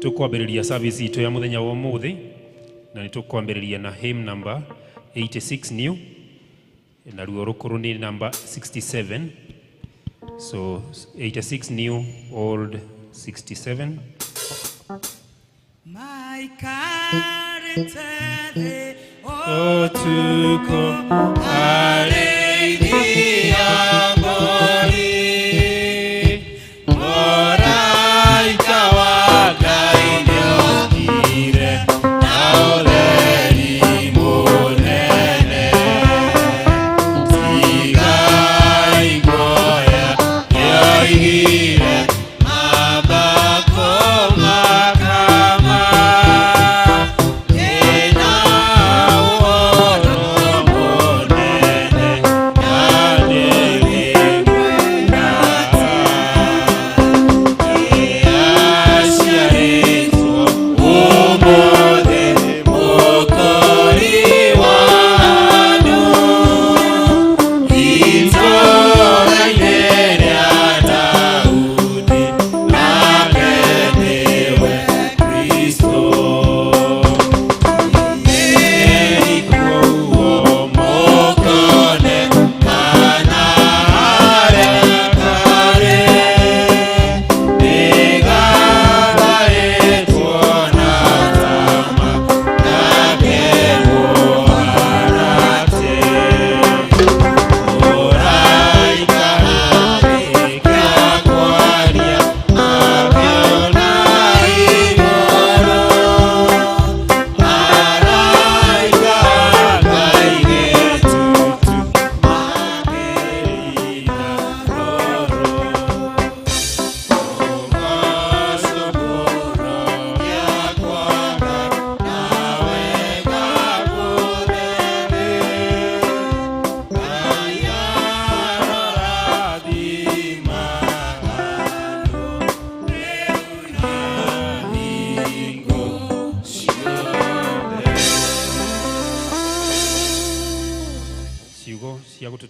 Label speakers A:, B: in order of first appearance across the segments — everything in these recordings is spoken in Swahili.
A: Tukwambĩrĩria service itu ya muthenya wa umuthi na nitukwambĩrĩria na hymn number 86 new na ruo rukuru ni number 67. So 86 new, old 67.
B: My character oh tuko hallelujah.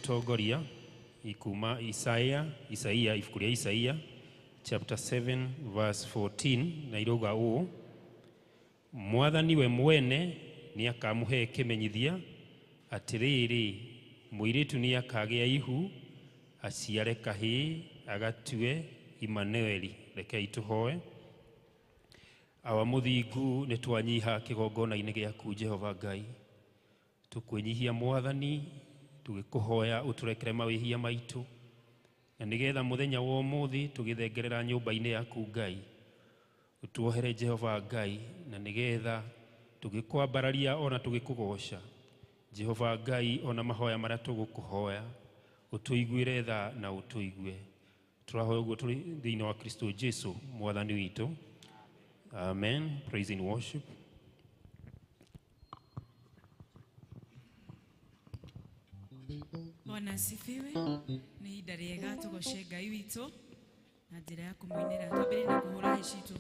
A: Tutongoria ikuma Isaia ifuku ria Isaia chapter 7 verse 14 na iroga uu: Mwathani we mwene ni akamuhe kimenyithia atiriri muiritu ni akagia ihu aciare kahi agatue Imanueli. Rekei tuhoe. Awa muthingu ni twanyiha kigongona-ini giaku Jehova Ngai, tukwinyihia Mwathani tugikuhoya uturekere mawihia maitu na nigetha muthenya wa umuthi tugithengerera nyumba-ini yaku Ngai tuohere Jehova Ngai na nigetha tugikwambararia ona tugikugoca Jehova Ngai ona mahoya maria tugukuhoya utuiguire tha na utuigue turahoya uguo turi thiini wa Kristo Jesu mwathani witu. Amen. Praise and worship.
C: Bwana asifiwe. Ni ihinda rĩega tugoce Ngai witũ na njĩra ya kũmũinĩra twambĩrĩrie na kũhũra hĩ citũ.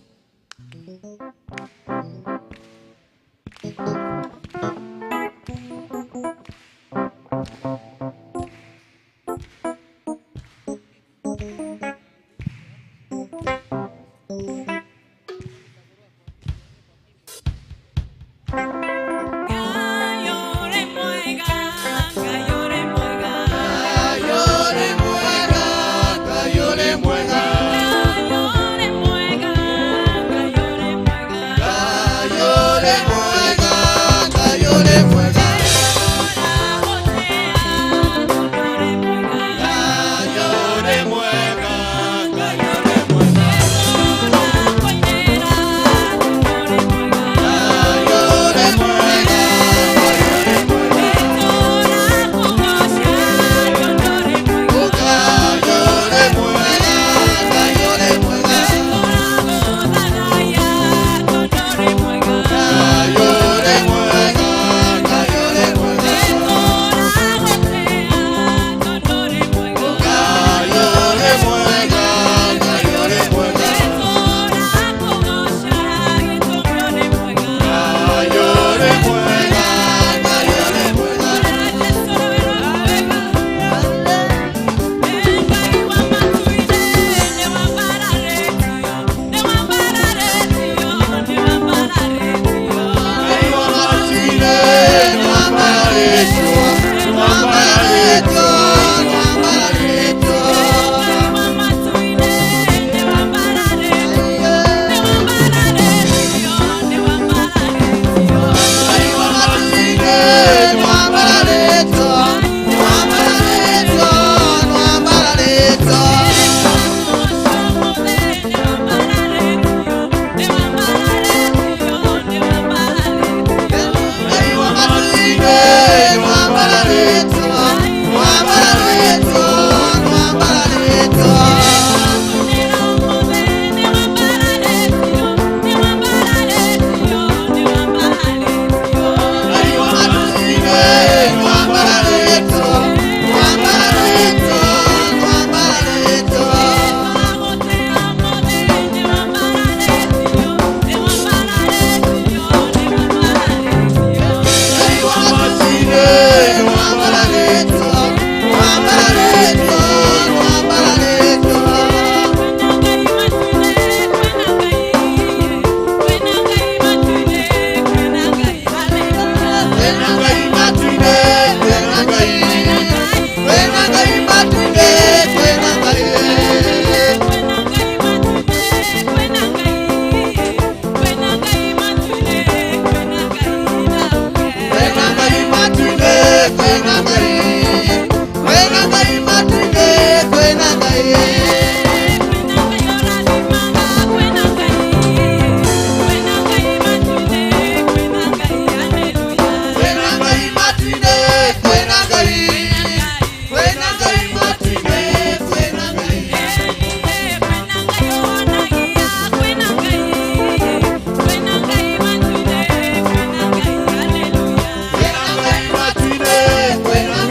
B: When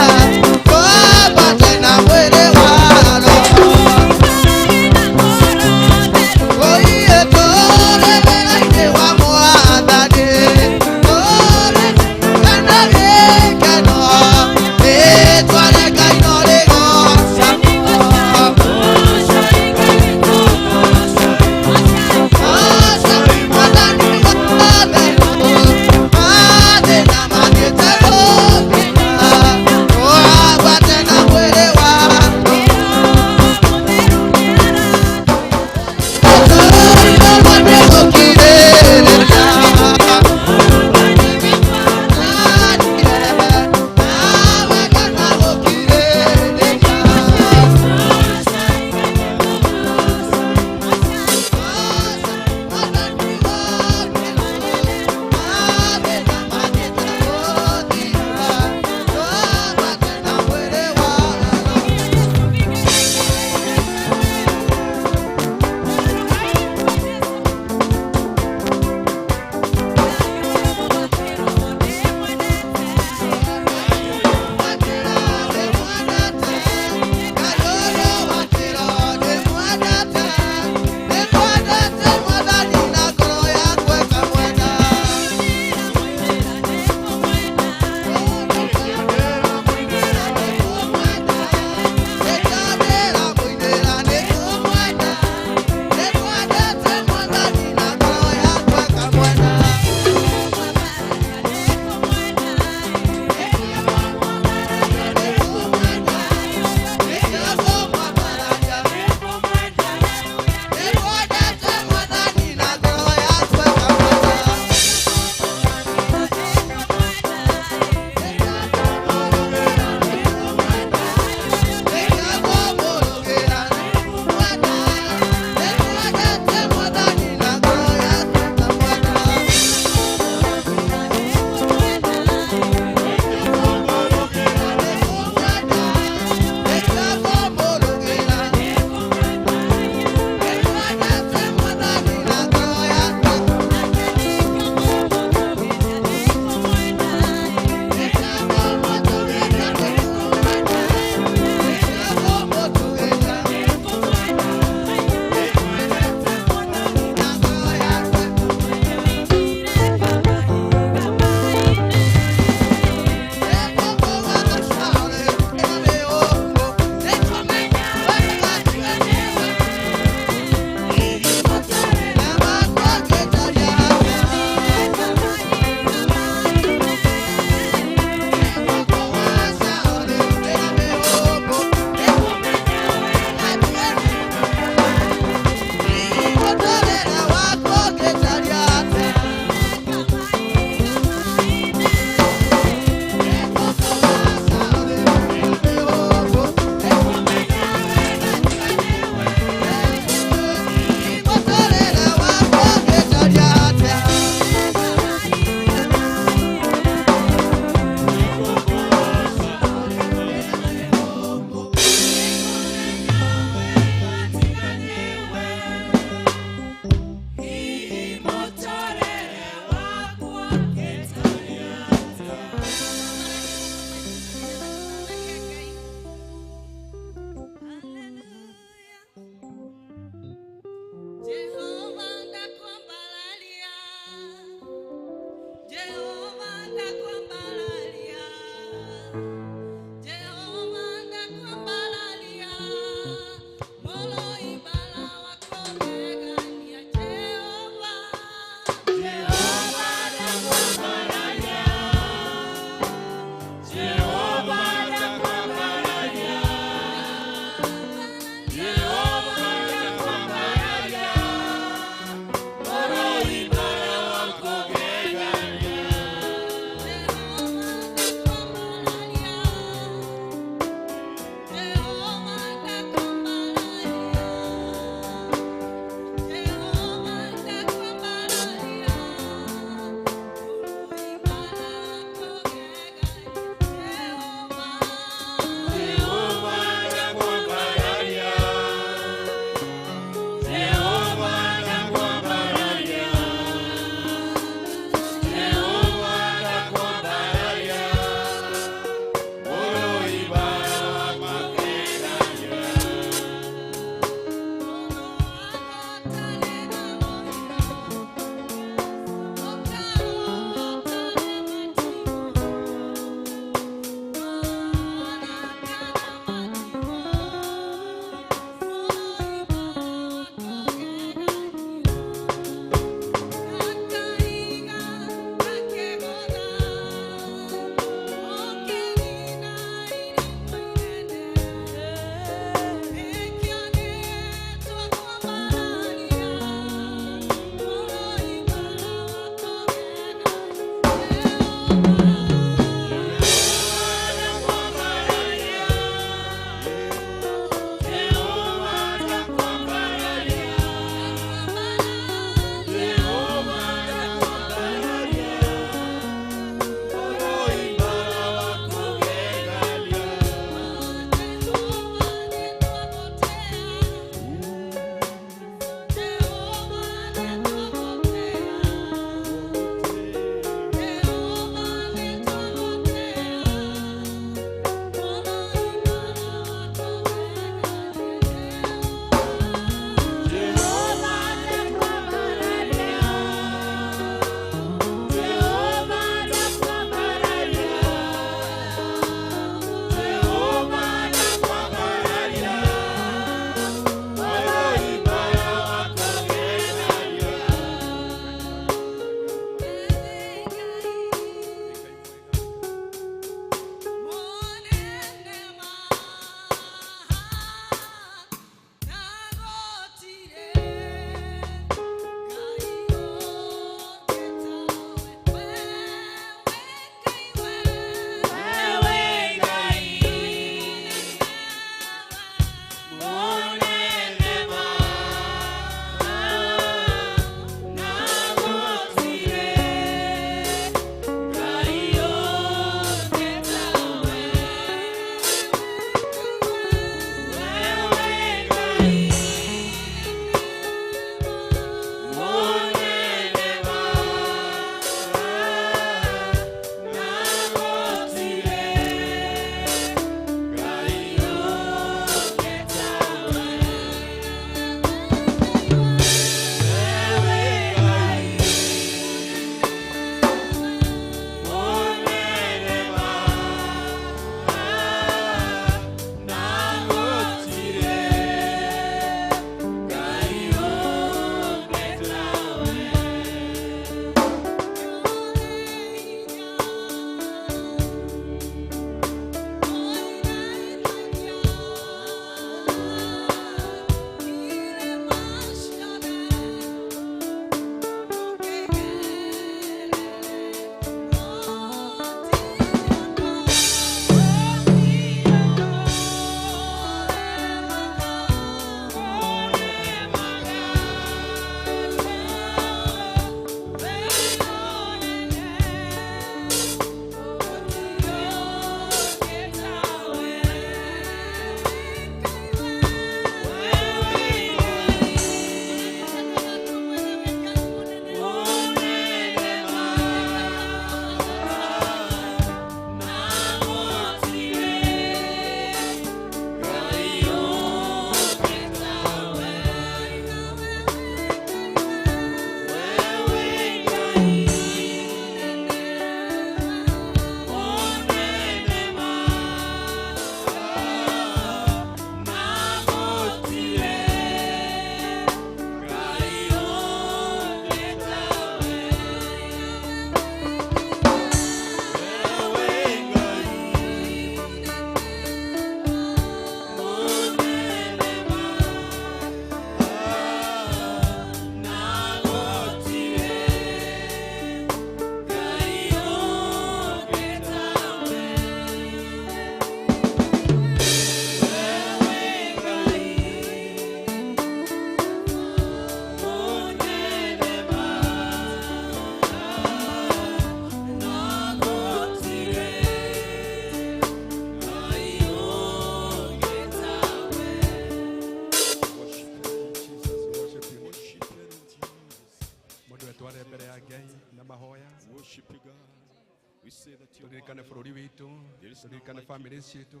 D: Turirikane family citu.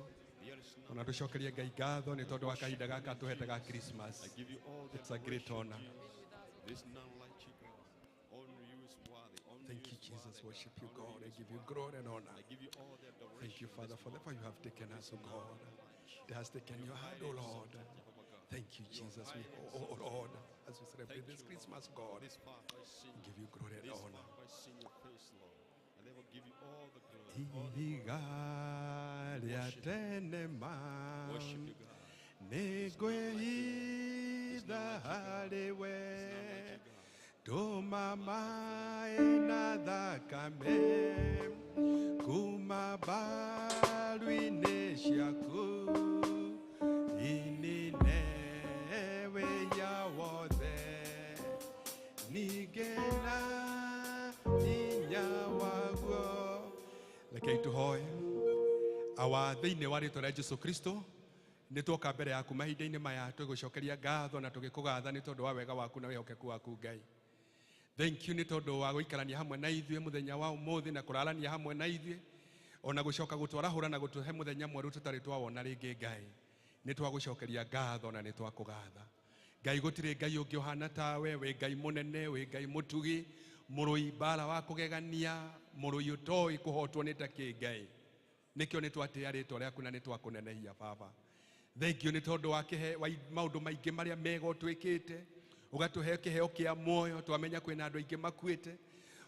D: Ona tucokerie Ngai ngatho ni tondu wa kahinda gaka tuhete ga Christmas. It's a great honor. Thank you, Jesus. Worship you, God. I give you glory and honor. Thank you, Father, for the you have taken us, oh God. It has taken your hand, oh Lord. Thank you, Jesus. We, oh Lord, as we celebrate this Christmas, God, we give you glory and honor. Mama ena kame kuma balwi neshaku ininewe ya wode nigena ninyawago leke tuhoe awa thiine wa ritwa rĩa Jesu Kristo nĩ twoka mbere yaku mahinda-inĩ maya tũgũcokeria ngatho na tũgĩkũgatha nĩ tondũ wa wega waku na wĩhokeku waku Ngai. Thank you ni tondu wa guikarania hamwe na ithuĩ muthenya wa umuthi na kurarania hamwe na ithuĩ ona gucoka gutwarahura na gutuhe muthenya mweru tutari twawona ringi Ngai ni twagucokeria ngatho na ni twakugatha Ngai gutire Ngai ungi uhana tawe we Ngai munene we Ngai mutugi murui bara wa kugegania murui utoi kuhotwo ni taki Ngai nikio ni twatia ritwa riaku na ni twakunenehia Baba. Thank you ni tondu wa kihe wa maundu maingi maria mega utwikite ugatuhe kiheo kia moyo twamenya kwina andu aingi makuite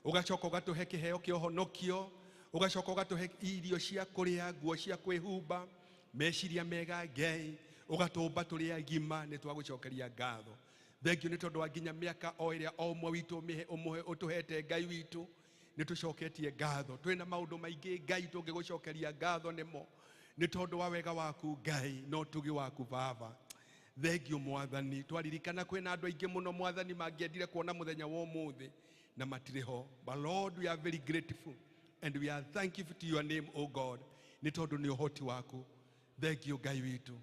D: ugacoka ugatuhe kiheo kia honokio ugacoka ugatuhe irio cia kuria nguo cia kwihumba meciria mega Ngai ugatumba turi agima ni twagucokeria ngatho. Thank you ni tondu wa nginya miaka o iria o mwe witu mihe umuhe utuhete Ngai witu ni tucoketie ngatho twina maundu maingi Ngai tungigucokeria ngatho nimo ni tondu wa wega waku Ngai no tugi waku Baba. Thank you Mwathani twaririkana kwina andu aingi muno Mwathani mangiendire kuona muthenya wa umuthi na matiriho but Lord we are very grateful and we are thankful to your name O God ni tondu ni uhoti waku. Thank you Ngai witu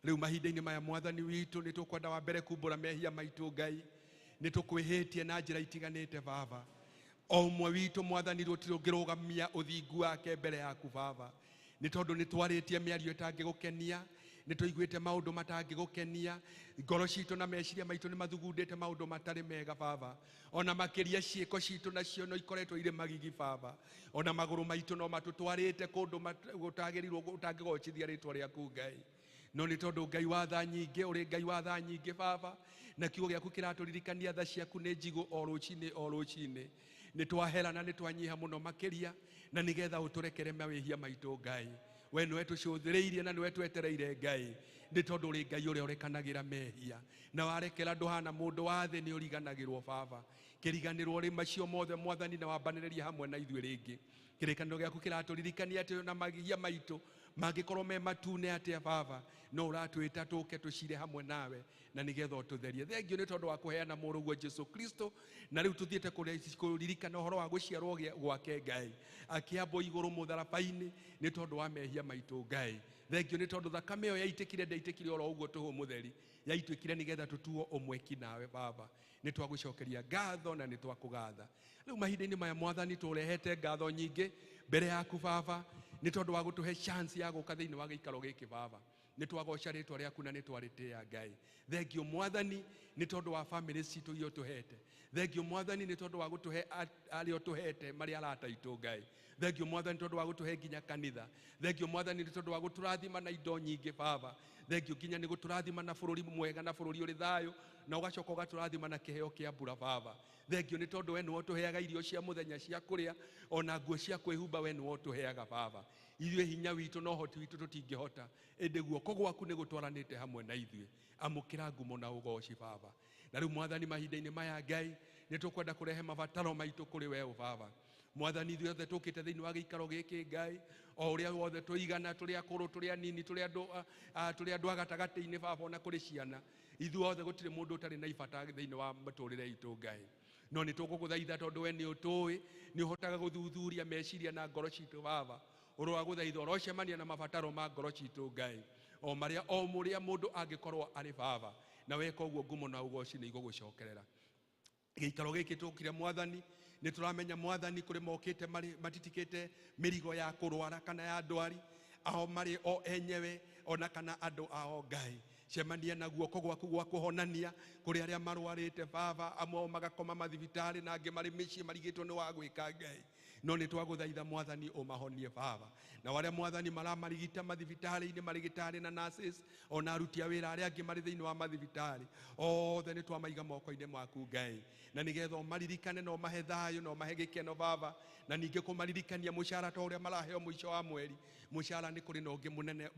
D: riu mahinda-ini maya Mwathani witu ni tukwenda wa mbere kumbura mehia maitu Ngai ni tukwihitie na njira itiganite Baba o mwe witu Mwathani rutirungirugamia uthingu wake mbere yaku Baba ni tondu ni twaritie miario itangigukenia ni tuiguite maundu matangigukenia ngoro citu na meciria maitu ni mathugundite maundu matari mega Baba ona makiria ciiko citu nacio no ikoretwo ire magigi Baba ona maguru maitu no matutwarite kundu gutagirirwo utangigochithia ritwa riaku Ngai no ni tondu Ngai wa tha nyingi uri Ngai wa tha nyingi Baba na kiugo giaku kiraturirikania tha ciaku ni njigu o rucini ni twaherana ni twanyiha muno makiria na nigetha uturekere mawihia maitu Ngai we no etucuthireirie na no etwetereire Ngai ni tondu ri Ngai uri urekanagira mehia na warekera nduhana mundu wa thi ni uriganagirwo Baba kiriganirwo ri macio mothe Mwathani na wambanireria hamwe na ithuĩ ringi kirikaniro giaku kiraturirikania ati na magihia maitu mangikorwo me matune atia Baba no uratwita tuke tucire hamwe nawe na nigetha ututherie. Thank you ni tondu wa kuheana muruguo Jesu Kristo na riu tuthiete kuririkana uhoro wa guciarwo gwake Ngai akiambo iguru mutharabaini ni tondu wa mehia maitu Ngai. Thank you ni tondu thakame yo yaitikire ndaitikire oro uguo tuhu mutheri yaitwikire nigetha tutuo umweki nawe Baba ni twagucokeria ngatho na ni twakugatha. Riu mahinda-ini maya Mwathani turehete ngatho nyingi mbere yaku Baba ni tondu wa gutuhe chance ya guka thiini wa giikaro giki Baba ni twagoca ritwa riaku na ni twaritia Ngai. Thank you Mwathani ni tondu wa family citu iyo tuhete. Thank you Mwathani ni tondu wa gutuhe ario tuhete mari arata itu Ngai. Thank you Mwathani tondu wa gutuhe nginya kanitha. Thank you Mwathani ni tondu wa guturathima na indo nyingi Baba. Thank you nginya ni guturathima na bururi mwega na bururi uri thayo na ugacoka ugaturathima na kiheo kia mbura Baba. Thank you ni tondu we niwe tuheaga irio cia muthenya cia kuria ona nguo cia kwihumba we niwe tuheaga Baba. Ithuĩ hinya witu no hoti witu tutingihota ende guoko gwaku ni gutwaranite hamwe na ithuĩ amukira ngumo na ugoci Baba. Na riu Mwathani mahinda-ini maya Ngai ni tukwenda kurehe mabataro maitu kuri we Baba. Mwathani ithuĩ othe tukite thiini wa giikaro giki Ngai o uria wothe tuigana turi akuru turi anini turi andu agatagati-ini Baba ona kuri ciana ithuĩ othe gutire mundu utari na ibata thiini wa maturire itu Ngai no ni tuguguthaitha tondu we ni utui ni uhotaga guthuthuria meciria na ngoro citu Baba urwa guthaitha urocemania na mabataro ma ngoro citu Ngai o maria o muria mundu angikorwo ari Baba na weka uguo ngumo na ugoci ni igugucokerera giikaro giki tukire Mwathani nĩ tũramenya mwathani kũrĩ mokĩte matitikĩte mĩrigo ya kũrwara kana ya ndwari, ao marĩ o enyewe ona kana andũ ao Ngai. Cemania na guoko gwaku gwa kũhonania kũrĩ arĩa marwarĩte Baba, amwe magakoma mathibitarĩ na angĩ marĩ mĩciĩ marigĩtwo nĩ wa gwĩka Ngai. No nĩ twagũthaitha mwathani ũmahonie Baba, na warĩa mwathani maramarigita mathibitarĩ-inĩ, marigitari na nurses, ona aruti a wĩra arĩa angĩ marĩ thĩinĩ wa mathibitarĩ, othe nĩ twamaiga moko-inĩ maku Ngai, na nĩgetha ũmaririkane na ũmahe thayũ na ũmahe gĩkeno Baba, na ningĩ kũmaririkania mũcara ta ũrĩa maraheo mũico wa mweri. Mũcara nĩ kũrĩ na ũngĩ mũnene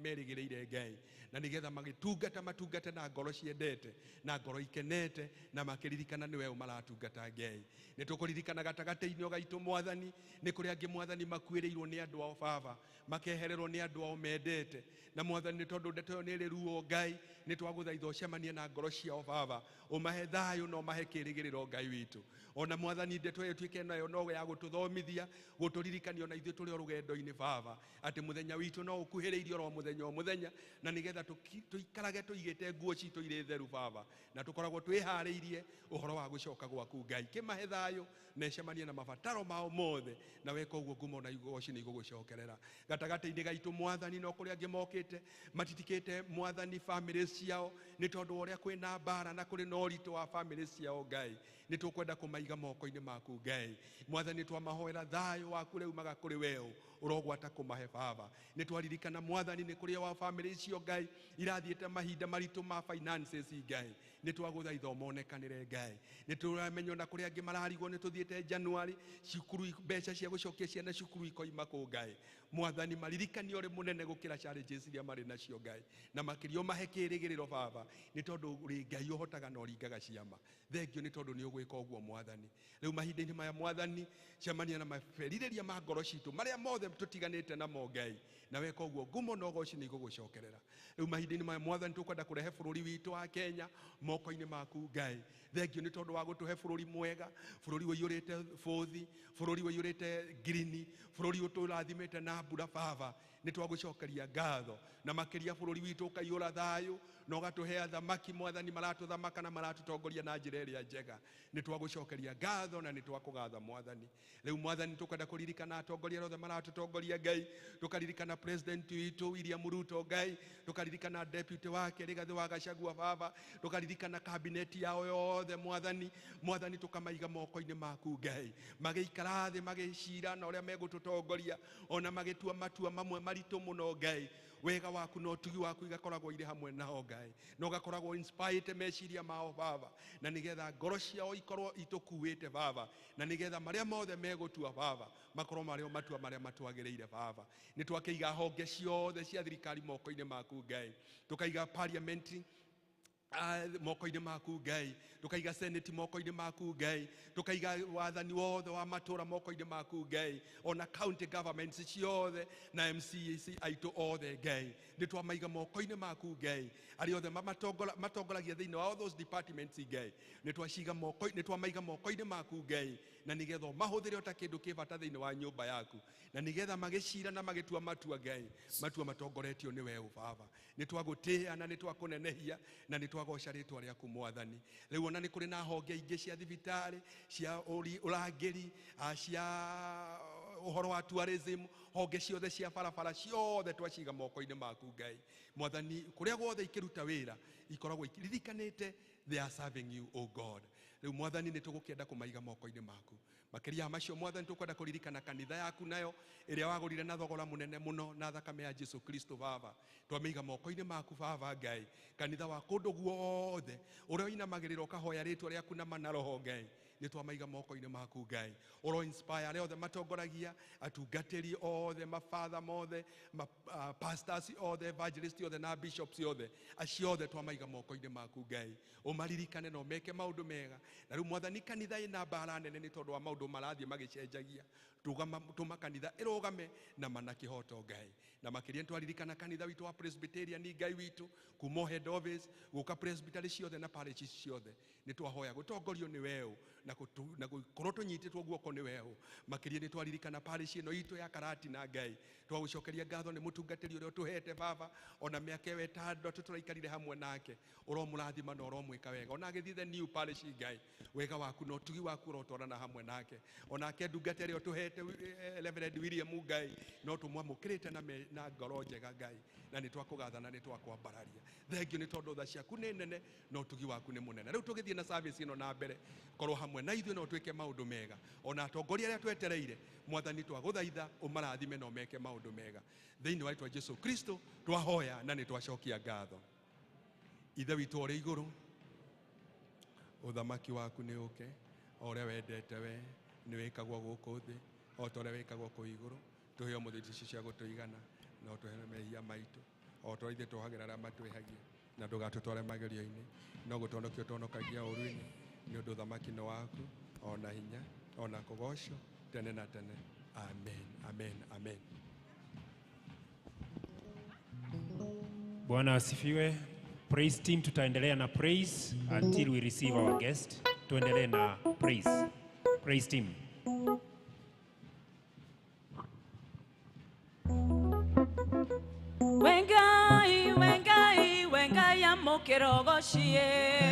D: merĩgĩrĩire Ngai, na nĩgetha magĩtungata matungate na ngoro ciendete na ngoro ikenete, na makĩririkana nĩwe ũmaratungata Ngai. Nĩ tũkũririkana gatagatĩ-inĩ gaitũ mwathani, nĩ kũrĩ angĩ mwathani makuĩrĩirwo nĩ andũ ao Baba, makehererwo nĩ andũ ao mendete, na mwathani nĩ tondũ ndeto ĩyo nĩ ĩrĩ ruo Ngai, nĩ twagũthaitha ũcemanie na ngoro ciao Baba, ũmahe thayũ na ũmahe kĩĩrĩgĩrĩro Ngai witũ. Ona mwathani ndeto ĩyo tuĩke nayo no ya gũtũthomithia, gũtũririkania ona ithuĩ tũrĩ o rũgendo-inĩ Baba, atĩ mũthenya witũ no ũkuhĩrĩirie oro mũthenya o mũthenya, na nĩgetha tũikarage tũigĩte nguo citũ irĩ theru Baba, na tũkoragwo twĩharĩirie ũhoro wa gũcoka gwaku Ngai. Kĩmahe thayũ na ĩcemanie na mabataro mao mothe, na weka ũguo ngumo na igoci nĩ igũgũcokerera. Gatagatĩ-inĩ gaitũ mwathani no kũrĩ angĩ mokĩte matitikĩte mwathani family ciao, nĩ tondũ ũrĩa kwĩna mbara na kũrĩ na ũritũ wa family ciao Ngai. Nĩ tũkwenda kũmaiga moko-inĩ maku Ngai. Mwathani twamahoera thayũ waku rĩu maga kũrĩ weũ ũrogwata kũmahe Baba. Nĩ twaririkana mwathani nĩ kũrĩ wa family icio Ngai irathiĩte mahinda maritũ ma finances Ngai. Nĩ twagũthaitha ũmonekanĩre Ngai. Nĩ tũramenya na kũrĩ angĩ mararigwo nĩ tũthiĩte January, cukuru mbeca cia gũcokia ciana cukuru ikoima kũ Ngai. Mwathani maririkani ũrĩ mũnene gũkĩra challenges iria marĩ nacio Ngai, na makĩria ũmahe kĩĩrĩgĩrĩro Baba, nĩ tondũ ũrĩ Ngai ũhotaga na ũringaga ciama. Thengio nĩ tondũ nĩ ũgwĩka ũguo mwathani. Rĩu mahinda-inĩ maya mwathani, cemania na maberirĩria ma ngoro citũ marĩa mothe tũtiganĩte namo Ngai, na weka ũguo ngumo na ũgoci nĩ igũgũcokerera. Rĩu mahinda-inĩ maya mwathani tũkwenda kũrehe bũrũri witũ wa Kenya moko-inĩ maku Ngai. Thengio nĩ tondũ wa gũtũhe bũrũri mwega, bũrũri ũiyũrĩte bũthi, bũrũri ũiyũrĩte ngirini, bũrũri ũtũrathimĩte na mbura Baba. Nĩ twagũcokeria ngatho, na makĩria bũrũri witũ ũkaiyũra thayũ, na ũgatũhe athamaki mwathani maratũthamaka na maratũtongoria na njĩra ĩrĩa njega. Nĩ twagũcokeria ngatho na nĩ twakũgatha mwathani. Rĩu mwathani tũkwenda kũririkana atongoria othe maratũtongoria Ngai, tũkaririkana president witũ William Ruto Ngai, tũkaririkana deputy wake Rigathi Gachagua Baba, tũkaririkana cabinet yao yothe mwathani. Mwathani tũkamaiga moko-inĩ maku Ngai, magĩikara thĩ magĩcira na ũrĩa megũtũtongoria, ona magĩtua matua mamwe maritũ mũno Ngai. Wega waku na ũtugi waku igakoragwo irĩ hamwe nao Ngai, na ũgakoragwo inspired meciria mao Baba, na nĩgetha ngoro ciao ikorwo itũkuĩte Baba, na nĩgetha marĩa mothe megũtua Baba makorwo marĩ o matua marĩa matwagĩrĩire Baba. Nĩ twakĩiga honge ciothe cia thirikari moko-inĩ maku Ngai, tũkaiga parliament moko-inĩ maku Ngai, tũkaiga senate moko-inĩ maku Ngai, tũkaiga wathani wothe wa matũra moko-inĩ maku Ngai, ona county governments ciothe na MCAC aitũ othe Ngai. Nĩ twamaiga moko-inĩ maku Ngai, arĩa othe matongoragia thĩinĩ wa all those departments Ngai. Nĩ twamaiga moko-inĩ maku Ngai, na nĩgetha mahũthĩre ota kĩndũ kĩbata thĩinĩ wa nyũmba yaku, na nĩgetha magĩcira na magĩtua matua Ngai, matua matongoretio nĩ weũ Baba. Nĩ twagũtĩĩa na nĩ twakũnenehia na nĩ twagoca rĩtwa rĩaku mwathani. Rĩu ona nĩ kũrĩ na honge ingĩ cia thibitarĩ, cia ũrangĩri, cia ũhoro wa tourism, honge ciothe cia barabara ciothe twaciga moko-inĩ maku Ngai. Mwathani kũrĩa guothe ikĩruta wĩra ikoragwo ikiririkanĩte they are serving you O God. Rĩu mwathani nĩ tũgũkĩenda kũmaiga moko-inĩ maku. Makĩria macio mwathani tũkwenda kũririkana kanitha yaku nayo ĩrĩa wagũrire na thogora mũnene mũno na thakame ya Jesu Kristo Baba. Twamĩiga moko-inĩ maku Baba Ngai, kanitha wa kũndũ guothe ũrĩa ũinamagĩrĩra ũkahoya rĩtwa rĩaku na manaroho Ngai. Nĩ twamaiga moko-inĩ maku Ngai, ũro inspire arĩa othe matongoragia, atungatĩri othe, mabatha mothe, pastors othe, evangelists othe na bishops othe, acio othe twamaiga moko-inĩ maku Ngai. Ũmaririkane na ũmeke maũndũ mega. Na rĩu mwathani kanitha ĩna mbara nene nĩ tondũ wa maũndũ marathiĩ magĩcenjagia. tuma kanitha irogame na manakihoto Ngai na makiria ntwaririkana kanitha witu wa Presbyterian ni Ngai witu kuma head office guka presbytery ciothe na parishes ciothe ni twahoya gutongorio ni wewe na gukorwo tunyititwo guoko ni wewe makiria ni twaririkana parish ino itu ya Karatina Ngai twagucokeria ngatho ni mutungatiri uria tuhete baba ona miaka we tando tutulaikarire hamwe nake uromurathima na uromwika wega ona agithithe new parish Ngai wega waku no tugi waku urotwarana hamwe nake ona ke ndungatiri utuhete Reverend William Ngai no tumwamukirite na ngoro njega Ngai na ni twakugathana ni twakwambararia thengio ni tondu tha ciaku ni nene no tugi waku ni munene riu tugithie na service ino na mbere korwo hamwe na ithuĩ no twĩke maũndũ mega ona atongoria arĩa twetereire mwathani twagũthaitha ũmarathime no meke maũndũ mega thĩinĩ wa rĩĩtwa Jesũ Kristo twahoya na nĩ twacokia ngatho. Ithe witũ ũrĩ igũrũ ũthamaki waku nĩ ũke o ũrĩa wendete we nĩ wĩkagwo gũkũ thĩ o ta ũrĩa wĩkagwo kũu igũrũ tũhe mũthĩti ici cia gũtũigana no tũhe mehia maitũ o ta ithuĩ tũhagĩra arĩa matwĩhagia na ndũgatũtware magerio-inĩ no gũtonokia ũtonokagia ũũru-inĩ nĩ ũndũ thamaki nĩ waku ona hinya ona kũgocwo tene na tene. Amen, amen, amen.
A: Bwana asifiwe. Praise team, tutaendelea na praise until we receive our guest. Tuendelee na praise. Praise team.
C: Wengai ya mokerogoshie.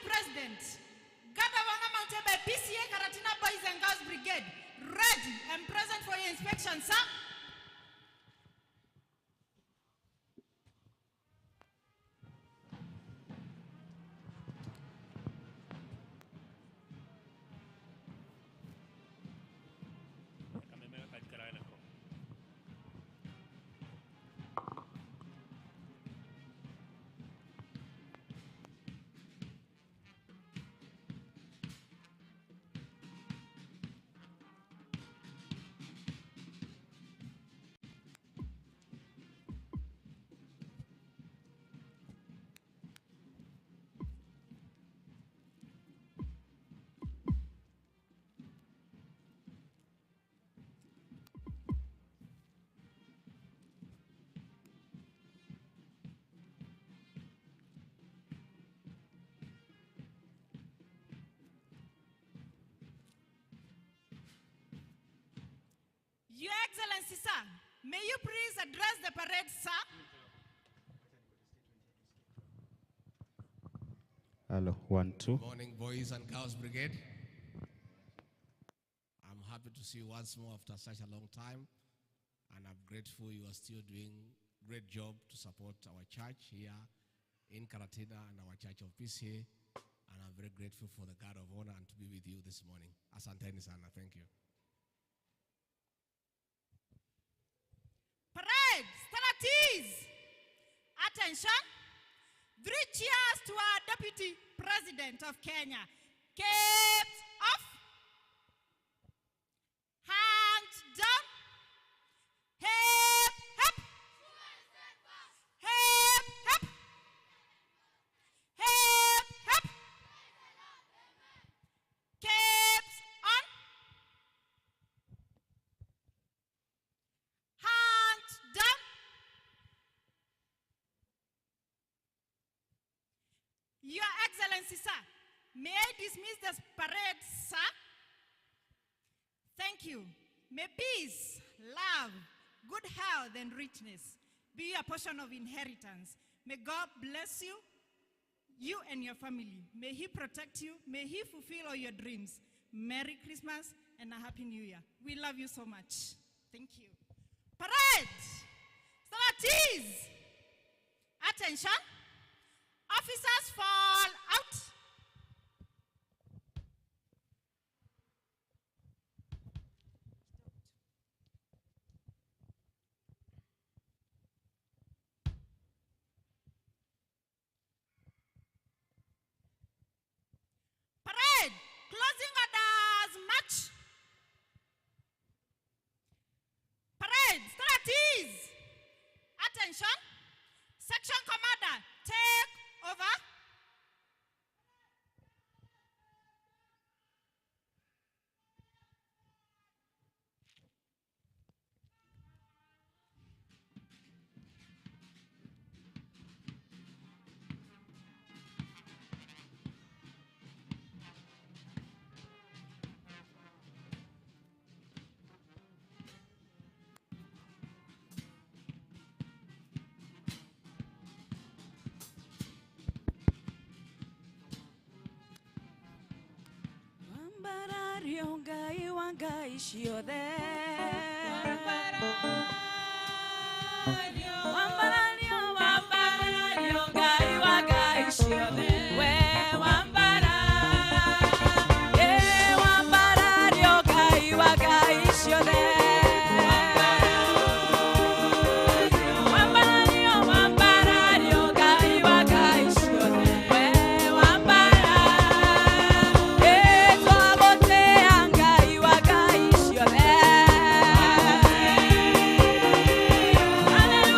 E: President, Gadawana mounted by Pcea Karatina Boys and Girls Brigade, ready and present for your inspection, sir. Your Excellency, sir, may you please address the parade, sir?
F: Hello, 1, 2.
G: Morning, Boys and Girls Brigade. I'm happy to see you once more after such a long time, and I'm grateful you are still doing a great job to support our church here in Karatina and our church of Pcea, and I'm very grateful for the guard of honor and to be with you this morning. Asanteni sana, thank you.
E: Parade, statues. Attention. 3 cheers to our Deputy President of Kenya. Caps off. Hands down. Hip, hip. Hip, hip. Hip, hip. Caps on. Hands down. Excellency, sir, may I dismiss this parade, sir? Thank you. May peace, love, good health, and richness be a portion of inheritance. May God bless you, you and your family. May He protect you. May He fulfill all your dreams. Merry Christmas and a Happy New Year. We love you so much. Thank you. Parade! Salatis! Attention. Officers fall out. Parade! Closing orders, march. Parade, strategies. Attention. Section commander, take over.
C: Wambarario ngai wangai ciothe. Wambarario ngai wangai ciothe. We wambara. Wambarario ngai wangai ciothe.
H: Hallelujah.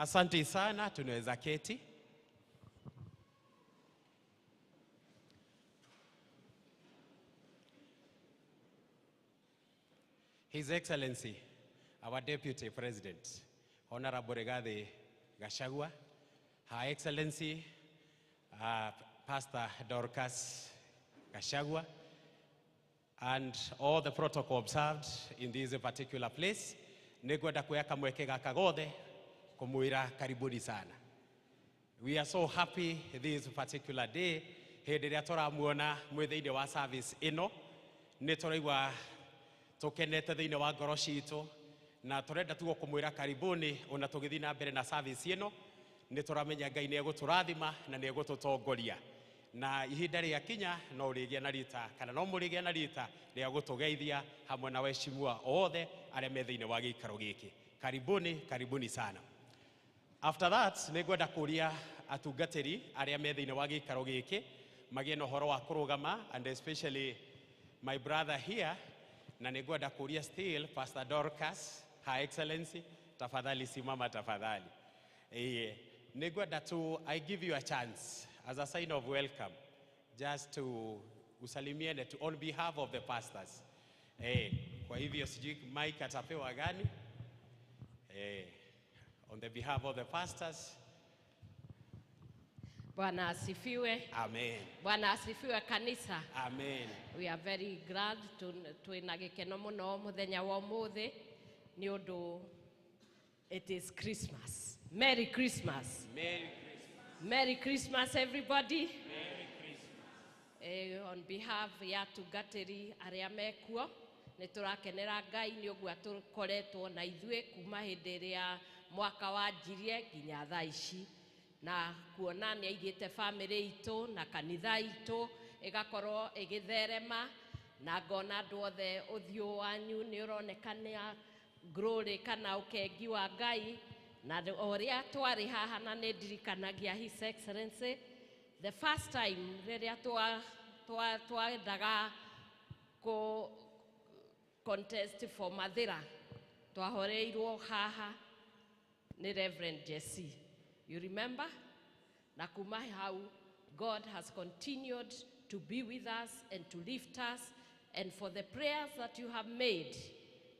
H: Asante sana, tunaweza keti. His Excellency, our Deputy President, Honorable Rigathi Gachagua, Her Excellency, Pastor Dorcas Gachagua, and all the protocol observed in this particular place, negwenda kuweka mweke gaka gothe kumuira karibuni sana. We are so happy this particular day, hindi ria turamuona mwithiini wa service ino, ni turaigwa tukenete thiini wa ngoro citu, na turenda tugo kumuira karibuni ona tugithi na mbere na service ino, ni turamenya Ngai ni eguturathima na ni egututongoria. Na ihinda ria kinya no urigia na rita kana no murigia na rita ria gutugeithia hamwe na weshimua othe aria me thiini wa gikaro giki. Karibuni sana. After that, negwenda kuria atungatiri aria me thiini wa gikaro giki magie no horo wa kurugama, and especially my brother here, na negwenda kuria still Pastor Dorcas, Her Excellency, tafadhali simama tafadhali. Negwenda to I give you a chance as a sign of welcome, just to usalimiane to on behalf of the pastors. Kwa hivyo sijui Mike atapewa gani? On the behalf of the pastors.
I: Bwana asifiwe.
H: Amen.
I: Bwana asifiwe kanisa.
H: Amen.
I: We are very glad twina gikeno muno muthenya wa umuthi ni undu it is Christmas. Merry Christmas.
H: Merry Christmas.
I: Merry Christmas everybody.
H: Merry Christmas.
I: On behalf ya tungatiri aria mekuo ni turakenera Ngai ni uguo atukoretwo na ithue kuma hindi ria mwaka wanjirie nginya thaa ici, na kuona ni aigite family itu na kanitha itu igakorwo igitherema, na ngona andu othe uthio wanyu ni uronekana glory kana ukengi wa Ngai, na oria twari haha na ni ndirikanagia His Excellency the first time riria twendaga ko contest for Mathira twahoreirwo haha ni Reverend Jesse. You remember? Na kuma hau, God has continued to be with us and to lift us, and for the prayers that you have made,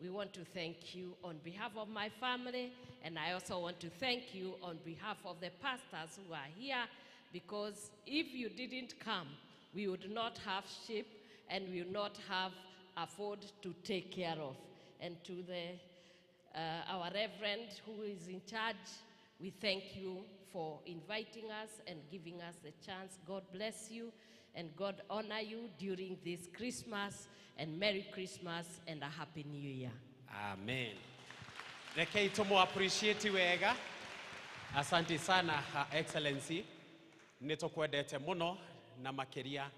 I: we want to thank you on behalf of my family, and I also want to thank you on behalf of the pastors who are here, because if you didn't come, we would not have sheep and we would not have a food to take care of. And to our Reverend who is in charge, we thank you for inviting us and giving us the chance. God bless you and God honor you during this Christmas, and Merry Christmas and a Happy New Year.
H: Amen. Rekei tumu appreciate wega. Asante sana, Her Excellency. Nitukwendete muno na makiria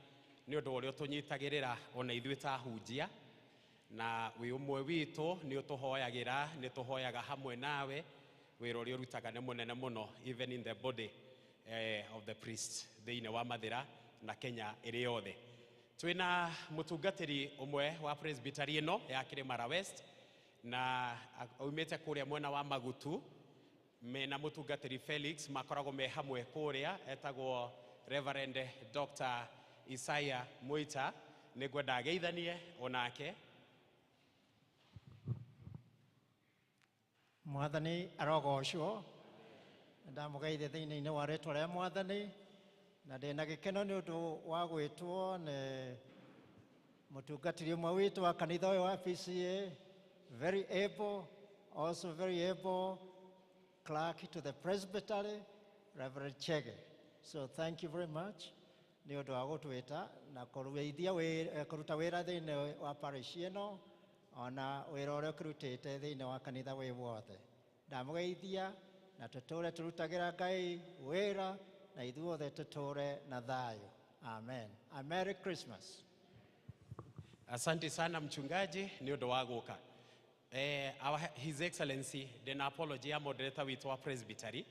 H: ni undu uria tunyitagirira ona ithuĩ ta hunjia, na wi umwe witu ni utuhoyagira, ni tuhoyaga hamwe nawe. Wĩra ũrĩa ũrutaga nĩ mũnene mũno, even in the body of the priest thĩinĩ wa Mathira na Kenya ĩrĩ yothe. Twĩna mũtungatĩri ũmwe wa Presbytery ĩno ya Kĩrĩmara West, na oimĩte kũrĩa mwena wa Magutu, mena mũtungatĩri Felix makoragwo me hamwe kũrĩa, etagwo Reverend Dr. Isaiah Muita. Nĩngwenda ageithanie onake.
J: Mwathani arogocwo, ndamugeithia thiini-inĩ wa rĩtwa rĩa Mwathani, na ndĩna gĩkeno nĩ ũndũ wa gwĩtwo nĩ mũtungatĩri ũmwe witũ wa kanitha ũyũ wa Pcea, very able, also very able clerk to the Presbytery, Reverend Chege. So thank you very much nĩ ũndũ wa gũtwĩta na kũruta wĩra thĩinĩ wa parish ĩno, ona wĩra ũrĩa ũkĩrutĩte thĩinĩ wa kanitha wĩ wothe. Ndamũgeithia na tũtũre tũrutagĩra Ngai wĩra na ithuothe tũtũre na thayũ. Amen. A Merry Christmas.
H: Asante sana mchungaji ni ũndũ wa gũka. His Excellency, ndĩna apology ya moderator witũ wa Presbytery.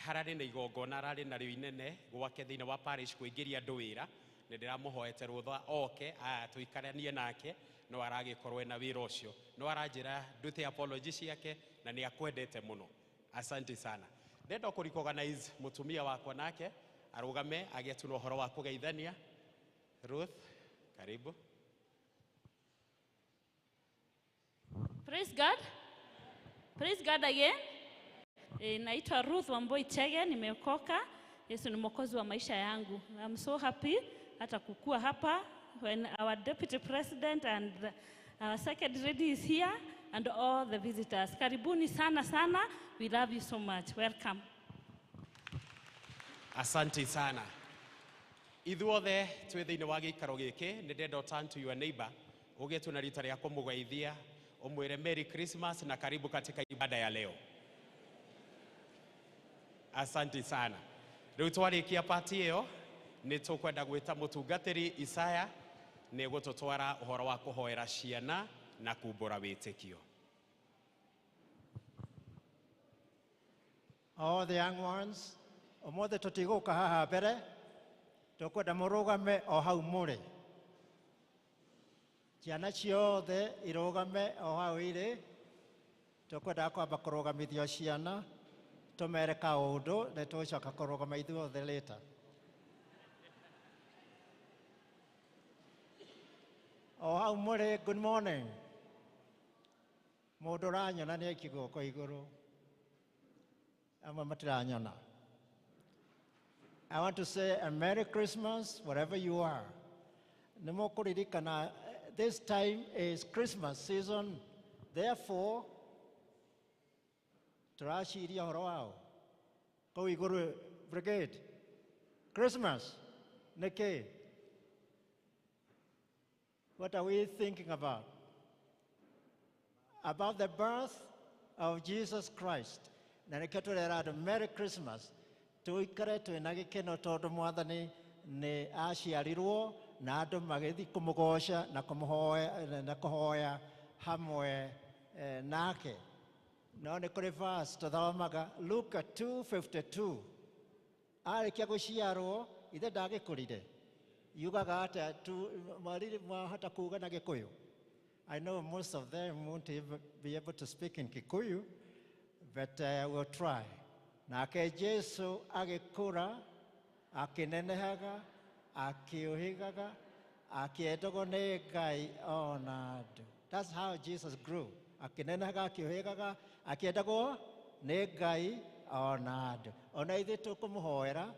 H: Hararĩ na igongona rarĩ na rĩo inene gwake thĩinĩ wa parish kũingĩria andũ wĩra, nĩ ndĩramũhoete rũtha oke tũikaranie nake, no aragĩkorwo na wĩra ũcio. No aranjĩra ndute apology ciake na nĩ akwendete mũno. Asante sana. Ndenda kũrecognize mũtumia wakwa nake arũgame agĩtunwo ũhoro wa kũgeithania. Ruth, karibu.
K: Praise God. Praise God again. Naitwa Ruth Wamboi Chege, nimeokoka. Yesu ni mwokozi wa maisha yangu. I'm so happy hata kukua hapa when our deputy president and our second lady is here and all the visitors. Karibuni sana sana. We love you so much. Welcome.
H: Asante sana. Ithuothe twĩ thĩinĩ wa gĩikaro gĩkĩ nĩ ndenda turn to your neighbor ũgĩtwo na rita rĩa kũmũgeithia umwĩre Merry Christmas na karibu katika ibada ya leo. Asante sana. Rĩu twarĩkia pati ĩyo nĩ tũkwenda gwĩta mũtungatĩri Isaya nĩ gũtũtwara ũhoro wa kũhoera ciana na kumbũra wĩtĩkio.
J: All the young ones, omothe tũtigũka haha mbere, tũkwenda mũrũgame o hau mũrĩ. Ciana ciothe irũgame o hau irĩ, tũkwenda kwamba kũrũgamithio ciana, tũmere kaũndũ, na tũcoka kũrũgama ithuothe later. O hau mũrĩ, good morning. Mũndũ ũranyona nĩ kĩgũko igũrũ. I want to say a Merry Christmas wherever you are. This time is Christmas season. Therefore, turashiria horo wao. Kau iguru brigade. Christmas. Neke. What are we thinking about? About the birth of Jesus Christ. Na nikatulera Merry Christmas. Tuikare twina gikeno tondu mwathani ni aciarirwo na andu magithi kumugosha na kumuhoya hamwe nake. No ni kuri verse tuthomaga Luke 2:52. Arikia guciarwo ithe ndagikurire. Yugaga ata mariri hata kuga na Gikuyu. I know most of them won't be able to speak in Kikuyu, but we'll try. Nake Jesu agikura, akinenehaga, akiuhigaga, akiendago nĩ Ngai ona andũ. That's how Jesus grew. Akinenehaga, akiuhigaga, akiendagwo nĩ Ngai ona andũ. Ona ithuĩ tũkũmũhoera,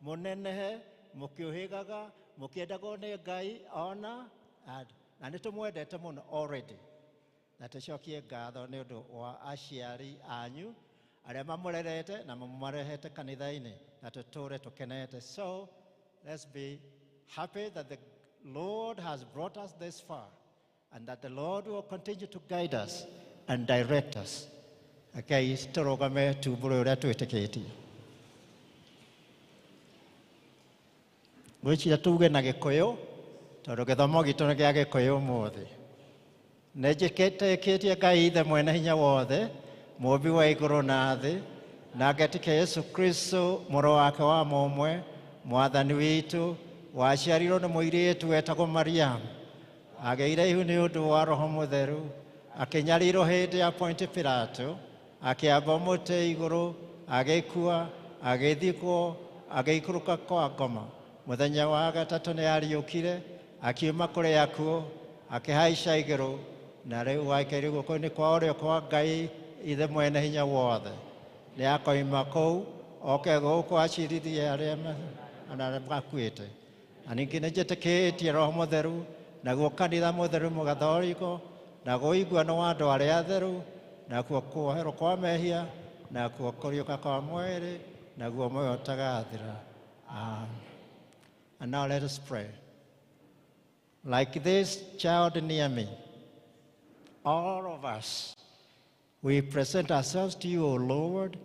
J: mũnenehe, mũkiuhigaga, mũkiendagwo nĩ Ngai ona andũ. Na nĩtũmwendete mũno already. Na tũcokie ngatho nĩ ũndũ wa aciari anyu arĩa mamũrerete na mamarehete kanitha-inĩ na tũtũre tũkenete. So let's be happy that the Lord has brought us this far and that the Lord will continue to guide us and direct us. Okay, tũrũgame tumbũre ũrĩa twĩtĩkĩtie. Gwĩciria tuge na Gĩkũyũ tondũ gĩthomo gitũ nĩ gĩa Gĩkũyũ ũmũthĩ. Nĩnjĩtĩkĩtie Ngai Ithe mwene hinya wothe, mũmbi wa igũrũ na thĩ, na ngetĩkia Yesu Kristo mũrũ wake wa mũmwe, mwathani witũ, waciarirwo nĩ mũirĩtu wetagwo Mariamu, agĩire ihu nĩ ũndũ wa Roho Mũtheru, akĩnyarirwo hĩndĩ ya Ponti Pilato, akĩamba mũtĩ igũrũ, agĩkua, agĩthikwo, agĩikũrũka kwa ngoma. Mũthenya wa gatatũ nĩ ariũkire, akiuma kũrĩ akuũ, akĩhaica igũrũ, na rĩu waikaire guoko-inĩ kwa ũrĩo kwa Ngai Ithe mwene hinya wothe. Nĩ akoima kũu, oke gũkũ acirithie arĩa makuĩte. Na ningĩ nĩnjĩtĩkĩtie Roho Mũtheru, naguo kanitha mũtheru mũgathoriko, naguo iguano wa andũ arĩa atheru, nakuo kuoherwo kwa mehia, nakuo kũriũka kwa mwĩrĩ, naguo muoyo ũtagathira. And now let us pray. Like this child near me, all of us, we present ourselves to you, O Lord.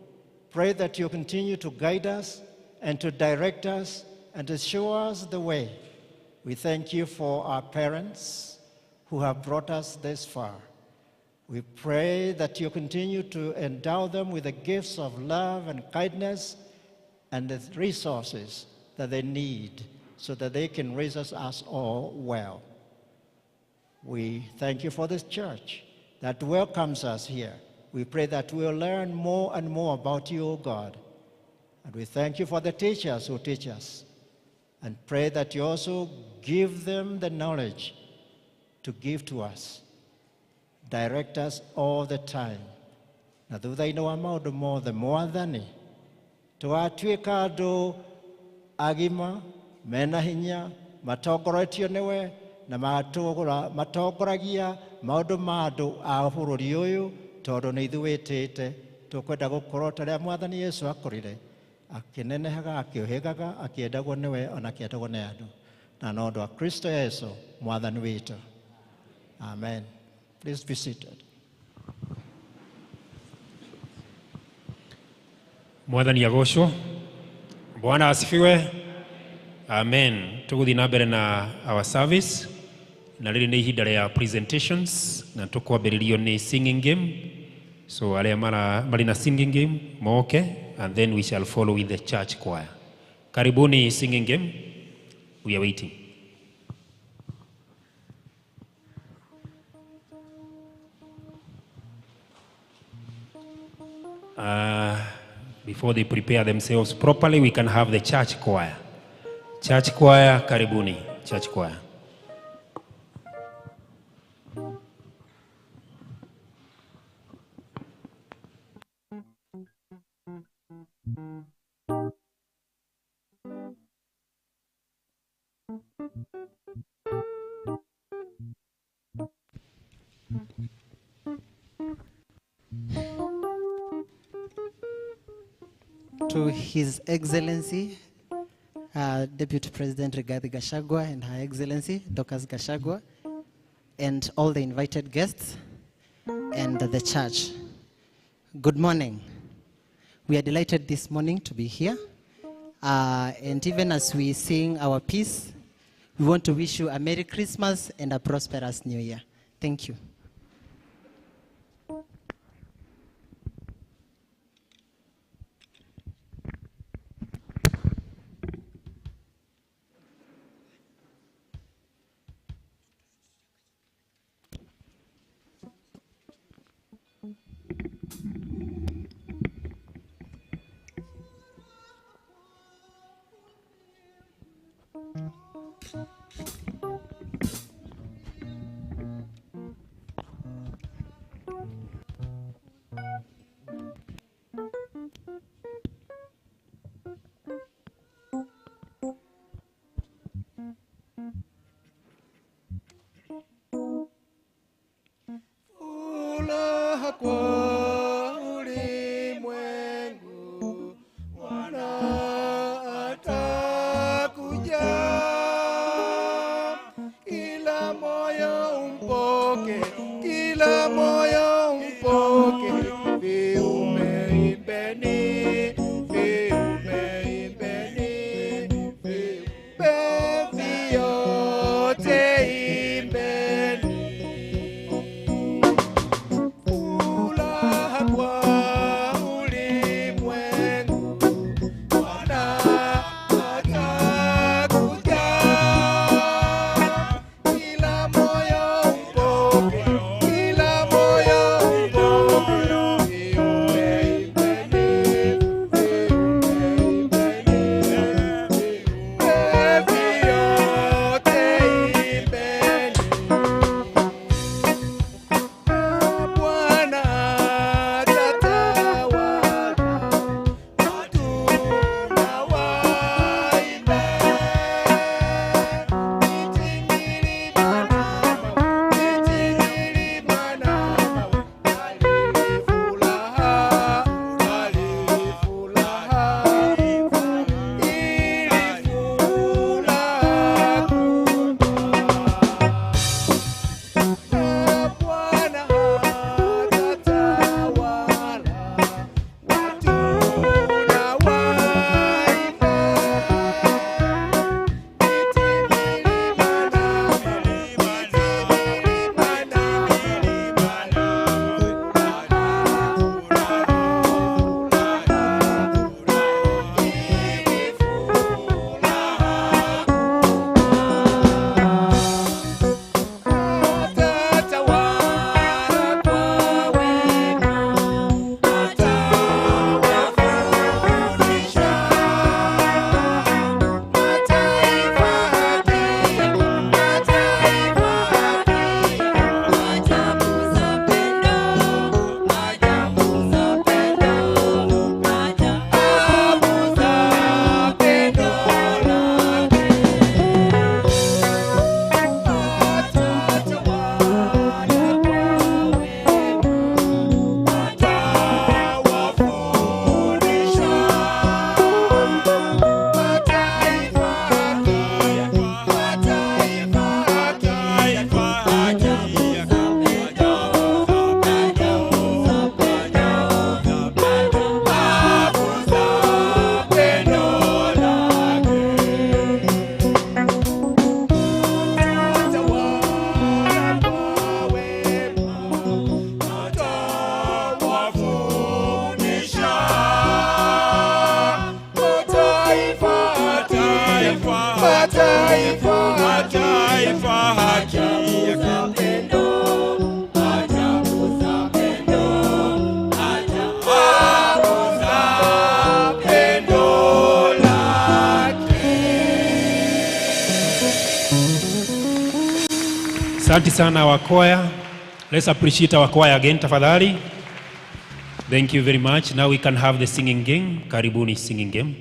J: Pray that you continue to guide us and to direct us and to show us the way. We thank you for our parents who have brought us this far. We pray that you continue to endow them with the gifts of love and kindness and the resources that they need so that they can raise us all well. We thank you for this church that welcomes us here. We pray that we will learn more and more about you, O God. And we thank you for the teachers who teach us. And pray that you also give them the knowledge to give to us. Direct us all the time. Na thutha-inĩ wa maũndũ mothe Mwathani, tũgatuĩka andũ agima, mena hinya, matongoretio nĩwe, na matongoragia maũndũ ma andũ a bũrũri ũyũ, tondũ nĩ ithuĩ wĩtĩte, tũkwenda gũkorwo ta rĩrĩa Mwathani Yesu akorire, akĩnenehaga, akĩũhĩgaga, akĩendagwo nĩwe, ona akĩendagwo nĩ andũ. Na nĩ ũndũ wa Kristo Yesu, Mwathani witũ. Amen. Please be seated.
A: Mwathani agocwo. Bwana asifiwe. Amen. Tũgũthiĩ na mbere na our service. Na rĩrĩ nĩ ihinda rĩa presentations na tũkwambĩrĩrio nĩ singing game. So arĩa marĩ na singing game moke, and then we shall follow with the church choir. Karibuni singing game. We are waiting. Before they prepare themselves properly, we can have the church choir. Church choir, karibuni, church choir.
L: To His Excellency, Deputy President Rigathi Gachagua and Her Excellency, Dr. Gachagua, and all the invited guests and the church. Good morning. We are delighted this morning to be here. And even as we sing our piece, we want to wish you a Merry Christmas and a prosperous New Year. Thank you.
B: taifa haki.
A: Asante sana wa choir. Let's appreciate our choir again, tafadhali. Thank you very much. Now we can have the singing game. Karibuni singing game.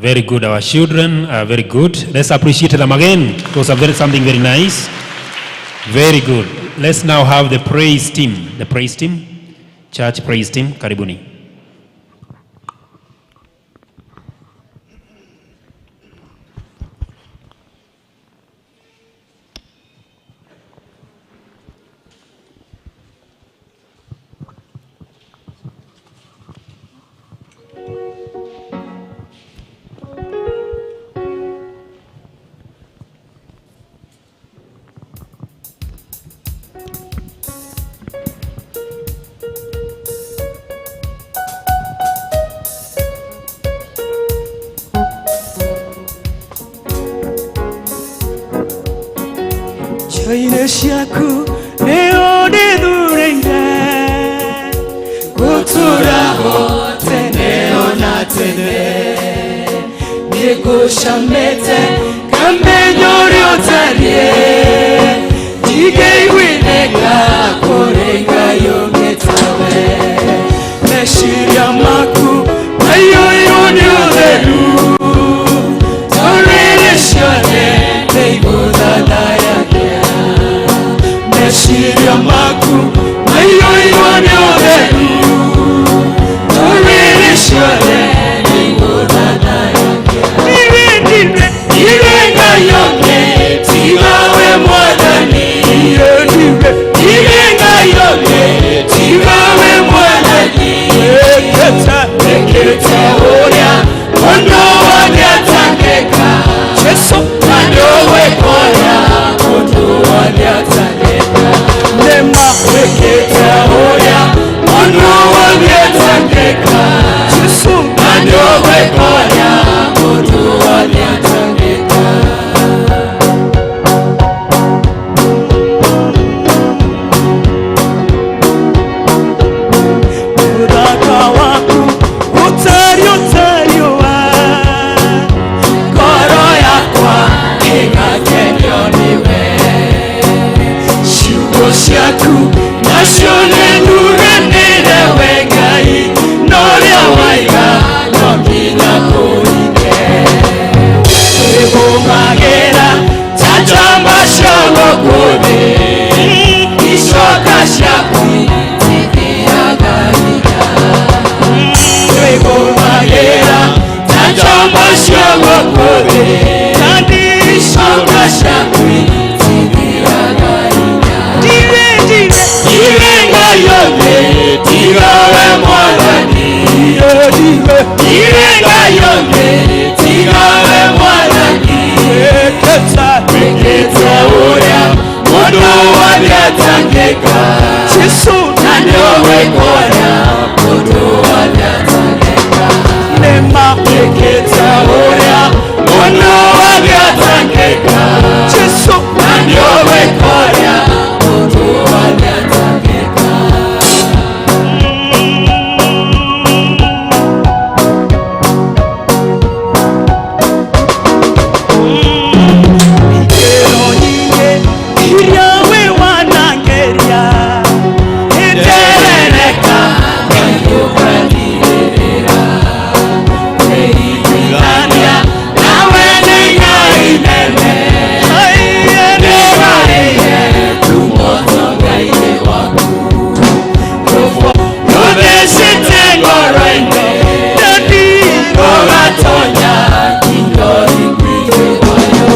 A: Very good. Our children are very good. Let's appreciate them again. It was something very nice. Very good. Let's now have the praise team. The praise team. Church praise team. Karibuni.
B: Aineshaku neone durenge Kuturaho teneona tene Nigushamete kamenyori otarie Dige winega korenga yometawe Meshiria maku mayoyo nyoderu Torere shone neibudana yakea Meshiria maku mayoyo nyoderu Torere shone neibudana yakea Irenga yoke tigawe mwadani Irenga yoke tigawe mwadani Ekete oya Kondo wanyatangeka Jesu Kando wekoya Kondo wanyatangeka Nema ekete oya Kondo wanyatangeka Jesu Kando wekoya Kondo wanyatangeka Mudaka waku utario wa Koro yakwa igakenyo niwe Shugo shaku nashone nurenire wengai Noria waiga nongina kuike Ego magera chachamba shogo kube Ishoka shaku Magera, Tajamba Shama Kode, Tadi Shaka Shakwi, Tirenga Yoke, Tigawe Mwadani, Tirenga Yoke, Tigawe Mwadani, Eketa Oya, Mono Wanyatangeka, Jesu Nanyowe Koya, Mono Wanyatangeka, Nema Eketa Oya, Mono Wanyatangeka, Jesu Nanyowe Koya, Mono Wanyatangeka. Ikero nyinge, Iriawe wanangeria, Iterereka, Kayukanirera, Keikwilania, nawe ningainene, Nevaeye, tumotongaine waku, Yodeshite ngoroine, Dadi, Ogatonya, Kindori kwije wayo,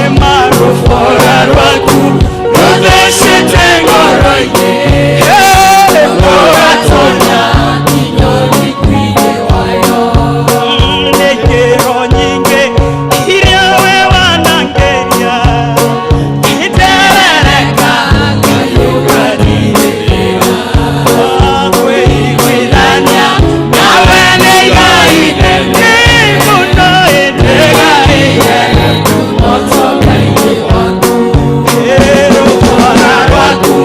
B: Emaro fora rwaku, Yodeshite ngoroine, Ogatonya, Kindori kwije wayo, Nekero nyinge, Iriawe wanangeria, Iterereka, Kayukanirera, Akwe ikwilania, nawe ningainene, Muno endegaine, tumotongaine waku, Ero fora rwaku,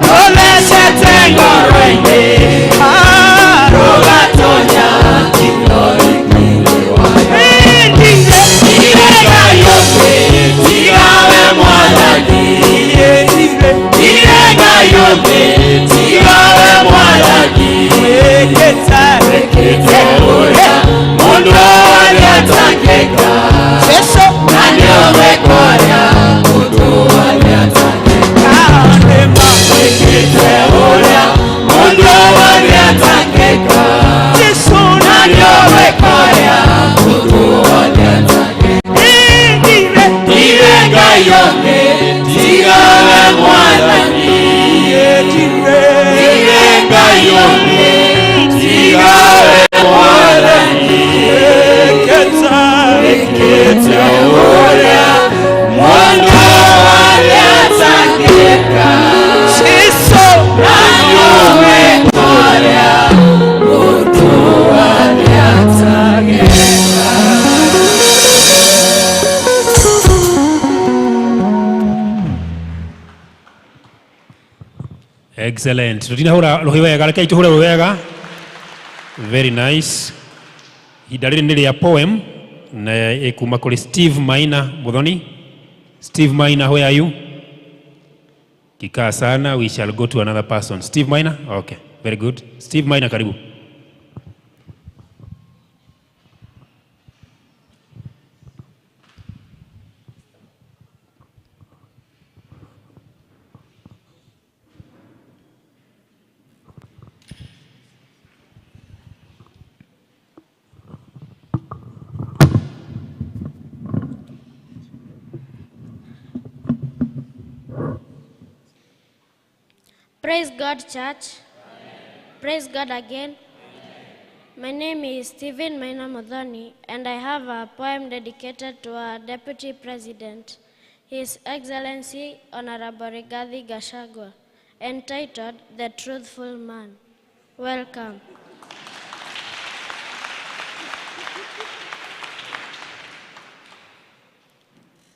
B: Yodeshite ngoroine, Ogatonya, Kindori kwije wayo, Irenga yoke, Tigawe mwadani, Irenga yoke, Tigawe mwadani, Ekete oya, Mono wanyatangeka, Jesu nanyowe koya, Mono wanyatangeka, Nema ekete oya, Mono wanyatangeka, Jesu nanyowe koya, Mono wanyatangeka, Irenga yoke, Tigawe mwadani, Irenga yoke, Tigawe mwadani, Ekete
A: Excellent. Tutina hura rohiwega reke ituhure rohiwega. Very nice. Idalini nili ya poem na ekuma kuri Steve Maina Muthoni. Steve Maina, where are you? Kikaa sana, we shall go to another person. Steve Maina? Okay, very good. Steve Maina, karibu.
M: Praise God, church. Amen. Praise God again. Amen. My name is Stephen Maina Muthoni, and I have a poem dedicated to our Deputy President, His Excellency Honorable Rigathi Gachagua, entitled The Truthful Man. Welcome.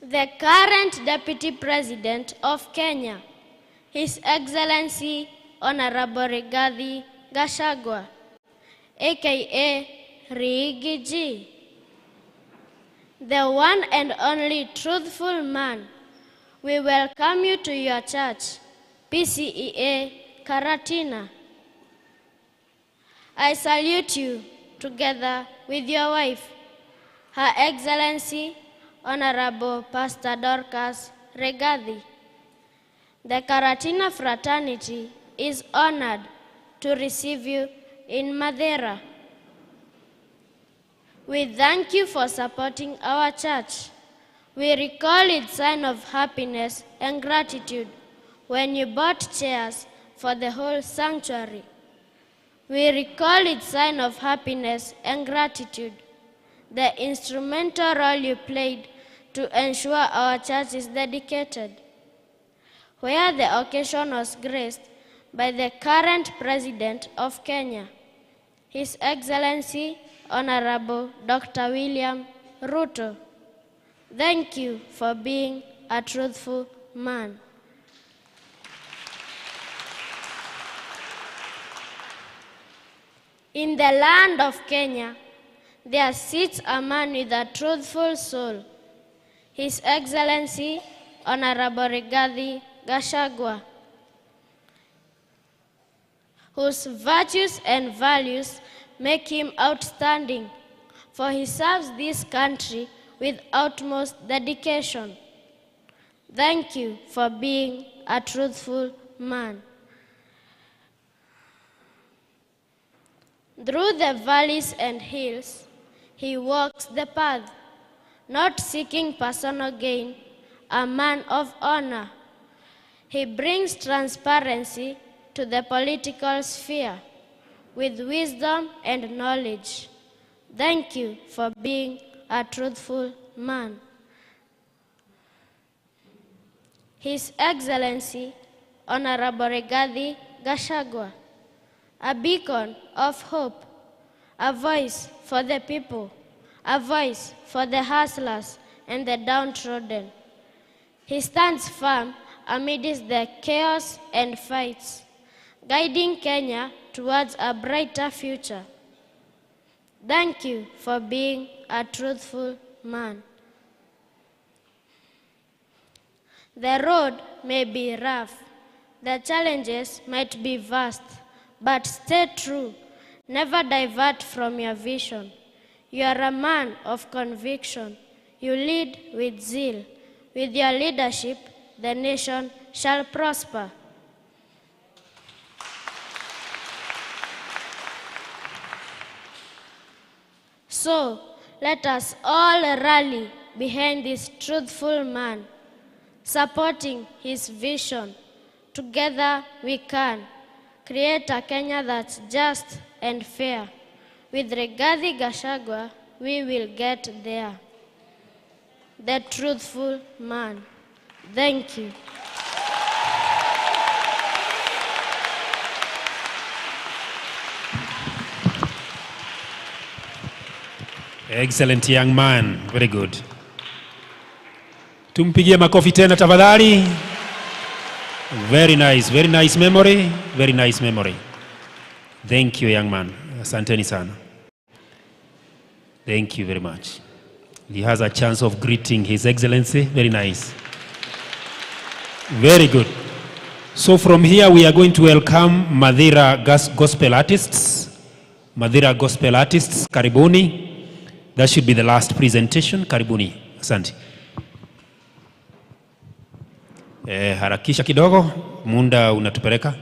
M: The current Deputy President of Kenya, His Excellency Honorable Rigathi Gachagua, aka Rigiji, the one and only truthful man, we welcome you to your church, Pcea Karatina. I salute you together with your wife, Her Excellency Honorable Pastor Dorcas Rigathi. The Karatina fraternity is honored to receive you in Madeira. We thank you for supporting our church. We recall its sign of happiness and gratitude when you bought chairs for the whole sanctuary. We recall its sign of happiness and gratitude, the instrumental role you played to ensure our church is dedicated. Where the occasion was graced by the current President of Kenya, His Excellency Honorable Dr. William Ruto. Thank you for being a truthful man. In the land of Kenya, there sits a man with a truthful soul, His Excellency Honorable Rigathi Gachagua, whose virtues and values make him outstanding, for he serves this country with utmost dedication. Thank you for being a truthful man. Through the valleys and hills, he walks the path, not seeking personal gain, a man of honor. He brings transparency to the political sphere with wisdom and knowledge. Thank you for being a truthful man. His Excellency Honorable Rigathi Gachagua, a beacon of hope, a voice for the people, a voice for the hustlers and the downtrodden. He stands firm amidst the chaos and fights, guiding Kenya towards a brighter future. Thank you for being a truthful man. The road may be rough, the challenges might be vast, but stay true, never divert from your vision. You are a man of conviction. You lead with zeal. With your leadership, the nation shall prosper. So, let us all rally behind this truthful man, supporting his vision. Together we can create a Kenya that's just and fair. With Rigathi Gachagua, we will get there. The truthful man. Thank you.
A: Excellent young man. Very good. Tumpigie makofi tena tafadhali. Very nice memory, very nice memory. Thank you, young man. Asanteni sana. Thank you very much. He has a chance of greeting His Excellency. Very nice. Very good. So from here we are going to welcome Madhira gospel artists. Madhira gospel artists, karibuni. That should be the last presentation. Karibuni. Asante. Harakisha kidogo, muda unatupeleka.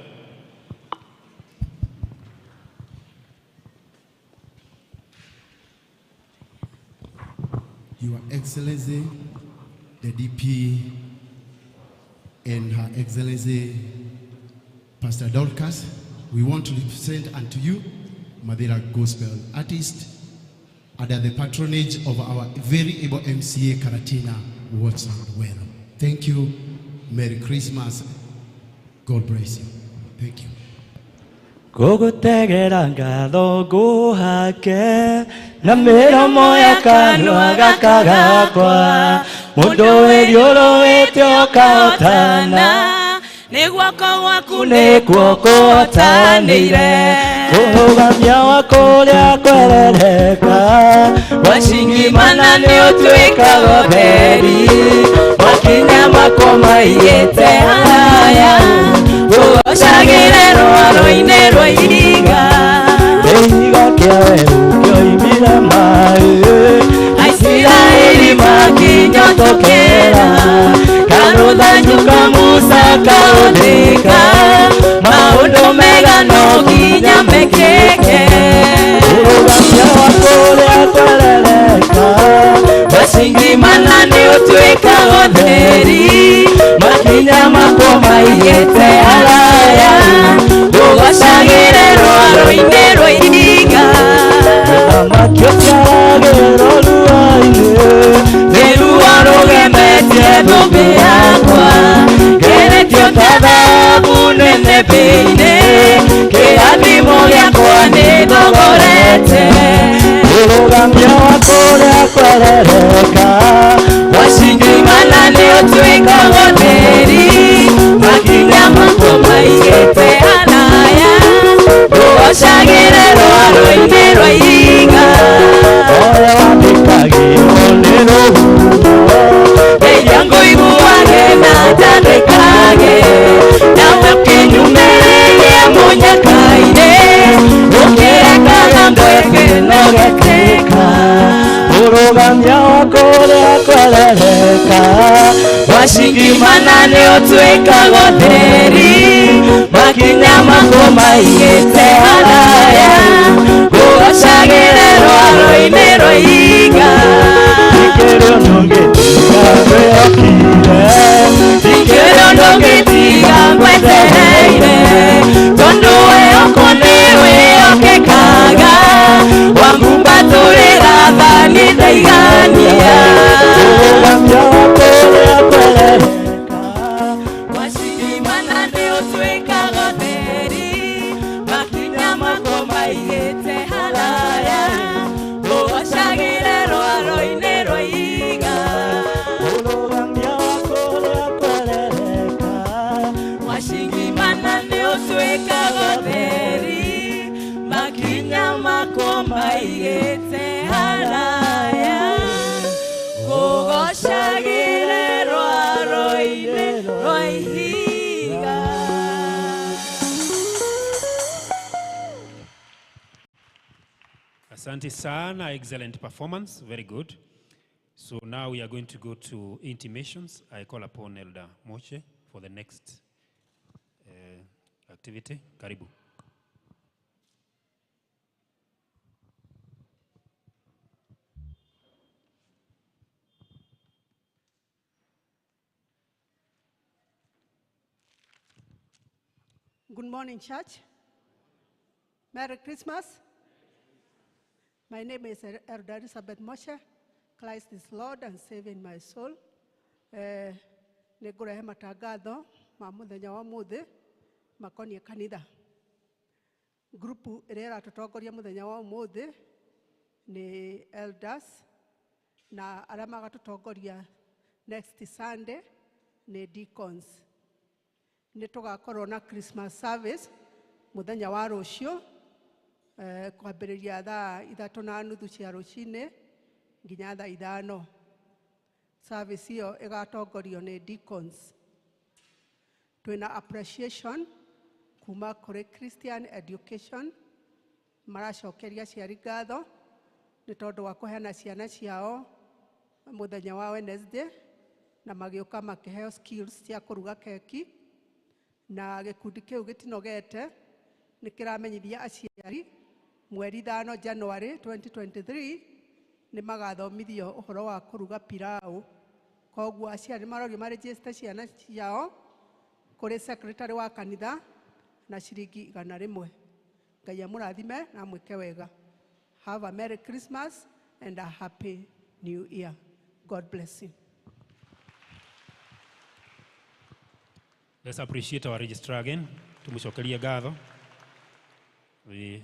N: Your Excellency, the DP, and Her Excellency, Pastor Dorcas, we want to present unto you Madhira Gospel Artist under the patronage of our very able Pcea Karatina Watch and Well. Thank you. Merry Christmas. God bless you. Thank you.
B: Gugutegera ngatho nguhake na miromo ya kanua gaka gakwa mundu wiriuruwite ukahotana ni guoko gwaku nikuo kuhotanire urugamia wako uria kwerereka wacingimana ni utuikaga theri wakinya mako maiyite haraya ugocagire rwaro-ini rwa iriga iriga kia weru kioimire mai Aisiraeli makinyotokera karuthanjuka Musa kaothika maundu mega no nginya mekeke urugamia wako uria kwerereka wacingimana ni utuikaga theri makinya mako maiyite haraya ugocagire rwaro-ini rwa iriga thamaki ũciaragĩrwo rua-inĩ nĩ rua rũgemetie thũmbĩ yakwa ngeretio ta thahabu nene thĩ-inĩ kĩrathimo gĩakwa nĩ thogorete ũrũgamia wako ũrĩa kwerereka wacingimana nĩ ũtuĩkaga theri makinya mako maigĩte haraya ugocagire rwaro-ini rwa iriga ũrĩa wandĩkagĩrwo nĩ rũhuho rĩrĩa ngũiguage na ndandĩkage nawe ũkĩnyumĩrĩria mũnyaka-inĩ ũkĩrekaga ndweke nogekeka ũrũgamia wako ũrĩa kwerereka wacingimana nĩ ũtuĩkaga theri makinya mako maigĩte haraya ugocagire rwaro-ini rwa iriga ndingĩrĩ ũndũ ngĩtiga ngwĩhokire ndingĩrĩ ũndũ ngĩtiga ngwetereire tondũ wĩhoko nĩ wĩhokekaga wamumbatũrĩra thani ndaigania ũrũgamia wako ũrĩa kwerereka wacingimana nĩ ũtuĩkaga theri makinya mako maigĩte haraya ugocagire rwaro-ini rwa iriga ũrũgamia wako ũrĩa kwerereka wacingimana nĩ ũtuĩkaga theri makinya mako maigĩte haraya ugocagire rwaro-ini rwa iriga.
A: Asante sana, excellent performance, very good. So now we are going to go to intimations. I call upon Elder Moche for the next activity. Karibu.
O: Good morning, church. Merry Christmas. My name is Elder Elizabeth Moshe. Christ is Lord and saving my soul. Nĩngũrehe matangatho ma mũthenya wa mũthĩ makoniĩ kanitha. Grupu ĩrĩa ĩratũtongoria mũthenya wa ũmũthĩ nĩ elders na arĩa magatũtongoria next Sunday nĩ deacons. nĩ tũgakorwo na Christmas service mũthenya wa rũciũ kwambĩrĩria thaa 3:30 cia rũcinĩ nginya thaa 5. Service ĩyo ĩgatongorio nĩ deacons. Twĩna appreciation kuma kũrĩ Christian Education maracokeria aciari ngatho nĩ tondũ wa kũheana ciana ciao mũthenya wa Wednesday na magĩũka makĩheo skills cia kũruga keki, na gĩkundi kĩu gĩtinogete nĩ kĩramenyithia aciari mweri 5 January 2023 nĩ magathomithio ũhoro wa kũruga pilau. Koguo aciari marorio maregister ciana ciao kũrĩ secretary wa kanitha na ciringi 100. Ngai amũrathime na mwĩke wega. Have a Merry Christmas and a Happy New Year. God bless you.
A: Let's appreciate our registrar again. Tumucokerie ngatho.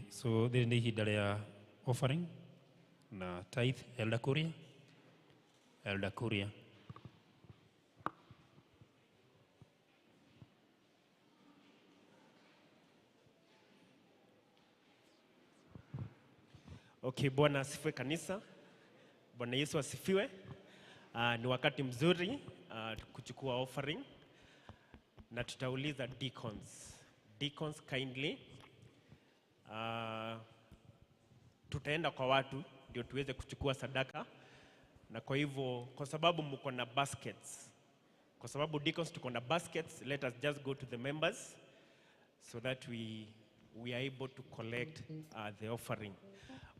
A: So thĩrĩ nĩ ihinda rĩa offering na tithe. Elder Kuria. Elder Kuria.
P: Okay, Bwana asifiwe kanisa. Bwana Yesu asifiwe. Ni wakati mzuri kuchukua offering na tutauliza deacons. Deacons kindly. Tutaenda kwa watu ndio tuweze kuchukua sadaka, na kwa hivyo kwa sababu mko na baskets, kwa sababu deacons tuko na baskets, let us just go to the members so that we are able to collect the offering.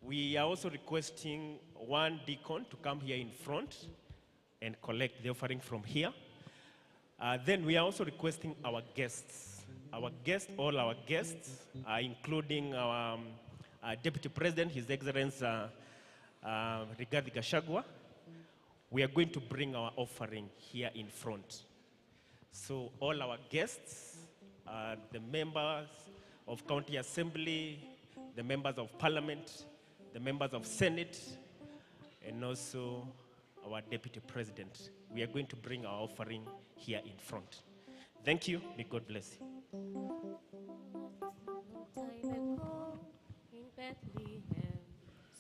P: We are also requesting one deacon to come here in front and collect the offering from here. Then we are also requesting our guests. All our guests, including our Deputy President, His Excellency Rigathi Gachagua. We are going to bring our offering here in front. So all our guests, the members of County Assembly, the members of Parliament, the members of Senate, and also our Deputy President. We are going to bring our offering here in front. Thank you. May God bless you.
Q: Time ago in Bethlehem,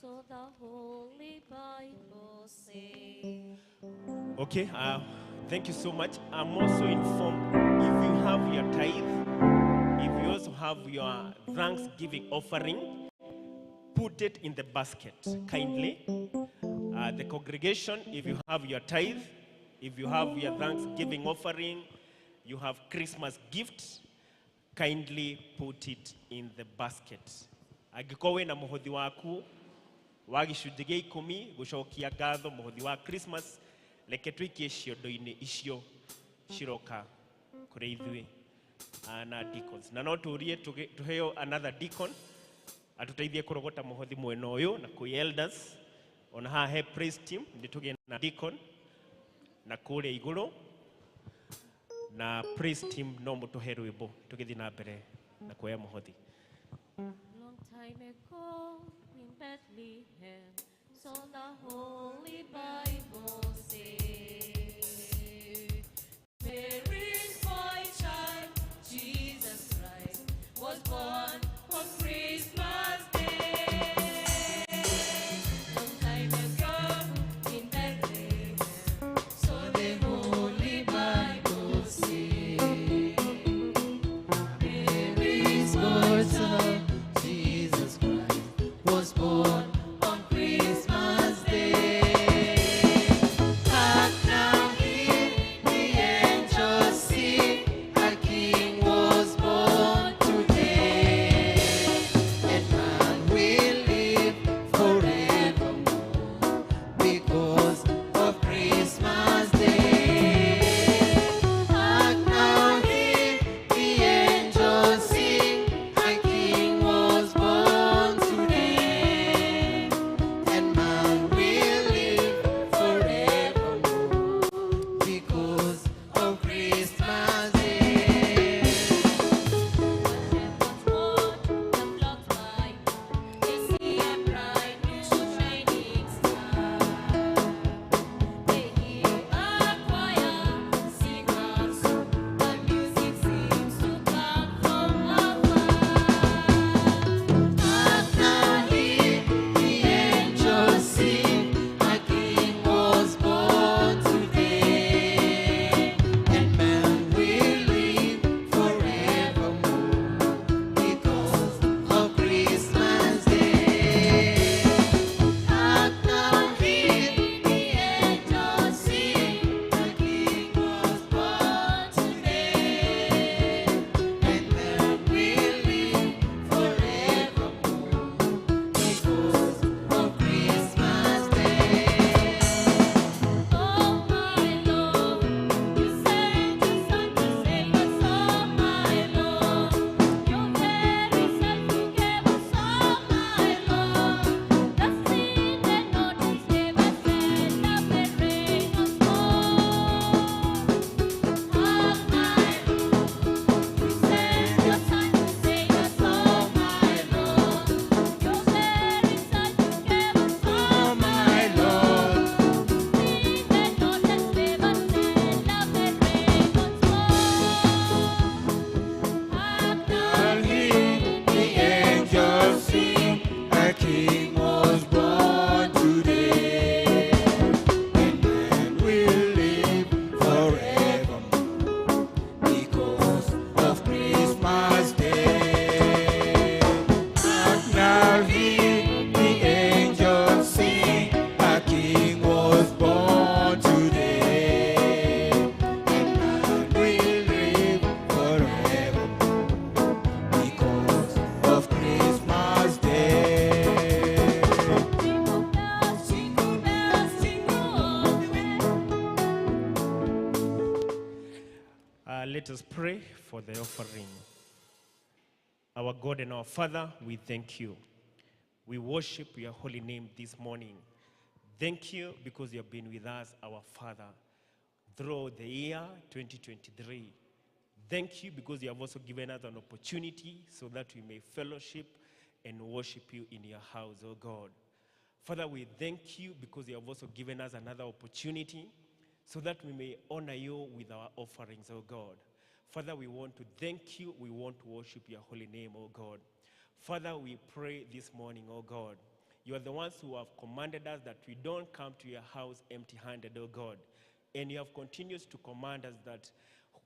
Q: so the Holy Bible says.
P: Okay, thank you so much. I'm also informed if you have your tithe, if you also have your Thanksgiving offering, put it in the basket, kindly. The congregation, if you have your tithe, if you have your Thanksgiving offering, you have Christmas gifts, kindly put it in the basket. Agikowe na muhodhi waku, wagicunjĩ gĩa 10 gucokia ngatho muhodhi wa Christmas, reke tũikie ciondo-inĩ icio ciroka kũrĩ ithuĩ na deacons. Na no tũrie tuheo another deacon atuteithie kũrogota muhodhi mwena ũyũ na kũi elders. Ona haha he praise team nĩ tũgĩe na deacon na kũrĩa igũrũ na praise team no mũtũhe rwĩmbo tũgĩthiĩ na mbere na kuoya muhodhi.
Q: Long time ago in Bethlehem, so the Holy Bible says, Mary's boy child, Jesus Christ, was born on Christmas Day. Long time ago in Bethlehem, so the Holy Bible says, Mary's boy child, Jesus Christ, was born on Christmas Day.
P: Let us pray for the offering. Our God and our Father, we thank you. We worship your holy name this morning. Thank you because you have been with us, our Father, throughout the year 2023. Thank you because you have also given us an opportunity so that we may fellowship and worship you in your house, oh God. Father, we thank you because you have also given us another opportunity so that we may honor you with our offerings, oh God. Father, we want to thank you. We want to worship your holy name, oh God. Father, we pray this morning, oh God. You are the ones who have commanded us that we don't come to your house empty-handed, oh God. And you have continued to command us that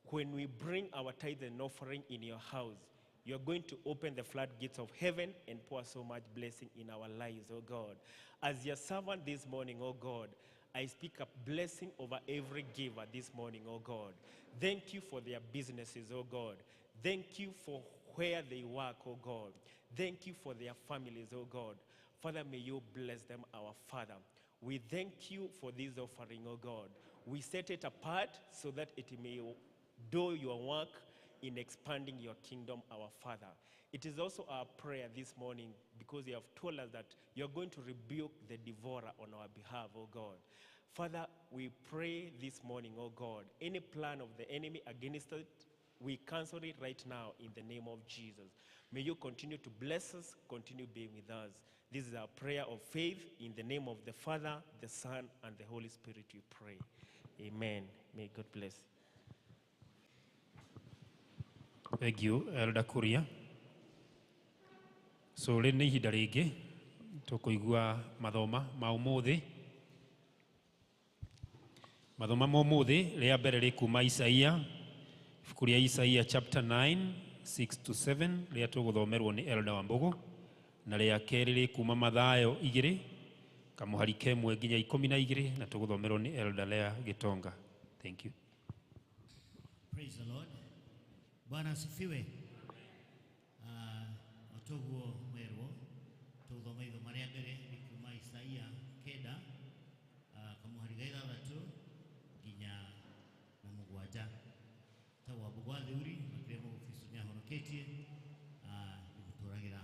P: when we bring our tithe and offering in your house, you are going to open the floodgates of heaven and pour so much blessing in our lives, oh God. As your servant this morning, oh God, I speak a blessing over every giver this morning, oh God. Thank you for their businesses, oh God. Thank you for where they work, oh God. Thank you for their families, oh God. Father, may you bless them, our Father. We thank you for this offering, oh God. We set it apart so that it may do your work in expanding your kingdom, our Father. It is also our prayer this morning because you have told us that you're going to rebuke the devourer on our behalf, oh God. Father, we pray this morning, oh God, any plan of the enemy against it, we cancel it right now in the name of Jesus. May you continue to bless us, continue being with us. This is our prayer of faith. In the name of the Father, the Son, and the Holy Spirit we pray. Amen. May God bless.
A: Thank you, Elder Kuria. So rĩu nĩ ihinda rĩngĩ tũkũigua mathoma ma ũmũthĩ. Mathoma ma ũmũthĩ rĩa mbere rĩ kuma Isaia, ibuku rĩa Isaia chapter 9, 6-7 rĩa tũgũthomerwo nĩ Elder Wambogo, na rĩa kerĩ rĩ kuma Mathayo 2, kamũhari kemwe nginya 12 na tũgũthomerwo nĩ Elder Lea Gitonga. Thank you.
R: Praise the Lord. Bwana asifiwe. Otoguo mwerwo tuthoma ithoma rĩa mbere kuma Isaia 9 kamuhari ga 6 nginya na 7 ta Wambogo athuri makire mu ofisu nya honoketie imuturagira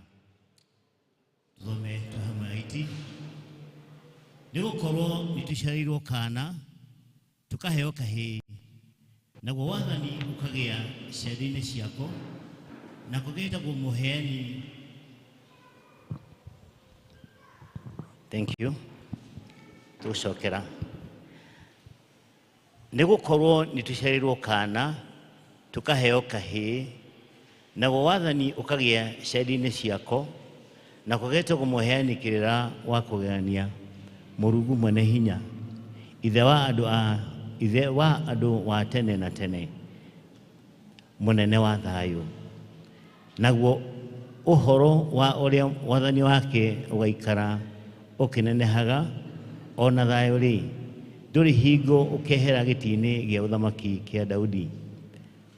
R: tuthome tuhama iti nigukorwo nitusharirwo kana tukaheo kahi naguo wathani ukagia ciathĩ-inĩ ciako na kũgĩtagwo mũheani.
S: Thank you. Tucokera. Nĩgũkorwo nĩtũciarĩirwo kana tukaheo kahĩ naguo wathani ũkagĩa ciathĩ-inĩ ciako na kũgĩtagwo mũheani kĩrĩra wa kũgegania Mũrungu mwene hinya ithe wa andũ wa tene na tene mũnene wa thayũ. Naguo ũhoro wa ũrĩa wathani wake ũgaikara ũkĩnenehaga ona thayũ rĩ ndũrĩ hingo ũkehera gĩtĩ-inĩ gĩa ũthamaki kĩa Daudi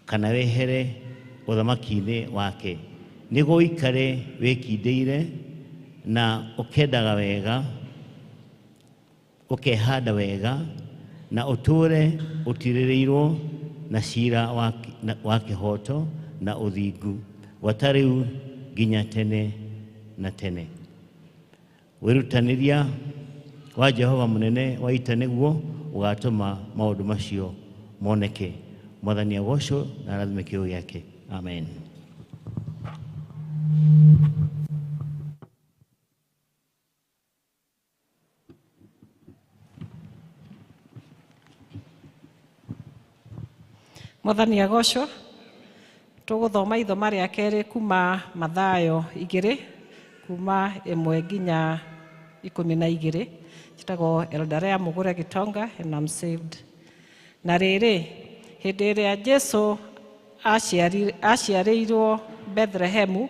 S: kana wehere ũthamaki-inĩ wake nĩguo ũikare wĩkindĩire na ũkendaga wega ũkehanda wega na ũtũre ũtirĩrĩirwo na cira wa kĩhoto na ũthingu watarĩu nginya tene na tene. Wĩrutanĩria wa Jehova mũnene wa ita nĩguo ũgatũma maũndũ macio moneke. Mwathani agocwo na arathime kiugo gĩake. Amen.
T: Mwathani agocwo. Tũgũthoma ithoma rĩa kerĩ kuma Mathayo 2 kuma 1 nginya 12. Njĩtagwo Elder Mugure Gitonga and I'm saved. Na rĩrĩ hĩndĩ ĩrĩa Jesũ aciarĩirwo Bethlehemu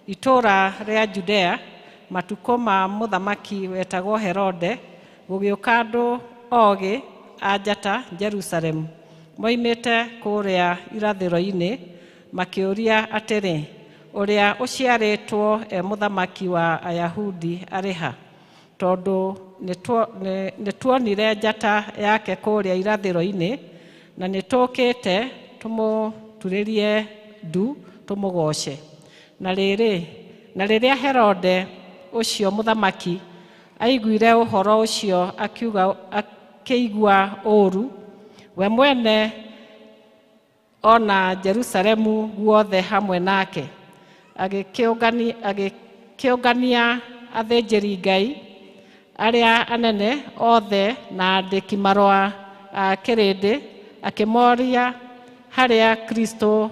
T: itũũra rĩa Judea matukũ ma mũthamaki wetagwo Herode gũgĩũka andũ ogĩ a njata Jerusalemu moimĩte kũrĩa irathĩro-inĩ makĩũria atĩrĩ ũrĩa ũciarĩtwo mũthamaki wa Ayahudi arĩ ha tondũ nĩtuonire njata yake kũrĩa irathĩro-inĩ na nĩtũkĩte tũmũturĩrie ndu tũmũgoce. Na rĩrĩa Herode ũcio mũthamaki aiguire ũhoro ũcio akĩigua ũũru, we mwene ona Jerusalemu guothe hamwe nake, agĩkĩũngania athĩnjĩri Ngai arĩa anene othe na andĩki marũa a kĩrĩndĩ, akĩmoria harĩa Kristo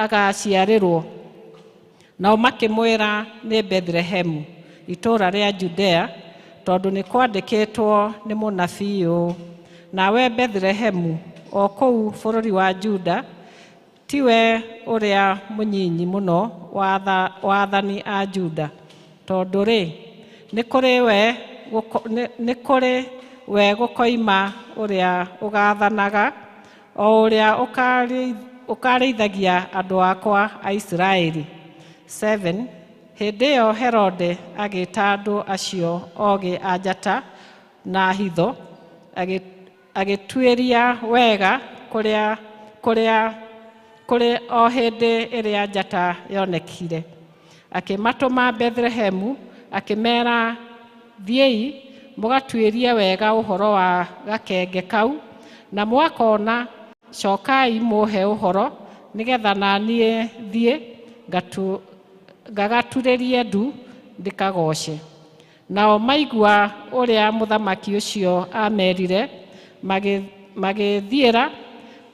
T: agaciarĩrwo. Nao makĩmwĩra nĩ Bethlehemu, itũũra rĩa Judea, tondũ nĩ kwandĩkĩtwo nĩ mũnabii ũũ: nawe Bethlehemu, o kũu bũrũri wa Juda, tiwe ũrĩa mũnyinyi mũno wa athani a Juda, tondũ nĩ kũrĩ we gũkoima ũrĩa ũgathanaga, o ũrĩa ũkarĩithagia andũ akwa a Isiraeli. 7. Hĩndĩ ĩyo Herode agĩĩta andũ acio ogĩ a njata na hitho, agĩtuĩria wega kũrĩ o hĩndĩ ĩrĩa njata yonekire. Akĩmatũma Bethlehemu, akĩmera, thiĩi mũgatuĩrie wega ũhoro wa gakenge kau, na mwakona cokai mũhe ũhoro, nĩgetha naniĩ thiĩ ngagaturĩrie ndu ndĩkagoce. Nao maigua ũrĩa mũthamaki ũcio amerire, magĩthiĩra,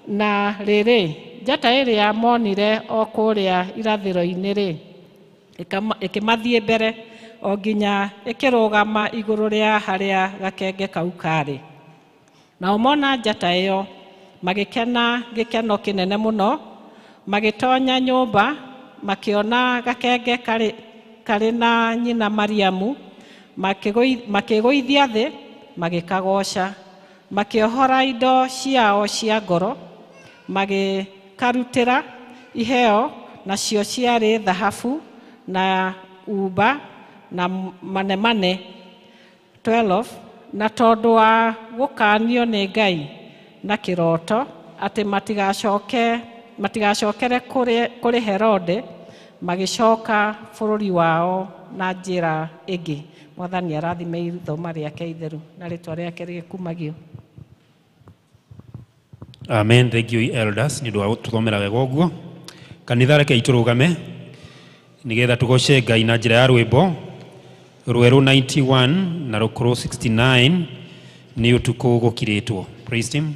T: na rĩrĩ, njata ĩrĩa monire o kũrĩa irathĩro-inĩ ĩkĩmathiĩ mbere, o nginya ĩkĩrũgama igũrũ rĩa harĩa gakenge kau karĩ. Nao mona njata ĩyo, magĩkena gĩkeno kĩnene mũno, magĩtonya nyũmba, makĩona gakenge karĩ na nyina Mariamu, makĩgũithia thĩ, magĩkagoca, makĩohora indo ciao cia ngoro, magĩkarutĩra iheo, nacio ciarĩ thahabu na umba na manemane. 12. Na tondũ wa gũkanio nĩ Ngai na kĩroto atĩ matigacokere kũrĩ Herode, magĩcoka bũrũri wao na njĩra ĩngĩ. Mwathani arathime ithoma rĩake itheru na rĩtwa rĩake rĩkumagio.
A: Amen. Thank you elders nĩ ũndũ wa gũtũthomera wega ũguo. Kanitha reke itũrũgame nĩgetha tũgoce Ngai na njĩra ya rwĩmbo rwerũ 91 na rũkũrũ 69 nĩ ũtukũ gũkirĩtwo. Praise him.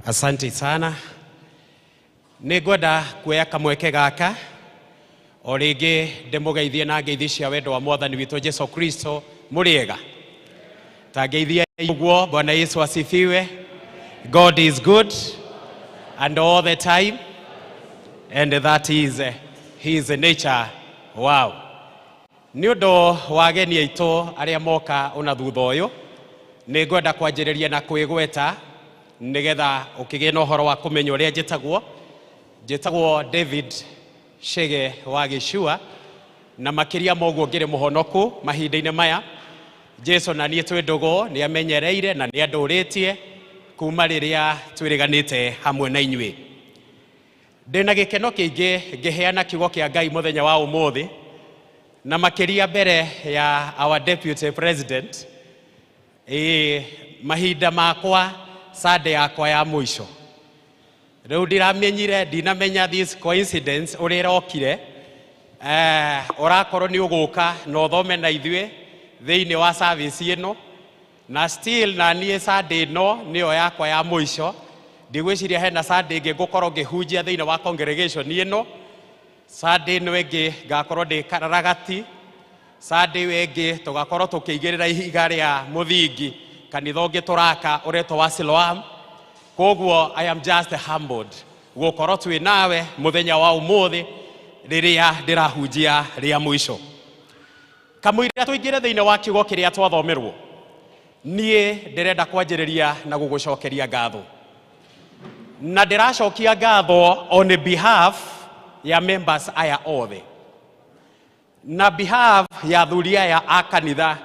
H: Asante sana. Nĩngwenda kuoya kamweke gaka o rĩngĩ ndĩmũgeithie na ngeithi cia wendo wa Mwathani witũ Jesu Kristo. Mũrĩega? Ta ngeithia ũguo. Bwana Yesu asifiwe. God is good and all the time, and that is his nature. Wow. Nĩ ũndũ wa ageni aitũ arĩa moka ona thutha ũyũ, nĩngwenda kwanjĩrĩria na kwĩgweta nĩgetha ũkĩgĩe na ũhoro wa kũmenya ũrĩa njĩtagwo David Chege wa Gĩcua, na makĩria moguo ngĩrĩ mũhonoku mahinda-inĩ maya. Jesu na niĩ twĩ ndũgũ nĩ amenyereire na nĩ andũrĩtie kuma rĩrĩa twĩrĩganĩte hamwe na inyuĩ. Ndĩna gĩkeno kĩingĩ ngĩheana kiugo kĩa Ngai mũthenya wa ũmũthĩ, na makĩria mbere ya our deputy president, mahinda makwa Sunday yakwa ya mũico. Rĩu ndiramenyire, ndinamenya this coincidence ũrĩa ĩrokire. Ũrakorwo nĩ ũgũka na ũthome na ithuĩ thĩinĩ wa service ĩno, na still na niĩ Sunday ĩno nĩyo yakwa ya mũico. Ndigwĩciria hena Sunday ĩngĩ ngũkorwo ngĩhunjia thĩinĩ wa congregation ĩno. Sunday ĩno ĩngĩ ngakorwo ndĩ Karagati. Sunday ĩngĩ tũgakorwo tũkĩigĩrĩra ihiga rĩa mũthingi kanitha ũngĩ tũraka ũretwo wa Siloam. Koguo I am just humbled gũkorwo twĩ nawe mũthenya wa ũmũthĩ rĩrĩa ndĩrahunjia rĩa mũico. Kamũira tũingĩre thĩinĩ wa kiugo kĩrĩa twathomerwo, niĩ ndĩrenda kwanjĩrĩria na gũgũcokeria ngatho. Na ndĩracokia ngatho on behalf ya members aya othe, na behalf ya athuri aya a kanitha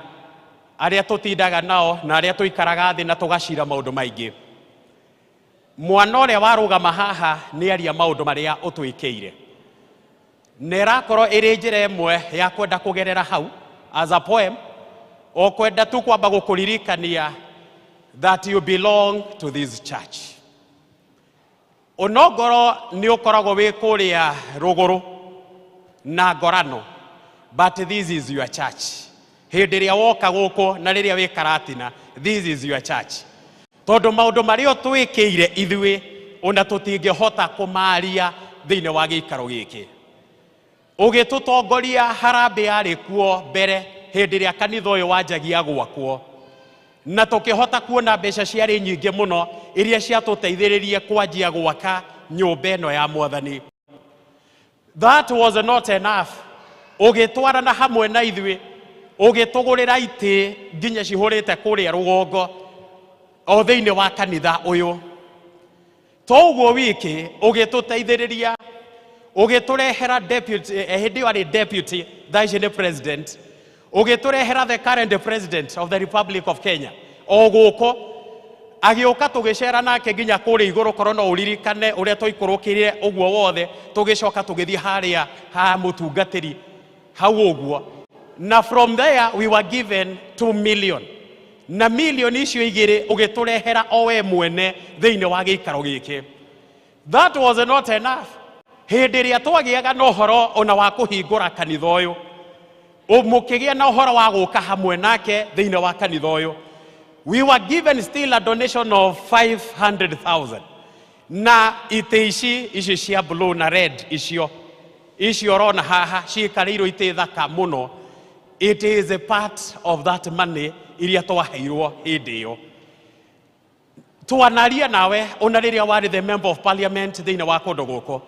H: arĩa tũtindaga nao na arĩa tũikaraga thĩ na tũgacira maũndũ maingĩ. Mwana ũrĩa warũgama haha nĩ aria maũndũ marĩa ũtwĩkĩire, na ĩrakorwo ĩrĩ njĩra ĩmwe ya kwenda kũgerera hau as a poem, o kwenda tu kwamba gũkũririkania that you belong to this church. Onongoro nĩ ũkoragwo wĩ kũrĩa rũgũrũ na ngorano, but this is your church. Hĩndĩ ĩrĩa woka gũkũ na rĩrĩa wĩ Karatina, this is your church. Tondũ maũndũ marĩa twĩkĩire ithuĩ ona tũtingĩhota kũmaria thĩinĩ wa gĩikaro gĩkĩ. Ũgĩtũtongoria harambĩ yarĩ kuo mbere hĩndĩ ĩrĩa kanitha ũyũ wanjagia gwakwo, na tũkĩhota kuona mbeca ciarĩ nyingĩ mũno iria ciatũteithĩrĩrie kwanjia gwaka nyũmba ĩno ya Mwathani. That was not enough. Ũgĩtwarana hamwe na ithuĩ, ũgĩtũgũrĩra itĩ nginya cihũrĩte kũrĩa rũgongo o thĩinĩ wa kanitha ũyũ. To ũguo wiki, ũgĩtũteithĩrĩria, ũgĩtũrehera deputy, hĩndĩ ĩyo arĩ deputy, thaici nĩ president, ũgĩtũrehera the current president of the Republic of Kenya o gũkũ, agĩũka tũgĩcera nake nginya kũrĩa igũrũ, korwo no ũririkane ũrĩa twaikũrũkĩire ũguo wothe, tũgĩcoka tũgĩthiĩ harĩa ha mũtungatĩri hau ũguo. Na from there we were given 2 million. Na million icio igĩrĩ ũgĩtũrehera o we mwene thĩinĩ wa gĩikaro gĩkĩ. That was not enough. Hĩndĩ ĩrĩa twagĩaga na ũhoro ona wa kũhingũra kanitha ũyũ, mũkĩgĩa na ũhoro wa gũka hamwe nake thĩinĩ wa kanitha ũyũ, we were given still a donation of 500,000. Na itĩ ici cia blue na red icio ũrona haha ciĩkarĩirwo itĩ thaka mũno. It is a part of that money iria twaheirwo hĩndĩ ĩyo. Twanaria nawe ona rĩrĩa warĩ the member of parliament thĩinĩ wa kũndũ gũkũ,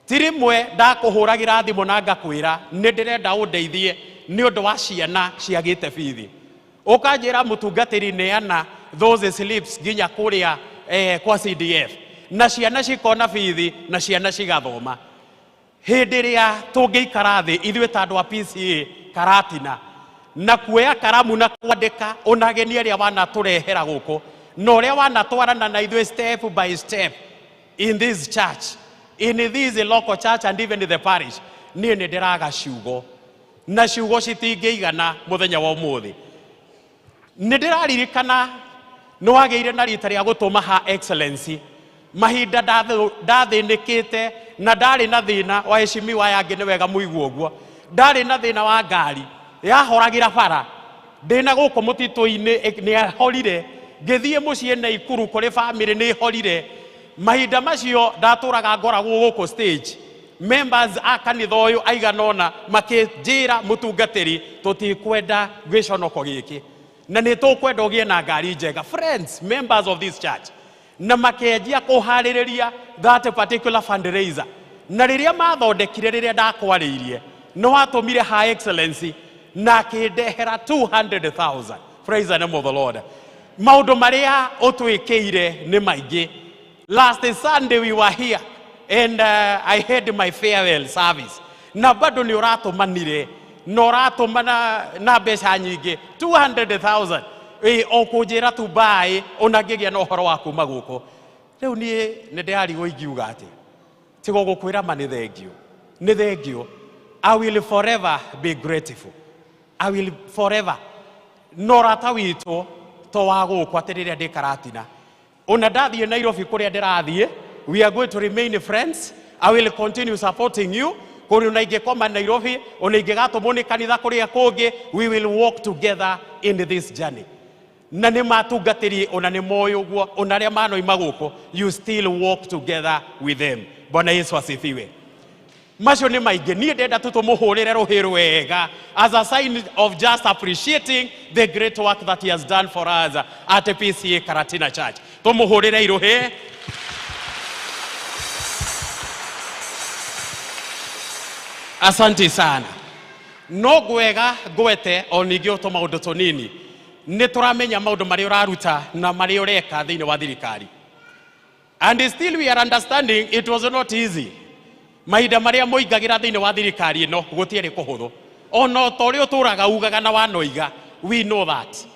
H: ti rĩmwe ndakũhũragĩra thimũ na ngakwĩra nĩ ndĩrenda ũndeithie nĩ ũndũ wa ciana ciagĩte bithi. Ũkanjĩra mũtungatĩri neana those slips nginya kũrĩa kwa CDF, na ciana cikona bithi na ciana cigathoma. Hĩndĩ ĩrĩa tũngĩikara thĩ ithuĩ ta andũ a Pcea Karatina na kuoya karamu na kwandĩka onageni arĩa wanatũrehera gũkũ, na ũrĩa wanatwarana na ithuĩ step by step in this church, in this local church and even in the parish, niĩ nĩ ndĩraga ciugo, na ciugo citingĩigana mũthenya wa ũmũthĩ. Nĩ ndĩraririkana nĩ wagĩire na rita rĩa gũtũma ha excellency mahinda ndathĩnĩkĩte na ndarĩ na thĩna wa heshimiwa yangĩ nĩ wega mũigua ũguo. Ndarĩ na thĩna wa ngari yahoragĩra bara, ndĩna gũkũ mũtitũ-inĩ nĩ ahorire, ngĩthiĩ mũciĩ Naikuru kũrĩ family nĩ horire, mahinda macio ndatũraga ngoragwo gũkũ stage, members a kanitha ũyũ aiganona makĩnjĩra mũtungatĩri tũtikwenda gĩconoko gĩkĩ na nĩ tũkwenda ũgĩe na ngari njega. Friends, members of this church, na makĩanjia kũharĩrĩria that particular fundraiser, na rĩrĩa mathondekire rĩrĩa ndakwarĩirie no atũmire Her Excellency na akĩndehera 200,000. Praise the name of the Lord. Maũndũ marĩa ũtwĩkĩire nĩ maingĩ. Last Sunday we were here and I had my farewell service. Na bado nĩ ũratũmanire na ũratũmana na mbeca nyingĩ 200,000 o kũnjĩra tu bye ona ngĩgĩa na ũhoro wa kuma gũkũ. Rĩu niĩ nĩ ndĩrarigwo ingiuga atĩ tiga gũkwĩra ma nĩ thengio. I will forever be grateful. I will forever. Norata witũ to wa gũkũ atĩ rĩrĩa ndĩ Karatina. Ona ndathiĩ Nairobi kũrĩa ndĩrathiĩ, we are going to remain friends. I will continue supporting you. Kũrĩ ona ingĩkoma Nairobi, ona ingĩgatũmwo nĩ kanitha kũrĩa kũngĩ, we will walk together in this journey. Na nĩ matungatĩri ona nĩ moĩ ũguo, ona arĩa manoima gũkũ, you still walk together with them. Bwana Yesu asifiwe. Macio nĩ maingĩ, niĩ ndenda tu tũmũhũrĩre rũhĩ rwega as a sign of just appreciating the great work that he has done for us at Pcea Karatina Church. Tũmũhũrĩre irũhĩ. Asante sana. No gwega gwete o ningĩ ũtũ maũndũ tũnini. Nĩ tũramenya maũndũ marĩa ũraruta na marĩa ũreka thĩinĩ wa thirikari. And still we are understanding it was not easy. Mahinda marĩa moigagĩra thĩinĩ wa thirikari ĩno gũtiarĩ kũhũthũ. Ona ta ũrĩa ũtũraga ugaga na wanoiga, we know that.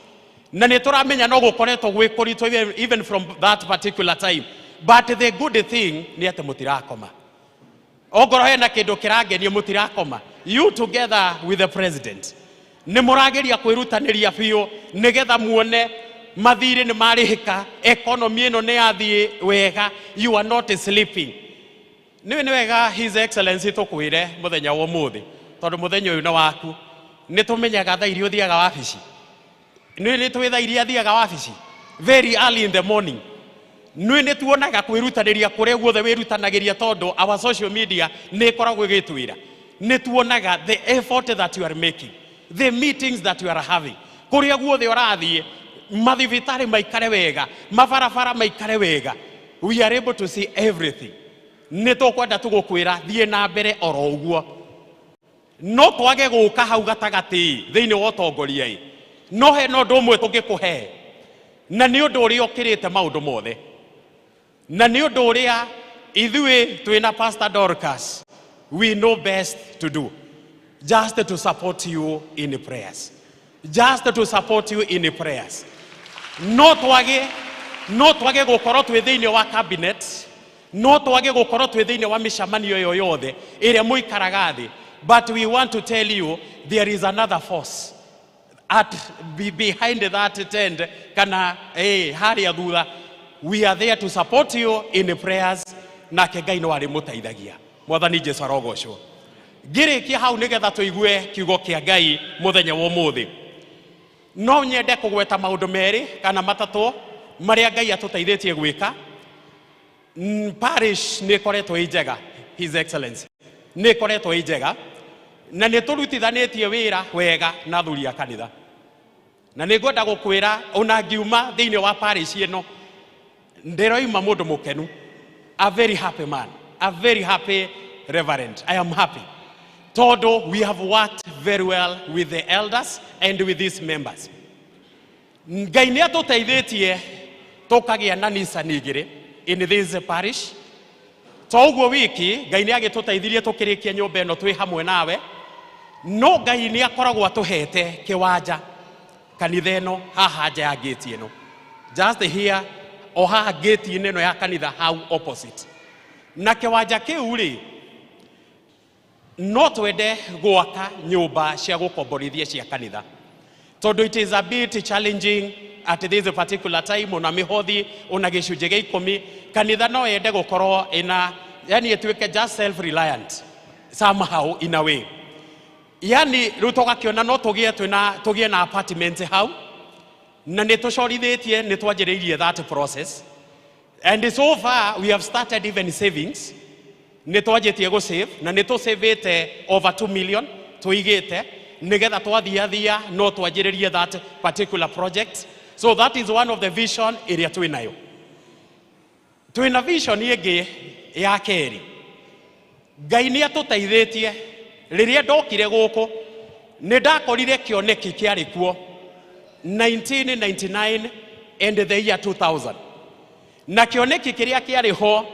H: Na nĩ tũramenya no gũkoretwo gwĩ kũritũ even from that particular time. But the good thing nĩ atĩ mũtirakoma. Ongorwo hena kĩndũ kĩrangenia mũtirakoma. You together with the president nĩ mũrageria kwĩrutanĩria biũ nĩgetha muone mathirĩ nĩ marĩhĩka, economy ĩno nĩ yathiĩ wega, you are not sleeping. Nĩ wega His Excellency tũkwĩre mũthenya wa ũmũthĩ, tondũ mũthenya ũyũ nĩ waku. Nĩ tũmenyaga thaa iria ũthiaga wabici. Nĩ tũĩ thaa iria thiaga wabici very early in the morning. Nĩ tuonaga kwĩrutanĩria kũrĩa guothe wĩrutanagĩria tondũ our social media nĩ ĩkoragwo ĩgĩtwĩra. Nĩ tuonaga the effort that you are making, the meetings that you are having. Kũrĩa guothe ũrathiĩ, mathibitarĩ maikare wega, mabarabara maikare wega. We are able to see everything. Nĩ tũkwenda tũgũkwĩra thiĩ na mbere oro ũguo. No twage gũka hau gatagatĩ thĩinĩ wa ũtongoria. No he no ũndũ ũmwe tũngĩkũhe. Na nĩ ũndũ ũrĩa ũkĩrĩte maũndũ mothe. Na nĩ ũndũ ũrĩa ithuĩ twĩna Pastor Dorcas, we know best to do. Just to support you in prayers. Just to support you in prayers. No twage gũkorwo twĩ thĩinĩ wa cabinet. No twage gũkorwo twĩ thĩinĩ wa mĩcemanio yo yothe ĩrĩa mũikaraga thĩ. But we want to tell you there is another force behind that tent kana harĩa thutha. We are there to support you in prayers. Nake Ngai no arĩ mũteithagia. Mwathani Jesũ arogocwo. Ngĩrĩkia hau nĩgetha tũigue kiugo kĩa Ngai mũthenya wa ũmũthĩ. No nyende kũgweta maũndũ merĩ kana matatũ marĩa Ngai atũteithĩtie gwĩka. Parish nĩ ĩkoretwo ĩ njega, His Excellency. Nĩ ĩkoretwo ĩ njega na nĩ tũrutithanĩtie wĩra wega na athuri a kanitha. Na nĩ ngwenda gũkwĩra ona ngiuma thĩinĩ wa parish ĩno ndĩroima mũndũ mũkenu. A very happy man, a very happy reverend. I am happy. Todo, we have worked very well with the elders and with these members. Ngai nĩ atũteithĩtie tũkagĩa na nisani igĩrĩ in this parish. Toguo wiki Ngai nĩ agĩtũteithirie tũkĩrĩkia nyũmba ĩno twĩ hamwe nawe. No Ngai nĩ akoragwo atũhete kĩwanja kanitha ĩno haha nja ya gate ĩno. Just here o haha gate ĩno ya kanitha hau opposite. Na kĩwanja kĩu rĩ no twende gwaka nyũmba cia gũkomborithia cia kanitha. Tondũ it is a bit challenging at this particular time. Ona mĩhothi ona gĩcunjĩ gĩa 10 kanitha no yende gũkorwo ina yani ĩtuĩke just self reliant somehow in a way. Yani rĩu tũgakĩona no tũgĩe na apartment hau na nĩ tũcorithĩtie nĩ twanjĩrĩirie that process. And so far we have started even savings. Nitwajitie go save na nitusavete over 2 million tuigite nigetha twathiathia no twanjiririe that particular project. So that is one of the vision area twinayo. Twina vision ingi ya keri. Ngai ni atuteithitie riria ndokire guku ni ndakorire kioneki kiari kuo 1999 and the year 2000. Na kioneki kiria kiari ho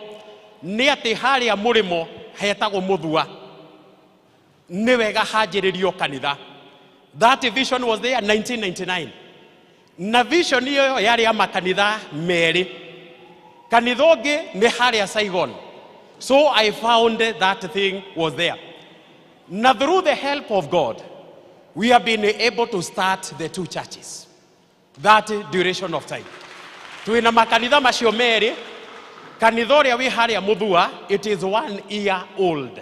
H: ni ati haria murimo hetagwo muthua ni wega hanjiririo kanitha. That vision was there 1999. Na vision hiyo yari ya makanitha meri. Kanitha ungi ni haria Saigon. So I found that thing was there. Now through the help of God, we have been able to start the 2 churches. That duration of time. Tuina makanitha macio meri. Kanitha uria wi haria muthua, it is 1 year old.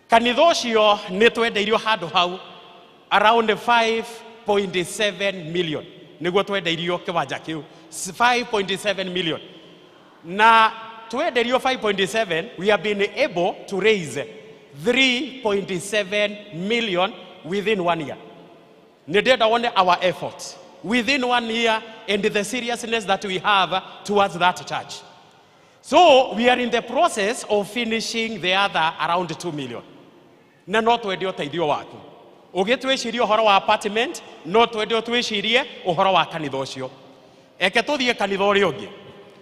H: Kanitha ucio ni twendeirio handu hau around 5.7 million. Niguo twendeirio kiwanja kiu 5.7 million. Na twendeirio 5.7, we have been able to raise 3.7 million within 1 year. Nededa one our effort within 1 year and the seriousness that we have towards that church. So we are in the process of finishing the other around 2 million. Na no twende uteithio waku. Ugitwicirie uhoro wa apartment, no twende twicirie uhoro wa kanitha ucio. Eke tuthie kanitha uria ungi.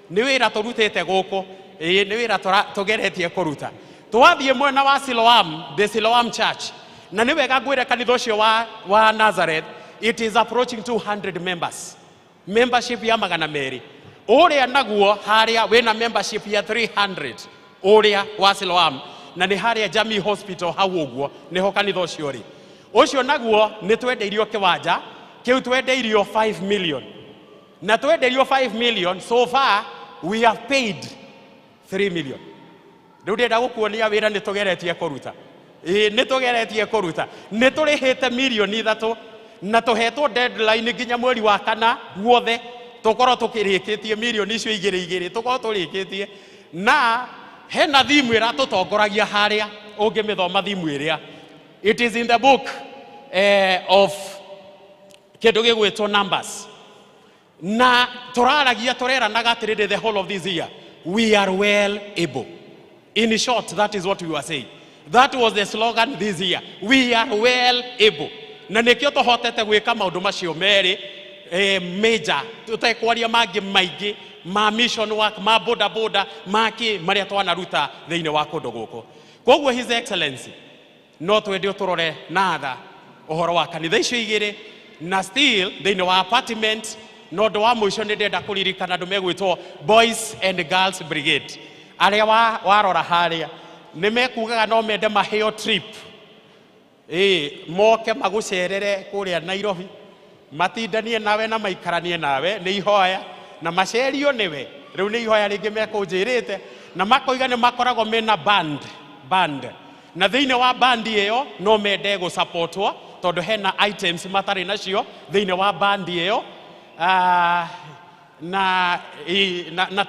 H: Ni wira turutite guku, ni wira tugeretie kuruta. Twathie mwena wa Siloam, the Siloam Church. Na ni wega ngwire kanitha ucio wa Nazareth, it is approaching 200 members. Membership ya magana meri. Uria naguo haria wina membership ya 300. Uria wa Siloam. Na ni haria Jamii Hospital hau uguo niho kanitha ucio ri. Ucio naguo ni twendeirio kiwanja, kiu twendeirio 5 million. Na twendeirio 5 million, so far we have paid 3 million. Riu ndenda gukuonia wira ni tugeretie kuruta. Ni tugeretie kuruta. Ni turihite milioni 3 na tuhetwo deadline nginya mweri wa kana guothe tukorwo tukirikitie milioni icio igiri tukorwo turikitie. Na hena thimu ira tutongoragia haria ungimithoma thimu iria. It is in the book of kindu gigwitwo Numbers. Na turaragia tureranaga atiriri the whole of this year we are well able. In short, that is what we were saying. That was the slogan this year. We are well able. Na nikio tuhotete gwika maundu macio meri major tutekwaria mangi maingi ma mission work ma boda maki maria twanaruta thiini wa kundu guku. Koguo His Excellency no twende uturore na tha uhoro wa kanitha icio igiri na still thiini wa apartment no ndo wa mwisho ni ndenda kuririkana andu megwitwo Boys and Girls Brigade. Aria warora haria ni mekugaga no mende maheo trip moke magucerere kuria Nairobi matindanie nawe na maikaranie nawe ni ihoya na macerio niwe riu ni ihoya ringi mekunjirite na makoiga ni makoragwo mena band na thiini wa band iyo no mende go supportwo tondu hena items matari nacio thiini wa band iyo na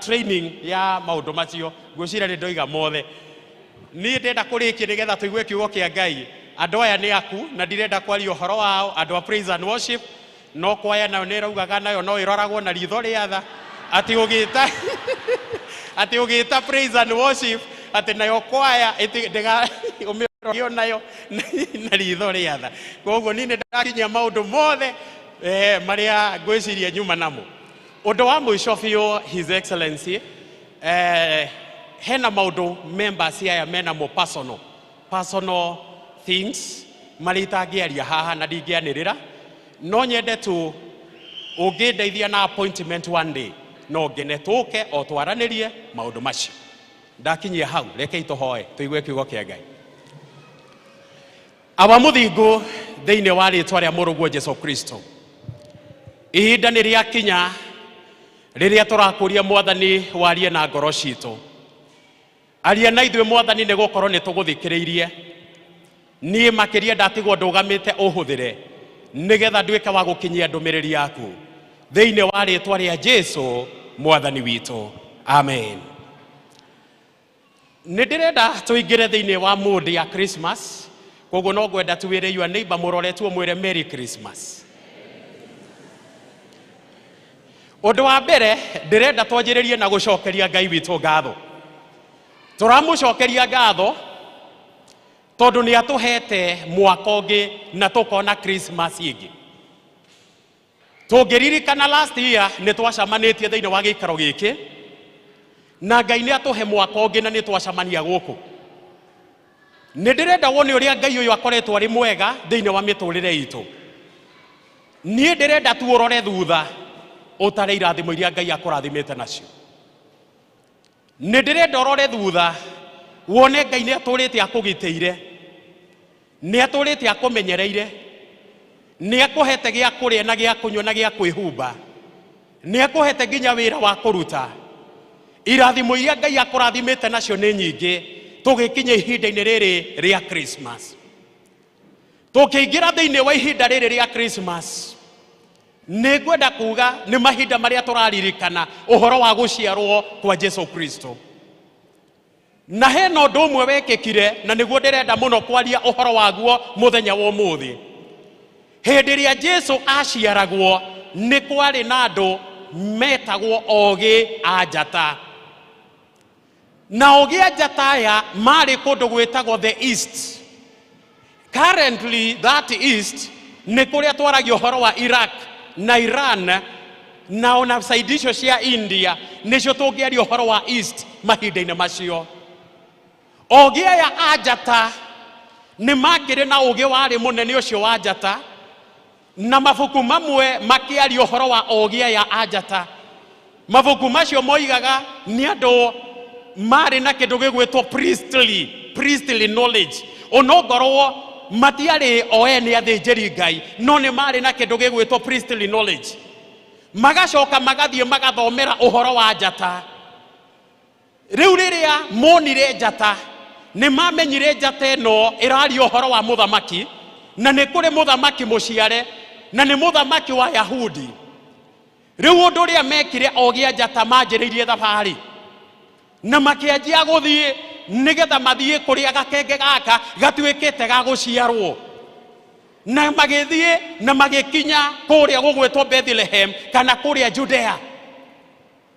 H: training ya maundu macio ngwicira ni ndoiga mothe ni ndenda kurikia nigetha tuigue kiugo kia Ngai. Andu aya ni aku na ndirenda kwaria uhoro wao. Andu a praise and worship no kwaya nayo ni raugaga nayo no iroragwo na ritho ria tha ati ugita praise and worship ati nayo kwaya iti ndega umirogio nayo na ritho ria tha. Koguo ni ndakinyia maundu mothe maria ngwiciria nyuma namo. Undu wa mwisho biu His Excellency hena maundu members aya mena mo personal things maritangiaria haha na ndingianirira no nyende tu ungindeithia na appointment one day no ngene tuke o twaranirie maundu macio. Ndakinyia hau rekei tuhoe tuigue kiugo kia Ngai. Awa muthingu thiini wa ritwa ria muruguo Jesu Kristo. Ihinda ni ria kinya riria turakuria Mwathani warie na ngoro citu. Aria na ithuĩ Mwathani nĩ gũkorwo nĩ tũgũthikĩrĩirie. Niĩ makĩria ndatigwo ndũgamĩte ũhũthĩre nĩgetha nduĩke wa gũkinyia ndũmĩrĩri yaku thĩinĩ wa rĩtwa rĩa Jesũ Mwathani witũ. Amen. Nĩndĩrenda tũingĩre thĩinĩ wa mood ya Christmas. Koguo no ngwenda tuwĩre your neighbor mũroretwo mwĩre Merry Christmas. Ũndũ wa mbere ndĩrenda twanjĩrĩrie na gũcokeria Ngai witũ ngatho. Tũramũcokeria ngatho tondũ nĩ atũhete mwaka ũngĩ na tũkona Christmas ĩngĩ. Tũngĩririkana last year nĩ twacamanĩtie thĩinĩ wa gĩikaro gĩkĩ na Ngai nĩ atũhe mwaka ũngĩ na nĩ twacamania gũkũ. Nĩ ndĩrenda wone ũrĩa Ngai ũyũ akoretwo arĩ mwega thĩinĩ wa mĩtũrĩre itũ. Niĩ ndĩrenda tuũrore thutha ũtare irathimo iria Ngai akũrathimĩte nacio. Nĩ ndĩrenda ũrore thutha wone Ngai nĩ atũrĩte akũgitĩire, nĩ atũrĩte akũmenyereire, nĩ akũhete gĩa kũrĩa na gĩa kũnyua na gĩa kwĩhumba, nĩ akũhete nginya wĩra wa kũruta. Irathimo iria Ngai akũrathimĩte nacio nĩ nyingĩ tũgĩkinya ihinda-inĩ rĩrĩ rĩa Christmas. Tũkĩingĩra thĩinĩ wa ihinda rĩrĩ rĩa Christmas, nĩ ngwenda kuga nĩ mahinda marĩa tũraririkana ũhoro wa gũciarwo kwa Jesu Kristo. Na hena ũndũ ũmwe wekĩkire na nĩguo ndĩrenda mũno kwaria ũhoro waguo mũthenya wa ũmũthĩ. Hĩndĩ ĩrĩa Jesu aciaragwo nĩ kwarĩ na andũ metagwo ogĩ a njata. Na ogĩ a njata aya marĩ kũndũ gwĩtagwo the East. Currently that East nĩ kũrĩa twaragio ũhoro wa Iraq na Iran na ona side icio cia India nĩcio tũngĩaria ũhoro wa East mahinda-inĩ macio. Ogĩ aya a njata nĩ makĩrĩ na ũgĩ warĩ mũnene ũcio wa njata, na mabuku mamwe makĩaria ũhoro wa ogĩ aya a njata. Mabuku macio moigaga nĩ andũ marĩ na kĩndũ gĩgwĩtwo priestly knowledge. Onokorwo matiarĩ o ene athĩnjĩri Ngai, no nĩ marĩ na kĩndũ gĩgwĩtwo priestly knowledge. Magacoka magathiĩ magathomera ũhoro wa njata. Rĩu rĩrĩa monire njata nĩ mamenyire njata ĩno ĩraria ũhoro wa mũthamaki, na nĩ kũrĩ mũthamaki mũciare na nĩ mũthamaki wa Yahudi. Rĩu ũndũ ũrĩa mekire ogĩ a njata manjĩrĩirie thabarĩ na makĩanjia gũthiĩ nĩgetha mathiĩ kũrĩa gakenge gaka gatuĩkĩte ga gũciarwo. Na magĩthiĩ na magĩkinya kũrĩa gũgwĩtwo Bethlehem kana kũrĩa Judea.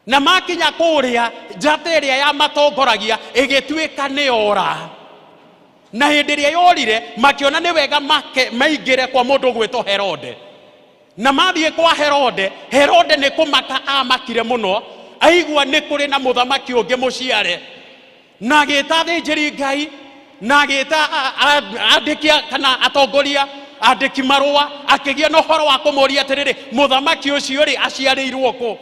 H: Na makinya kũrĩa njata ĩrĩa yamatongoragia ĩgĩtuĩka nĩyora. Na hĩndĩ ĩrĩa yorire makĩona nĩ wega maingĩre kwa mũndũ gwĩtwo Herode. Na mathiĩ kwa Herode, Herode nĩ kũmaka amakire mũno aigua nĩ kũrĩ na mũthamaki ũngĩ mũciare. Na agĩĩta athĩnjĩri Ngai na agĩĩta andĩki kana atongoria andĩki marũa, akĩgĩa na ũhoro wa kũmoria atĩrĩrĩ, mũthamaki ũcio rĩ aciarĩirwo kũ?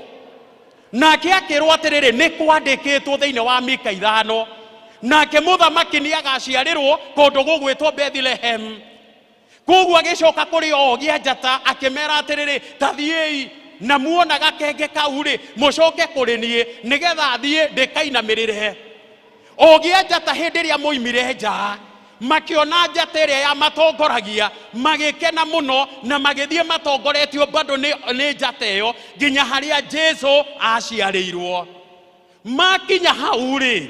H: Nake akĩrwo atĩrĩrĩ, nĩ kwandĩkĩtwo thĩinĩ wa Mika 5, nake mũthamaki nĩ agaciarĩrwo kũndũ gũgwĩtwo Bethlehem. Koguo agĩcoka kũrĩ ogĩ a njata akĩmera atĩrĩrĩ, tathiĩi na muona gakenge kau rĩ mũcoke kũrĩ niĩ nĩgetha thiĩ ndĩkainamĩrĩre. Ogĩ a njata hĩndĩ ĩrĩa moimire nja makĩona njata ĩrĩa yamatongoragia magĩkena mũno na magĩthiĩ matongoretio bado nĩ njata ĩyo nginya harĩa Jesu aciarĩirwo. Makinya hau rĩ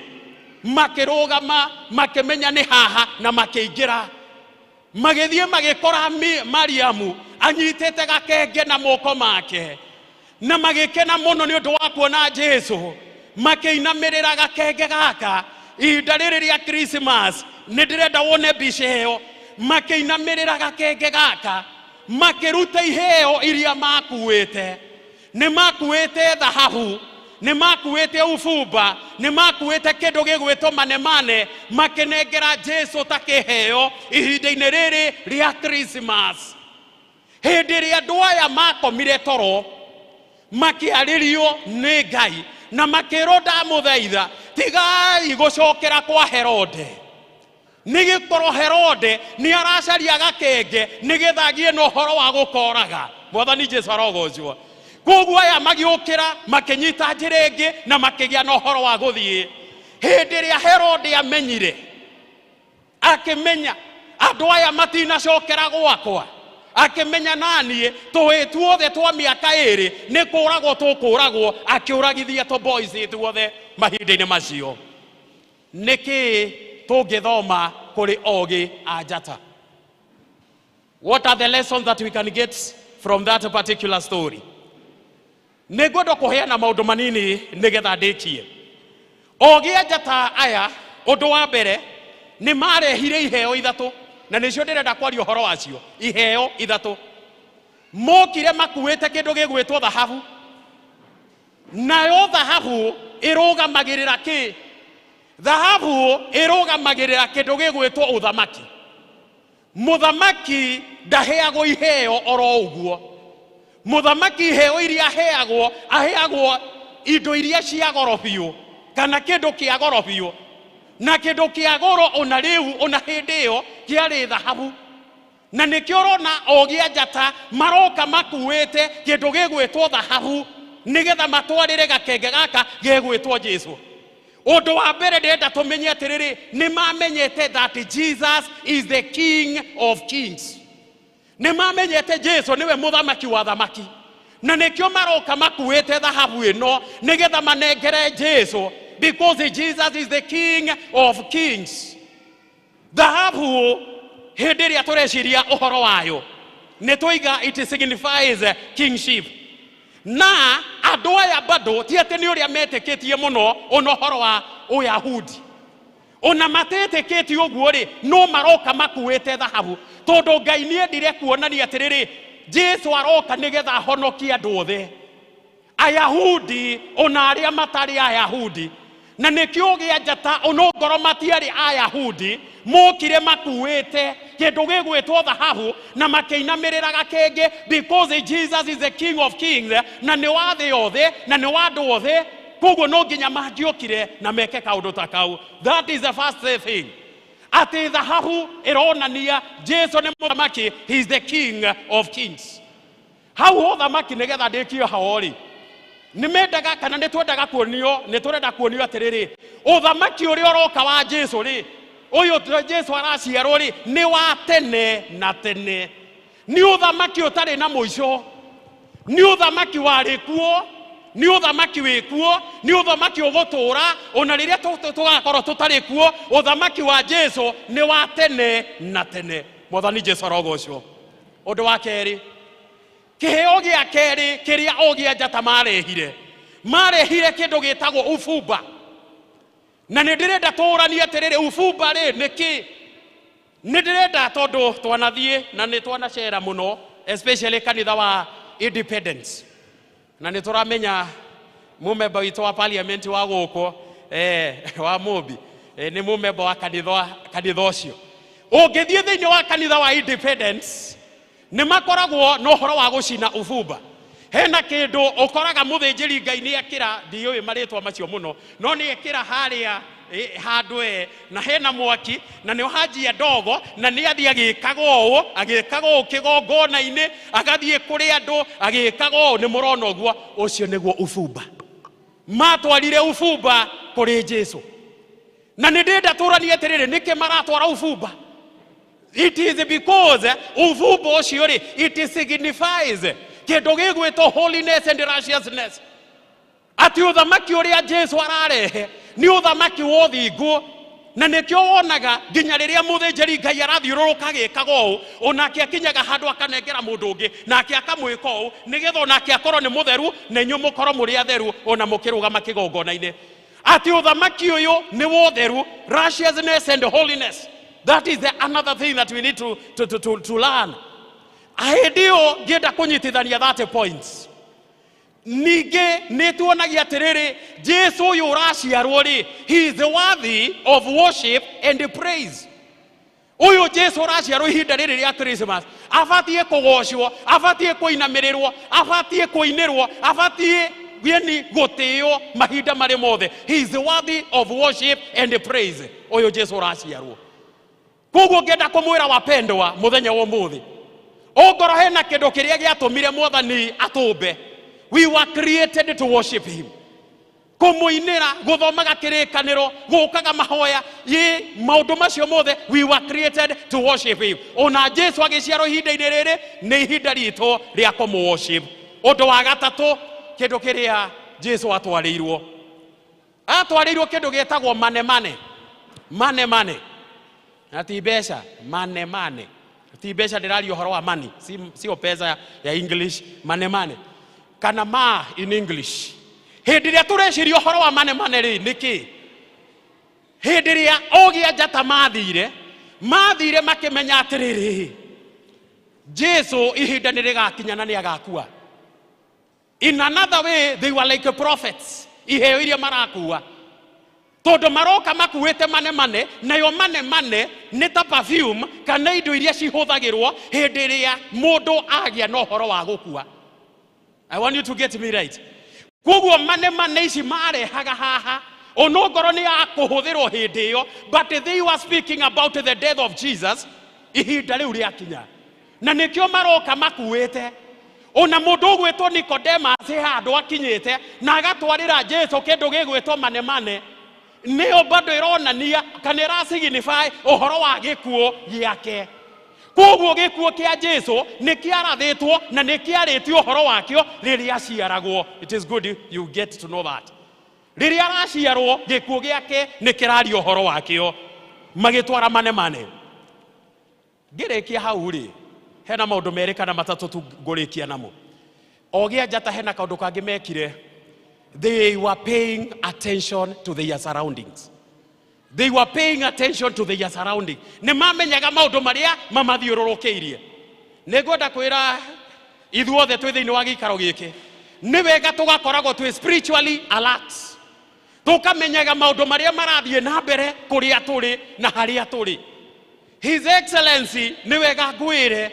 H: makĩrũgama makĩmenya nĩ haha na makĩingĩra. Magĩthiĩ magĩkora Mariamu anyitĩte gakenge na moko make na magĩkena mũno nĩ ũndũ wa kuona Jesu. Makĩinamĩrĩra gakenge gaka ihinda rĩrĩ rĩa Christmas. Nĩ ndĩrenda wone mbica ĩyo makĩinamĩrĩra gakenge gaka makĩruta iheo iria makuĩte. Nĩ makuĩte thahabu, nĩ makuĩte ũbumba, nĩ makuĩte kĩndũ gĩgwĩtwo manemane makĩnengera Jesu ta kĩheo ihinda-inĩ rĩrĩ rĩa Christmas. Hĩndĩ ĩrĩa andũ aya makomire toro makĩarĩrio nĩ Ngai na makĩrwo ndamũthaitha tigai gũcokera kwa Herode, nĩgĩkorwo Herode nĩ aracaria gakenge nĩgetha agĩe na ũhoro wa gũkoraga. Mwathani Jesu arogocwo. Koguo aya magĩũkĩra makĩnyita njĩra ĩngĩ na makĩgĩa na ũhoro wa gũthiĩ. Hĩndĩ ĩrĩa Herode amenyire, akĩmenya andũ aya matinacokera gwakwa,
U: akimenya nanie tuituothe twa miaka iri ni kuragwo tukuragwo akiuragithia to boys ithuothe mahinda-ini macio. Niki tungithoma kuri ogi a njata? What are the lessons that we can get from that particular story? Nĩngwenda kũheana maũndũ manini nĩgetha ndĩkie. Ogi a njata aya, ũndũ wa mbere nĩ marehire iheo ithatũ, na nĩcio ndĩrenda kwaria ũhoro wacio. Iheo ithatũ. Mokire makuĩte kĩndũ gĩgwĩtwo thahabu. Nayo thahabu ĩrũgamagĩrĩra kĩ? Thahabu ĩrũgamagĩrĩra kĩndũ gĩgwĩtwo ũthamaki. Mũthamaki ndaheagwo iheo oro ũguo. Mũthamaki iheo iria aheagwo indo iria cia goro biũ, kana kĩndũ kĩa goro biũ. Na kĩndũ kĩa goro ona rĩu ona hĩndĩ ĩyo kĩarĩ thahabu. Na nĩkĩo ũrona ogi a njata maroka makuĩte kĩndũ gĩgwĩtwo thahabu nĩgetha matwarĩre gakenge gaka gĩgwĩtwo Jesũ. Ũndũ wa mbere ndĩrenda tũmenye atĩrĩrĩ, nĩ mamenyete that Jesus is the King of Kings. Nĩ mamenyete Jesũ nĩwe mũthamaki wa thamaki. Na nĩkĩo maroka makuĩte thahabu ĩno nĩgetha manengere Jesũ, because Jesus is the King of Kings. Thahabu hĩndĩ ĩrĩa tũreciria ũhoro wayo nĩ tũiga it signifies kingship. Na andũ aya bado ti atĩ nĩ ũrĩa metĩkĩtie mũno ona ũhoro wa Ũyahudi. Ona matetĩkĩtie ũguo rĩ, no maroka makuĩte thahabu, tondũ Ngai nĩ endire kuonania atĩrĩrĩ, Jesũ aroka nĩgetha ahonokie andũ othe, Ayahudi ona arĩa matarĩ Ayahudi. Na nĩkĩo gĩa njata ona ngoro matiarĩ Ayahudi mokire makuĩte kĩndũ gĩgwĩtwo thahabu na makĩinamĩrĩra gakenge, because Jesus is the King of Kings, na nĩ wa thĩ yothe na nĩ wa andũ othe. Koguo no nginya mangĩokire na meke kaũndũ ta kau. That is the first thing. Atĩ thahabu ĩronania Jesũ nĩ mũthamaki, he is the King of Kings. Hau ũthamaki nĩgetha ndĩkio hao-rĩ, nĩmendaga kana nĩtwendaga kuonio, nĩtũrenda kuonio atĩrĩrĩ, ũthamaki ũrĩa ũroka wa Jesũ-rĩ, ũyũ Jesũ araciarwo-rĩ, nĩ wa tene na tene. Nĩ ũthamaki ũtarĩ na mũico. Nĩ ũthamaki warĩ kuo, nĩ ũthamaki wĩ kuo, nĩ ũthamaki ũgũtũũra ona rĩrĩa tũgakorwo tũtarĩ kuo. Ũthamaki wa Jesũ nĩ wa tene na tene. Mwathani Jesũ arogocwo. Ũndũ wa kerĩ, kĩheo gĩa kerĩ kĩrĩa ogi a njata marehire kĩndũ gĩtagwo ũbumba. Na nĩ ndĩrenda tũũranie atĩrĩrĩ, ũbumba-rĩ nĩ kĩ? Nĩ ndĩrenda tondũ twanathiĩ na nĩ twanacera mũno, especially kanitha wa Independence. Na nĩ tũramenya mũmemba witũ wa parliament wa gũkũ wa Mũmbi nĩ mũmemba wa kanitha ũcio. Ũngĩthiĩ thĩinĩ wa kanitha wa Independence nĩ makoragwo na ũhoro wa gũcina ũbumba. Hena kĩndũ ũkoraga mũthĩnjĩri Ngai nĩ ekĩra, ndiũĩ marĩtwa macio mũno, no nĩ ekĩra harĩa handũ na hena mwaki na nĩ hanjia ndogo na nĩ athiĩ agĩkaga ũũ kĩgongona-inĩ, agathiĩ kũrĩ andũ agĩkaga ũũ. Nĩ mũrona ũguo, ũcio nĩguo ũbumba. Matwarire ũbumba kũrĩ Jesũ. Na nĩ ndĩrenda tũranie atĩrĩrĩ, nĩkĩ maratwara ũbumba? It is because ũbumba ũcio-rĩ, it signifies kĩndũ gĩgwĩtwo holiness and righteousness. Atĩ ũthamaki ũrĩa Jesũ ararehe nĩ ũthamaki wa ũthingu. Na nĩkĩo wonaga nginya rĩrĩa mũthĩnjĩri Ngai arathiũrũrũka agĩkaga ũũ, onake akinyaga handũ akanengera mũndũ ũngĩ nake akamwĩka ũũ, nĩgetha onake akorwo nĩ mũtheru na inyuĩ mũkorwo mũrĩ atheru ona mũkĩrũgama kĩgongona-inĩ. Atĩ ũthamaki ũyũ nĩ wa ũtheru, righteousness and holiness. That is another thing that we need to learn. Hĩndĩ ĩyo ngĩenda kũnyitithania that points. Ningĩ nĩ tuonagia atĩrĩrĩ, Jesũ ũyũ ũraciarwo-rĩ, he is worthy of worship and praise. Ũyũ Jesũ ũraciarwo ihinda rĩrĩ rĩa Christmas, abatiĩ kũgocwo, abatiĩ kũinamĩrĩrwo, abatiĩ kũinĩrwo, abatiĩ gũtĩĩo mahinda marĩ mothe. He is worthy of worship and praise. Ũyũ Jesũ ũraciarwo. Koguo ngĩenda kũmwĩra wapendwa mũthenya wa ũmũthĩ, ongorwo hena kĩndũ kĩrĩa gĩatũmire Mwathani atũmbe, we were created to worship him. kumuinira guthomaga kirikaniro gukaga mahoya ye maundu macio mothe. We were created to worship him. Ona Jesu agiciarwo ihinda-ini riri ni ihinda ritu ria kumu worship. Undu wa gatatu kindu kiria Jesu atwarirwo kindu gietagwo mane ati mbeca mane ti mbeca ndiraria uhoro wa money sio pesa ya English mane kana ma in English. Hindi ria tureciria uhoro wa mane ri niki hindi ria ogia njata mathire makimenya atiriri Jesu ihinda nirigakinya na niagakua. In another way, they were like prophets. Iheo iria marakua. Todo maroka makuete mane nayo mane ni ta perfume kana indo iria cihuthagirwo hindi ria mundu agia no horo wa gukua. I want you to get me right. Koguo mane ici marehaga haha onongoro ni akuhuthirwo hindi iyo, but they were speaking about the death of Jesus ihinda riu riakinya. Na nikio maroka makuete ona mundu gwetwo Nicodemus handu akinyite na agatwarira Jesu kindu gigwetwo mane nio bado ironania kana irasignify uhoro wa gikuo giake. Koguo gikuo kia Jesu nikiarathitwo na nikiaritio uhoro wakio riria aciaragwo. It is good you get to know that. Riria araciarwo gikuo giake nikirario uhoro wakio magitwara mane. Ngirikia hau ri hena maundu meri kana matatu tu ngurikia namo. Ogia njata hena kaundu kangi mekire. They were paying attention to their surroundings. They were paying attention to their surroundings. Ne mamenyaga maundu maria mamathiururukiirie. Ningwenda kwira ithuothe twi thiini wa gikaro giki ni wega tugakoragwo twi spiritually alert. Tukamenyaga maundu maria marathie na mbere kuria turi na haria turi. His Excellency ni wega ngwire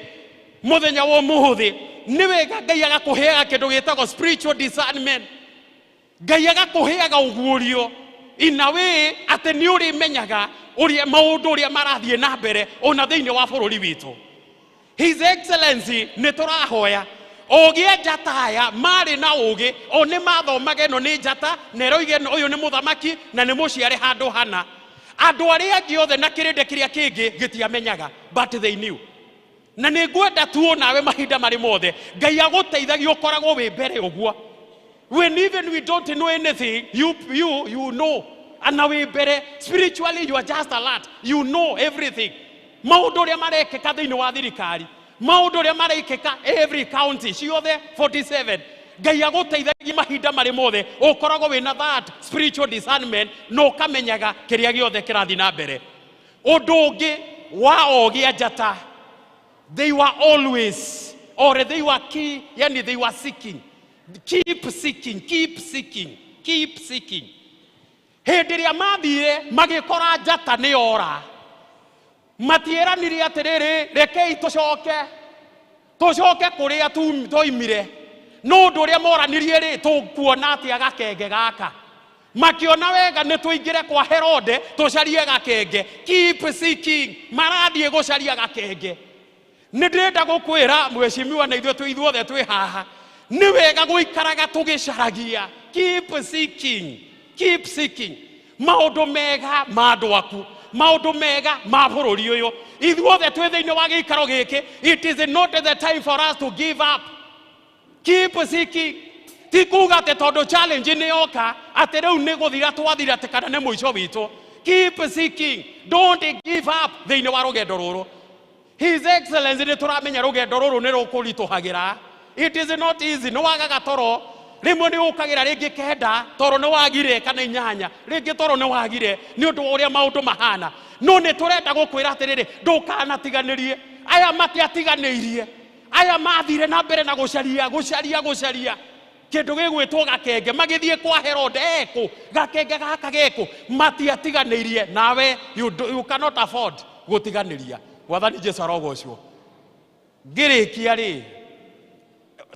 U: muthenya wa muhuthi ni wega Ngai agakuheaga kindu gitagwo spiritual discernment. Ngai agakuheaga uguurio in a way ati ni uri menyaga uria maundu uria marathie na mbere ona thiini wa bururi witu. His Excellency ni turahoya ogie njata aya mari na ugi oni mathomage no ni njata na roige uyu ni muthamaki na ni muciari handu hana. Andu aria angi othe na kirinde kiria kingi gitiamenyaga, but they knew. Na ningwenda tuo nawe mahinda mari mothe Ngai aguteithagia ukoragwo wi mbere uguo. When even we don't know anything, you know. And now we better spiritually you are just alert. You know everything. Maundu ria marekeka thiini wa thirikari. Maundu ria marekeka every county. Ciothe 47. Ngai aguteithagia mahinda mari mothe ukoragwo wina that spiritual discernment no kamenyaga kiria giothe kirathi na mbere. Undu ungi wa ogia njata, they were always, or they were key, yani they were seeking. Keep seeking. Hindi ria mathire magikora njata ni ora matieranire atiriri rekei tucoke kuria tuimire no undu uria moranirie ri tukuona atia gakenge gaka makiona wega ni tuingire kwa Herode tucarie gakenge. Keep seeking. Marathie gucaria gakenge. Ni ndenda gukwira mweshimiwa na ithuothe twi haha ni wega guikaraga tugicaragia. Keep seeking. Maundu mega ma andu aku, maundu mega ma bururi uyu ithuothe twi thiini wa gikaro giki. It is not the time for us to give up. Keep seeking. Ti kuga ati tondu challenge ni yoka ati riu ni guthira twathira ati kana ni muico witu. Keep seeking. Don't give up thiini wa rugendo ruru. His Excellency ni turamenya rugendo ruru ni rukurituhagira. It is not easy. No wagaga toro rimwe ni ukagira ringi kenda toro ni wagire kana inyanya ringi toro ni wagire ni undu uria maundu mahana. No ni turenda gukwira atiriri ndukanatiganirie aya matiatiganirie aya mathire na mbere na gucaria kindu gigwitwo gakenge magithie kwa Herode gakenge gaka geku matiatiganirie nawe you cannot afford gutiganiria. Wathani Jesu arogocwo ngirikia ri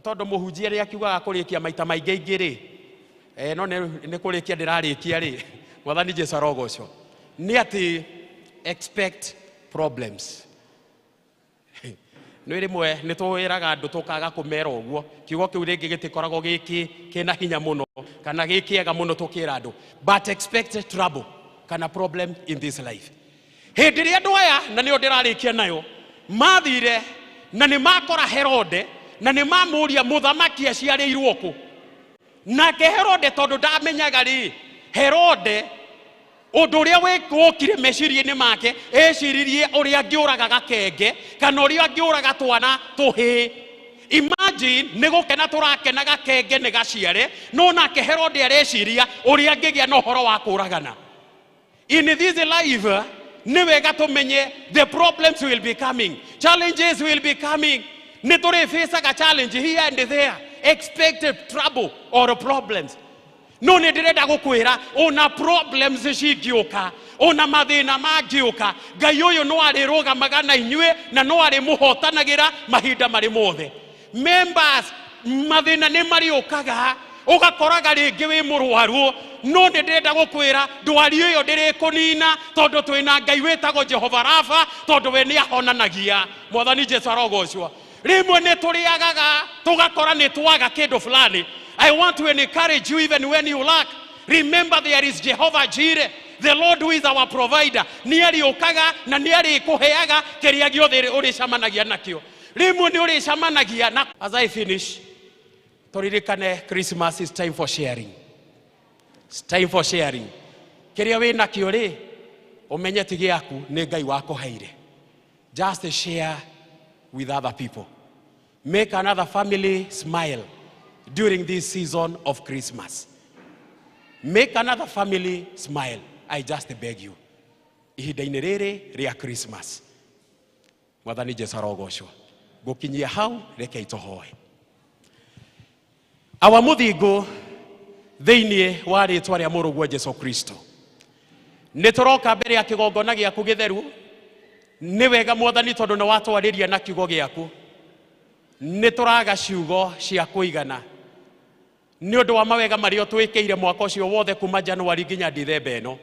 U: tondu muhunjia ri akiugaga kurikia maita maingi ri no ni kurikia ndirarikia ri Wathani Jesu arogocwo ni ati expect problems. nä rä mwe nä tå wä raga andå tå kaga kå mera å guo kiugo kä u rä ngä gä tä koragwo kä na hinya må no kana gä kä ega må no tå kä ra andå but expect trouble kana problem in this life. Hä ndä ä rä a andå aya na nä o ndä rarä kia nayo mathire na nä makora Herode na nä mamå ria må thamaki aciarä irwo kå nake Herode tondå ndamenyaga rä Herode ũndũ ũrĩa wĩkire meciria-inĩ make eciririe ũrĩa angĩũraga gakenge kana ũrĩa angĩũraga twana tũhĩ. Imagine nĩ gũkena tũrakena gakenge nĩ gaciare no nake Herode areciria ũrĩa angĩgĩa na ũhoro wa kũragana. In this life nĩ wega tũmenye the problems will be coming, challenges will be coming. Nĩ tũrĩ face challenge here and there, expected trouble or problems. No nä ndä renda gå kwä ra ona problems cingĩũka ona mathĩna mangĩũka Ngai ũyũ no arĩ rũgamaga na inyuĩ na no arĩ mũhotanagĩra mahinda marĩ mothe. Members, mathĩna nĩ marĩũkaga ũgakoraga rĩngĩ wĩ mũrwaru no nĩ ndĩrenda gå kwä ra ndwari ĩyo ndĩrĩ kũnina tondũ twĩna Ngai wĩtagwo Jehova Rafa tondũ we nĩ ahonanagia. Mwathani Jesũ arogocwo. Rĩmwe nĩ tũrĩagaga tũgakora nĩ twaga kĩndũ fulani. I want to encourage you even when you lack. Remember there is Jehovah Jireh, the Lord who is our provider. Niari okaga na niari kuheaga kĩrĩa gĩothe ũrĩcamanagia nakĩo. Rĩmwe nĩ ũrĩcamanagia na. As I finish, tũririkane Christmas is time for sharing. It's time for sharing. Kĩrĩa wĩ nakĩo rĩ ũmenye ti gĩaku nĩ Ngai wakũheire. Just share with other people. Make another family smile during this season of Christmas. Make another family smile. I just beg you. Ihinda-inĩ rĩrĩ rĩa Christmas. Mwathani Jesũ arogocwo. Gũkinyia hau rekei tũhoe. Awa mũthingu thĩinĩ wa rĩĩtwa rĩa mũrũguo Jesũ Kristo. Nĩ tũroka mbere ya kĩgongona gĩaku gĩtheru. Nĩ wega Mwathani tondũ nĩ watwarĩria na kiugo gĩaku. Nĩ tũraga ciugo cia kũigana. Nĩ ũndũ wa mawega marĩa twĩkĩire mwaka ũcio wothe kuma January nginya December ĩno.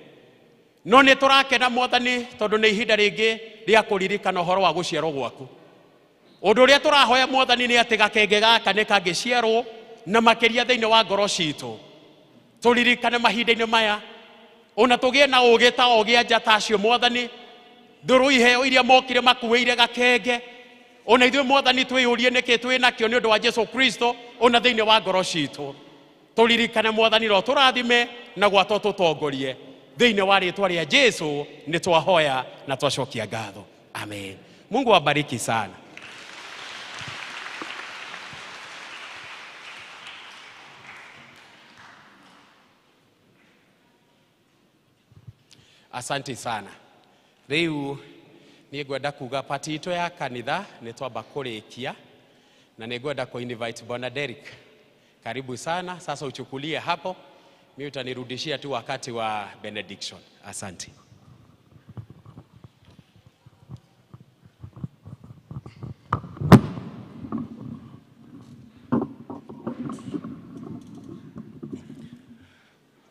U: No nĩ tũrakena Mwathani tondũ nĩ ihinda rĩngĩ rĩa kũririkana ũhoro wa gũciarwo gwaku. Ũndũ ũrĩa tũrahoya Mwathani nĩ atĩ gakenge gaka nĩ kangĩciarwo na makĩria thĩinĩ wa ngoro citũ. Tũririkane mahinda-inĩ maya ona tũgĩe na ũũgĩ ta ũgĩa njata acio Mwathani. Ndũrũ iheo iria mokire makuĩire gakenge. Ona ithuĩ Mwathani twĩyũrie nĩkĩ twĩ nakĩo nĩ ũndũ wa Jesũ Kristo ona thĩinĩ wa ngoro citũ. Tũririkane Mwathani ro tũrathime na gwatwo tũtongorie. Thĩinĩ wa rĩĩtwa rĩa Jesũ nĩ twahoya na twacokia ngatho. Amen. Mungu awabariki sana. Asante sana. Rĩu nĩ ngwenda kuga pati itũ ya kanitha nĩ twamba kũrĩkia na nĩ ngwenda ku-invite Bwana Derek. Karibu sana. Sasa uchukulie hapo. Mimi utanirudishia tu wakati wa benediction. Asante.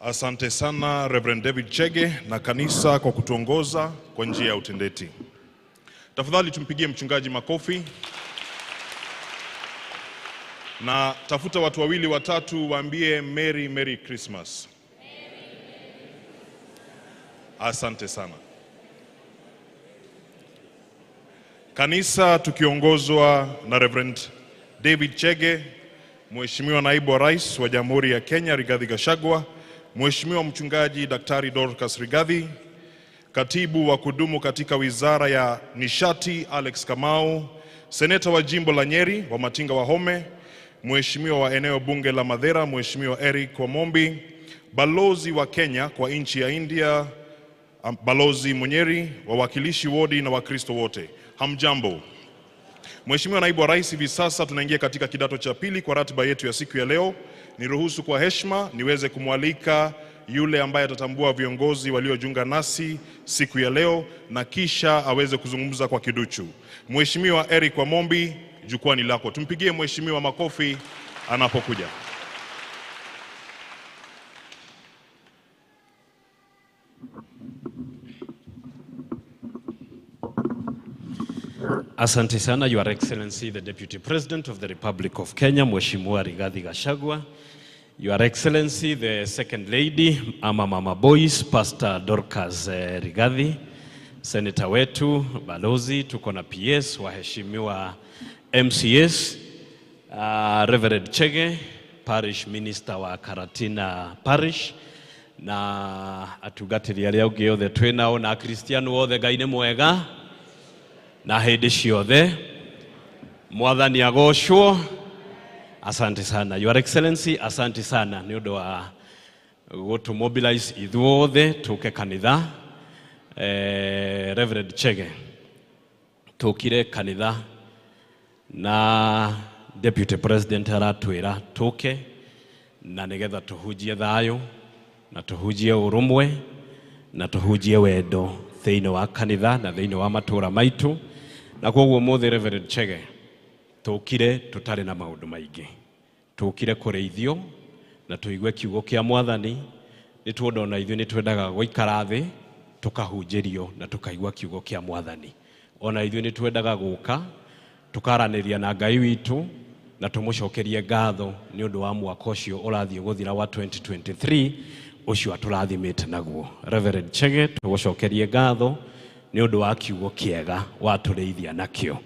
D: Asante sana Reverend David Chege na kanisa kwa kutuongoza kwa njia ya utendeti. Tafadhali tumpigie mchungaji makofi. Na tafuta watu wawili watatu waambie Merry Merry Christmas. Asante sana. Kanisa tukiongozwa na Reverend David Chege, Mheshimiwa Naibu wa Rais wa Jamhuri ya Kenya Rigathi Gachagua, Mheshimiwa Mchungaji Daktari Dorcas Rigathi, Katibu wa kudumu katika Wizara ya Nishati Alex Kamau, Seneta wa Jimbo la Nyeri wa Matinga Wahome, Mheshimiwa wa eneo bunge la Madera Mheshimiwa Eric Wamombi, Balozi wa Kenya kwa nchi ya India Balozi Munyeri, wawakilishi wodi na Wakristo wote. Hamjambo. Mheshimiwa Naibu wa Rais, hivi sasa tunaingia katika kidato cha pili kwa ratiba yetu ya siku ya leo. Niruhusu kwa heshima niweze kumwalika yule ambaye atatambua viongozi waliojiunga nasi siku ya leo na kisha aweze kuzungumza kwa kiduchu. Mheshimiwa Eric Wamombi, jukwani lako. Tumpigie mheshimiwa makofi anapokuja.
U: Asante sana, Your Excellency, the Deputy President of the Republic of Kenya, Mheshimiwa Rigathi Gachagua. Your Excellency, the Second Lady, Mama Boys, Pastor Dorcas Rigathi, Senator wetu, Balozi, tuko na PS, waheshimiwa MCS, Reverend Chege, Parish Minister wa Karatina Parish, na atugatiri aria ungi othe twinao na Kristiano othe Ngai ni mwega na hindi ciothe mwathani agocwo. Asante sana Your Excellency, asante sana ni undu wa gutu mobilize ithuothe tuke kanitha. Reverend Chege tukire kanitha na Deputy President aratwira tuke na nigetha tuhujie thayo na tuhujie urumwe na tuhujie wendo thiini wa kanitha na thiini wa matura maitu. Na koguo mothe Reverend Chege tukire tutari na maundu maingi, tukire kureithio na tuigue kiugo kia mwathani. Ni tuondo na ithuĩ ni twendaga guikara thi tukahunjirio na tukaigua kiugo kia mwathani. Ona ithuĩ ni twendaga guka tukaraniria na Ngai witu na tumucokerie ngatho ni undu wa mwaka ucio urathie guthira wa 2023 ucio aturathimite naguo. Reverend Chege tugucokerie ngatho ni undu wa kiugo kiega watureithia nakio.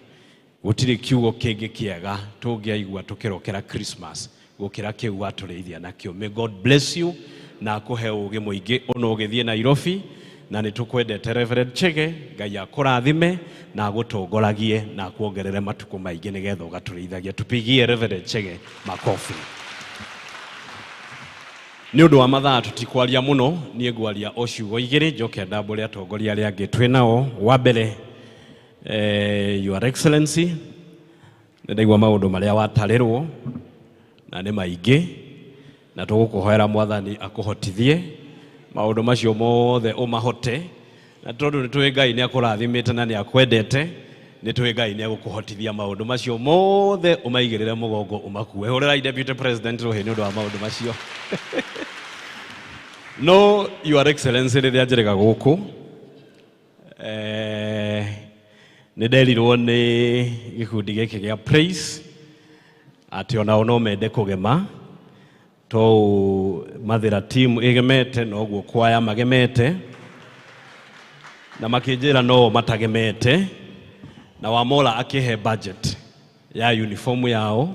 U: Gutiri kiugo kingi kiega tungiaigua tukirokera Christmas gukira kiu watureithia nakio. May God bless you na akuhe ugi muingi ona ugithie Nairobi, na ni tukwendete Reverend Chege. Ngai akurathime na agutongoragie na akuongerere matuko maingi nigetha ugatureithagia. Tupigie Reverend Chege makofi. Ni undu wa mathaa tutikwaria muno, nie ngwaria o ciugo igiri njoke ndambure atongoria aria angi twinao. Wa mbere Your Excellency, ndaigua maundu maria watarirwo na ni maingi na tugukuhoera mwathani akuhotithie maundu macio mothe umahote, na tondu ni twi Ngai ni akurathimite na ni akwendete, ni twi Ngai ni agukuhotithia maundu macio mothe umaigirire mugongo umakue. Hurirai Deputy President ruhi ni undu wa maundu macio. No, Your Excellency, riria njirega guku ni nderirwo ni gikundi giki gia praise ati onao no mende kugema to mathira team igemete no guo kwaya magemete na makinjira no matagemete, na Wamola akihe budget ya uniform yao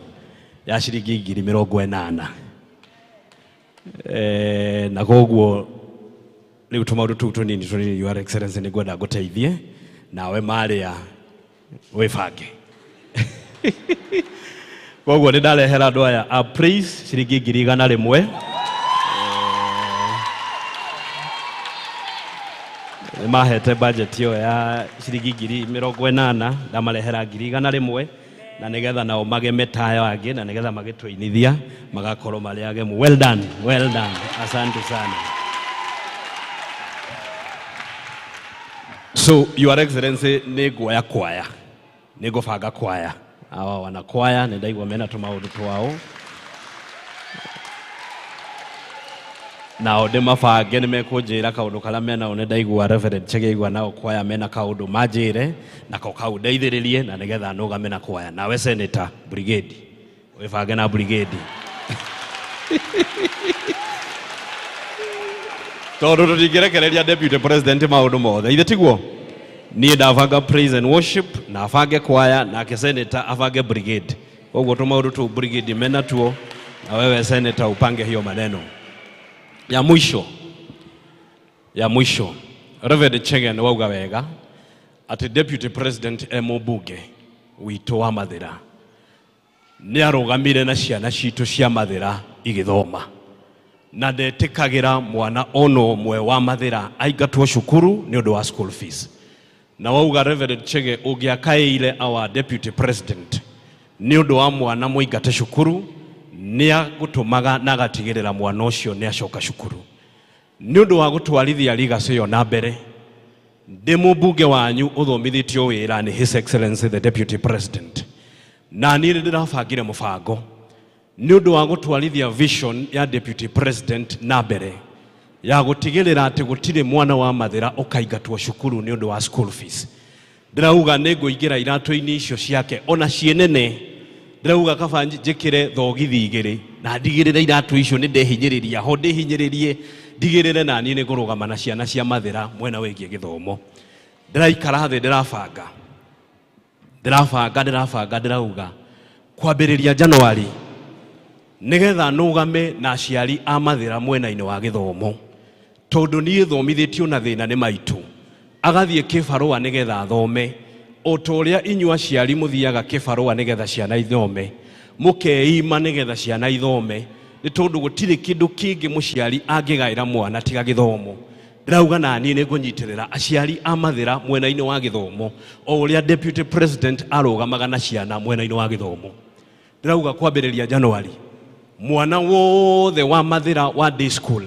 U: ya shilingi 80,000 na koguo riu tumaundu tu tunini Your Excellency ni gwenda guteithie nawe maria wibange. Koguo ni ndarehera andu aya a praise shilingi 100,000 mahete budget yo ya shilingi 80,000 na marehera 100,000 na nigetha nao mageme tayo angi na nigetha magitwinithia magakorwo mari agemu. Well done, well done, asante sana. So Your Excellency, ni guoya kwaya, ni gubanga kwaya, awa wana kwaya ni ndaigua mena tumaundu twao nao ndi mabange ni mekunjira kaundu karia mena one. Ndaigua Reverend Chege igua nao kwaya mena kaundu manjire na kau ndeithiririe na nigetha nugame na kwaya. Nawe Senator Brigade wibange na brigade tondu tutingirekereria Deputy President maundu mothe ithe tiguo. Ni ndabanga praise and worship na abange kwaya na Senator abange brigade. Koguo tumaundu tu brigade mena tuo na wewe Senator upange hiyo maneno. Ya mwisho Reverend Chege ni wauga wega ati Deputy President Mubunge witu wa Mathira ni arugamire na ciana citu cia Mathira igithoma na ndetikagira mwana ono mwe wa Mathira aigatwo cukuru ni undu wa school fees. Na wauga Reverend Chege ugiakaire our Deputy President ni undu wa mwana muigate cukuru ni agutumaga na gatigirira mwana ucio ni acoka cukuru ni undu wa gutwarithia legacy yo na mbere. Ndi mubunge wanyu uthomithitio wira ni His Excellency the Deputy President, na ni ndirabangire mubango ni undu wa gutwarithia vision ya Deputy President na mbere ya gutigirira ati gutire mwana wa Mathira ukaigatwo cukuru ni undu wa school fees. Ndirauga nĩngũingĩra iratũ-inĩ icio ciake ona cienene. Ndirauga kaba njĩkĩre thogithi igĩrĩ na ndigĩrĩre iratũ icio nĩ ndehinyĩrĩria ho ndĩhinyĩrĩrie ndigĩrĩre na niĩ nĩ ngũrũgama na ciana cia Mathĩra mwena wĩgiĩ gĩthomo. Ndĩraikara thĩ ndĩrabanga ndirauga kwambĩrĩria January nĩgetha nũgame na aciari a Mathĩra mwena-inĩ wa gĩthomo tondũ niĩ thomithĩtio na thĩna nĩ maitũ agathiĩ kĩbarũa nĩgetha athome o ta ũrĩa inyuĩ aciari mũthiaga kĩbarũa nĩgetha ciana ithome mũkeima nĩgetha ciana ithome nĩ tondũ gũtirĩ kĩndũ kĩngĩ mũciari angĩgaĩra mwana tiga gĩthomo. Ndirauga na niĩ nĩngũnyitĩrĩra aciari a Mathĩra mwena-inĩ wa gĩthomo o ũrĩa Deputy President arũgamaga na ciana mwena-inĩ wa gĩthomo. Ndirauga kwambĩrĩria January mwana wothe wa Mathĩra wa day school,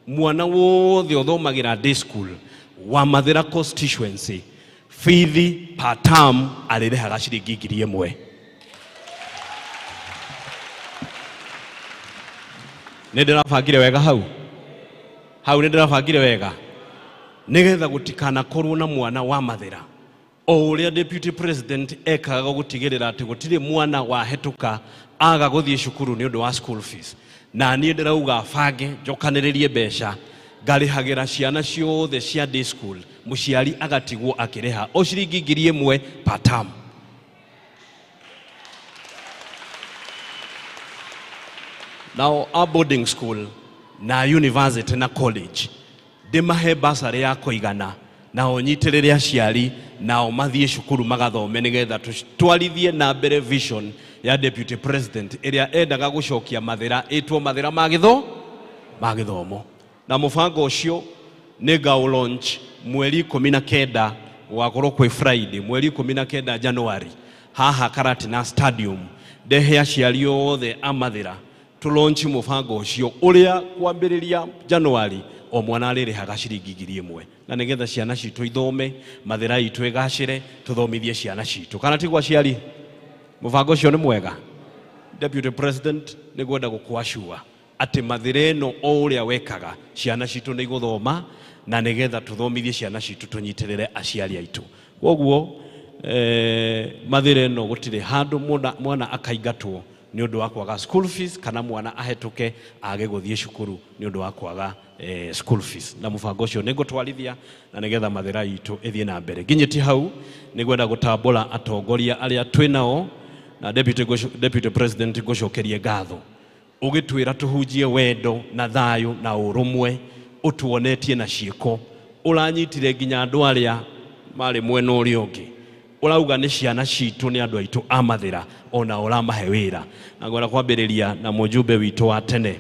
U: mwana wothe ũthomagĩra day school wa Mathĩra constituency fees per term arĩrĩhaga ciringi 1,000. Nĩndĩrabangire wega hau nĩndĩrabangire wega nĩgetha gũtikanakorwo na mwana wa Mathĩra o ũrĩa Deputy President ekaga gũtigĩrĩra atĩ gũtirĩ mwana wahĩtũka aga gũthiĩ cukuru nĩ ũndũ wa school fees. Na niĩ ndĩrauga bange njokanĩrĩrie mbeca ngarĩhagĩra ciana ciothe cia day school mũciari agatigwo akĩrĩha o ciringi 1,000 per term. Now a boarding school na university na college ndĩmahe basarĩ ya kũigana nao nyitĩrĩre aciari nao mathiĩ cukuru magathome nĩgetha twarithie na mbere vision ya Deputy President ĩrĩa endaga gũcokia Mathĩra ĩtwo Mathĩra ma gĩthomo. Na mũbango ũcio nĩ ngao launch mweri 19 wakorwo kwĩ Friday mweri 19 January haha Karatina Stadium ndehe aciari othe a Mathĩra to launch mũbango ũcio ũrĩa kwambĩrĩria January o mwana arĩrĩhaga ciringi 1,000 na nĩgetha ciana citũ ithome Mathĩra itũ ĩgacĩre tũthomithie ciana citũ. Kana tigwa aciari mũbango ũcio nĩ mwega. Deputy President nĩgwenda gũkwashua atĩ Mathĩra ĩno o ũrĩa wekaga ciana citũ nĩ igũthoma na nĩgetha tũthomithie ciana citũ tũnyitĩrĩre aciari aitũ. Koguo Mathĩra ĩno gũtirĩ handũ mwana akaingatwo nĩ ũndũ wa kwaga school fees kana mwana ahĩtũke age gũthiĩ cukuru nĩ ũndũ wa kwaga school fees. Na mũbango ũcio nĩngũtwarithia na nĩgetha Mathĩra itũ ĩthiĩ na mbere. Nginyĩti hau nĩgwenda gũtambũra atongoria arĩa twĩnao na Deputy President ngũcokerie ngatho ũgĩtwĩra tũhunjie wendo na thayũ na ũrũmwe ũtuonetie na ciĩko ũranyitire nginya andũ arĩa marĩ mwena ũrĩa ũngĩ ũrauga nĩ ciana citũ nĩ andũ aitũ a Mathĩra ona ũramahe wĩra. Na ngwenda kwambĩrĩria na mũjumbe witũ wa tene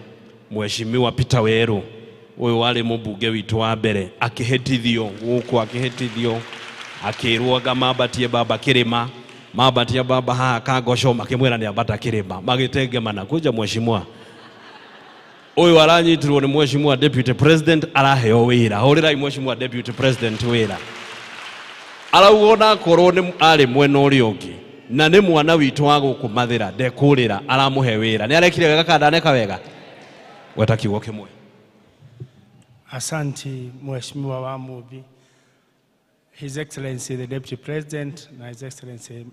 U: Mheshimiwa Peter Werũ ũyũ warĩ mũmbunge witũ wa mbere akĩhĩtithio gũkũ akĩrwo anga mambatie baba kĩrĩma mambatia baba haha Kangoco makĩmwĩra nĩ ambata kĩrĩma magĩtengemana kũnja Mheshimiwa ũyũ aranyitirwo nĩ Mheshimiwa Deputy President araheo wĩra. Hũrĩrai Mheshimiwa Deputy President wĩra. Arauga ona korwo nĩ arĩ mwena ũrĩa ũngĩ na nĩ mwana witũ wa gũkũ Mathĩra ndekũrĩra aramũhe wĩra. Nĩ arekire wega kana ndaneka wega? Gweta kiugo kĩmwe.
F: Asante Mheshimiwa wa Mubi, His Excellency the Deputy President na His Excellency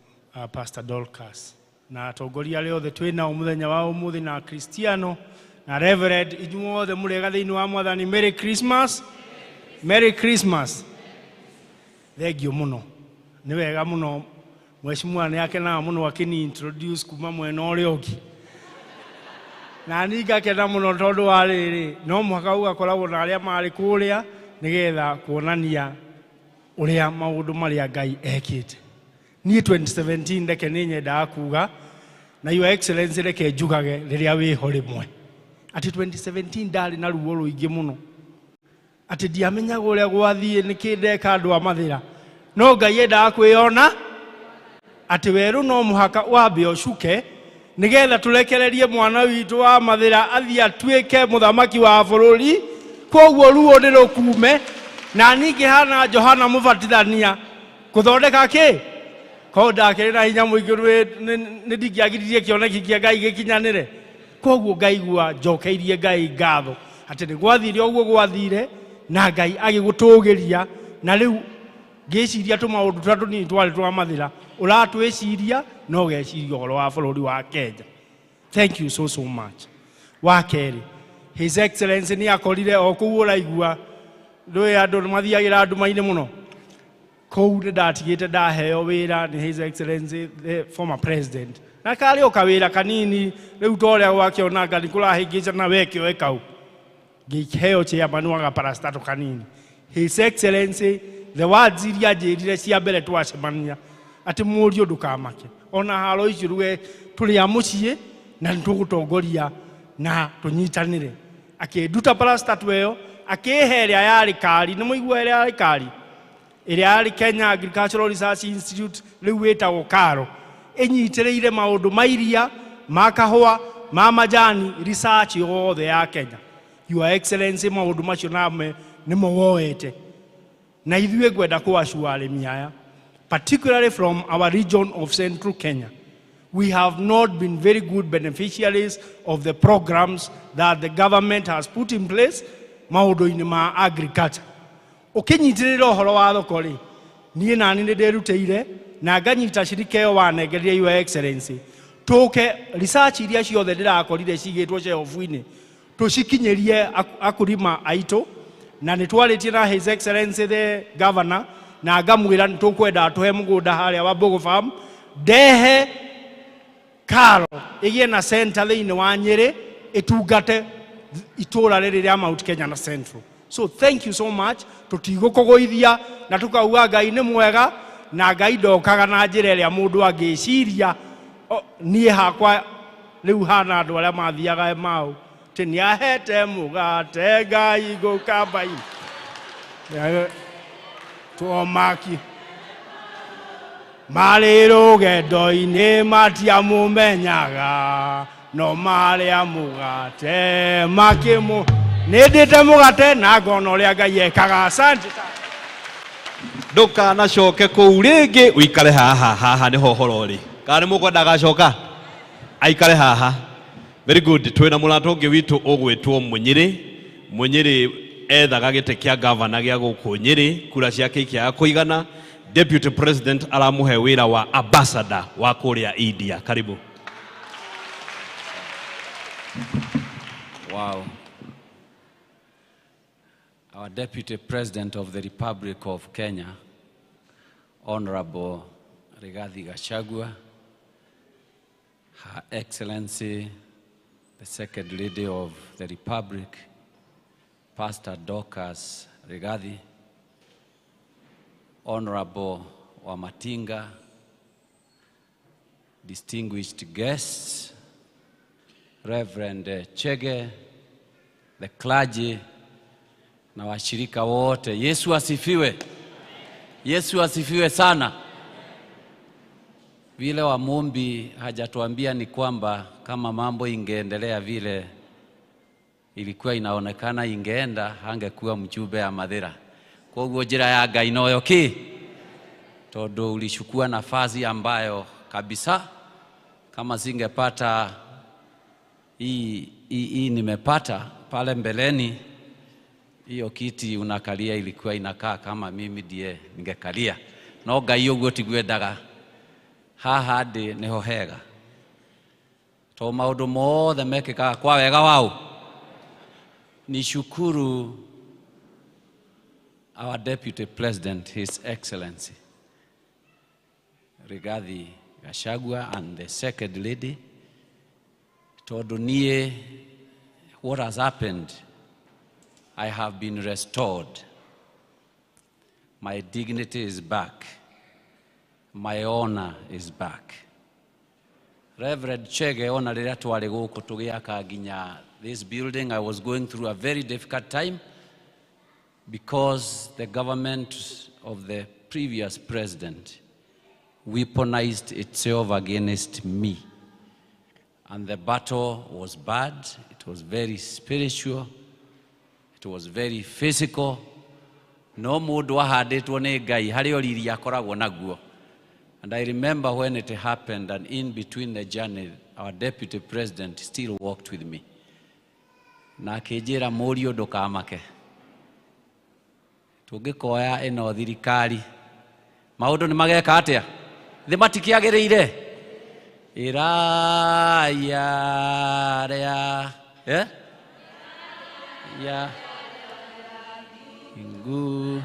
F: Pastor Dorcas na atongoria arĩa othe twĩna mũthenya wa ũmũthĩ na Kristiano na Reverend inyuothe mũrĩega thĩinĩ wa Mwathani. Merry Christmas. Merry Christmas. Thengio mũno. Nĩ wega mũno Mheshimiwa nĩ akenaga mũno akĩni introduce kuma mwena ũrĩa ũngĩ. Na niĩ ngakena mũno tondũ wa rĩrĩ no mũhaka ũgakoragwo na arĩa marĩ kũrĩa nĩgetha kuonania ũrĩa maũndũ marĩa Ngai ekĩte. Niĩ 2017 ndeke nĩ nyendaga kuga na Your Excellency reke njugage rĩrĩa wĩho rĩmwe atĩ 2017 ndarĩ na ruo rũingĩ mũno atĩ ndiamenyaga ũrĩa gwathiĩ nĩkĩ ndeka andũ a Mathĩra no Ngai endaga kwĩona atĩ werũ no mũhaka wambe ũcuke nĩgetha tũrekererie mwana witũ wa Mathĩra athiĩ atuĩke mũthamaki wa bũrũri. Koguo ruo nĩ rũkume na ningĩ hana Johana Mũbatithania kũthondeka kĩ ko ndakĩrĩ na hinya mũingĩ nĩ ndingĩagiririe kĩoneki kĩa Ngai gĩkinyanĩre. Koguo ngaigua njokeirie Ngai ngatho atĩ nĩ gwathire ũguo gwathire na Ngai agĩgũtũgĩria na rĩu ngĩciria tũmaũndũ tũrĩa tũnini twarĩ twa mathĩra ũratwĩciria no geciria ũhoro wa bũrũri wa Kenya. Thank you so much. Wa kerĩ, His Excellency nĩ akorire o kũu ũraigua ndũĩ andũ mathiagĩra nduma-inĩ mũno. Kũu nĩ ndatigĩte ndaheo wĩra nĩ His Excellency the former president. Na karĩ o kawĩra kanini rĩu ta ũrĩa gwakĩonanga nĩ kũrahĩngĩcana wekĩoe kau. Ngĩheo chairman wa gaparastato kanini. His Excellency, the words iria njĩrire cia mbere twacemania atĩ mũriũ ndũkamake. Ona haro icio ruge tũrĩ a mũciĩ na nĩtũgũtongoria na tũnyitanĩre. Akĩnduta parastato ĩyo, akĩhe ĩrĩa yarĩ kari, nĩ mũigua ĩrĩa yarĩ kari. Ĩrĩa yarĩ Kenya Agricultural Research Institute rĩu wĩtagwo Karo. Ĩnyitĩrĩire maũndũ ma iria, ma kahũa, ma majani, research yothe ya Kenya. Your Excellency, maũndũ macio name nĩmo woete. Na ithuĩ ngwenda kũassure arĩmi aya, particularly from our region of Central Kenya, we have not been very good beneficiaries of the programs that the government has put in place maũndũ-inĩ ma agriculture. Ũkĩnyitĩrĩra ũhoro wa thoko rĩ, niĩ nani nĩ ndĩrutĩire na nganyita cirika ĩyo wanengeria Your Excellency. Tũke research iria ciothe ndĩrakorire cigĩtwo shelf-inĩ tũcikinyĩrie akurima aitũ, na nĩ twarĩtie na His Excellency the Governor na ngamwĩra nĩ tũkwenda tũhe mũgũnda harĩa wa Mbogo Farm, ndehe Karo ĩgĩe na center thĩinĩ wa Nyĩrĩ ĩtungate itũra rĩrĩ rĩa Mount Kenya na Central. So thank you so much. Tũtigũkũgũithia na tũkauga Ngai nĩ mwega na Ngai ndokaga na njĩra ĩrĩa mũndũ angĩciria. Niĩ hakwa rĩu hana andũ arĩa mathiaga mau tĩ nĩahete mũgate Ngai gũkamba-inĩ tuomaki marĩ rũgendo-inĩ matiamũmenyaga no marĩa mũgate makĩmũ nĩndĩte mũgate na ngona ũrĩa Ngai ekaga. Asante.
G: Ndũkanacoke kũu rĩngĩ ũikare haha nĩho ũhoro ũrĩ. Kana nĩ mũkwenda agacoka aikare haha. Very good. Twĩna mũrata ũngĩ witũ ũgwĩtwo Mũnyĩrĩ ethaga gĩtĩ kĩa governor gĩa gũkũ Nyĩrĩ, kura ciake ikĩaga kũigana. Deputy President aramũhe wĩra wa ambassador wa kũrĩa India. Karibu.
V: Wow. Our Deputy President of the Republic of Kenya, Honorable Rigathi Gachagua, Her Excellency, the Second Lady of the Republic, Pastor Dorcas Rigathi, Honorable Wamatinga, distinguished guests, Reverend Chege, the clergy, na washirika wote. Yesu asifiwe. Yesu asifiwe sana. Vile wa Mumbi hajatuambia ni kwamba kama mambo ingeendelea vile ilikuwa inaonekana ingeenda, hangekuwa mjumbe ya Mathira. Kwa hivyo njira ya Ngai noyo ki todo ulishukua nafasi ambayo kabisa kama singepata hii nimepata pale mbeleni, hiyo kiti unakalia ilikuwa inakaa kama mimi ndiye ningekalia. No Ngai ũguo tigwendaga. Haha ndĩ nĩho hega. To maũndũ mothe mekĩkaga kwa wega wao. Nishukuru our Deputy President, His Excellency Rigathi Gachagua and the Second Lady. Tondũ niĩ, what has happened, I have been restored. My dignity is back. My honor is back. Reverend Chege, ona rĩrĩa twarĩ gũkũ tũgĩaka nginya this building, I was going through a very difficult time because the government of the previous president weaponized itself against me. And the battle was bad, it was very spiritual, it was very physical. No mũndũ ahandĩtwo nĩ Ngai harĩ oriri akoragwo naguo. And I remember when it happened, and in between the journey, our Deputy President still walked with me. Na akĩnjĩra mũriũ ndũkamake. Tũngĩkoya ĩno thirikari maundu ni mageka atia thi matikiagirire iraya ria ya ingu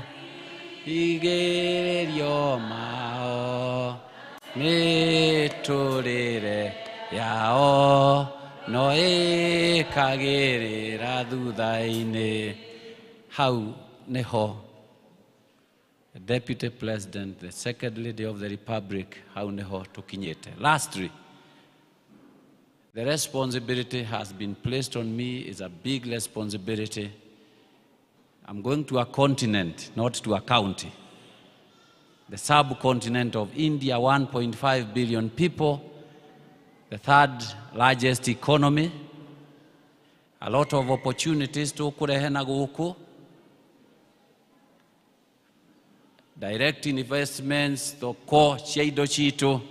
V: igererio mao miturire yao no ikagirira thutha-ini hau niho the Deputy President, the Second Lady of the Republic, hau niho tukinyite. Lastly, the responsibility has been placed on me. It's a big responsibility. I'm going to a continent, not to a county. The subcontinent of India, 1.5 billion people, the third largest economy, a lot of opportunities to kurehe na guku. Direct investments, to ko cheido chito,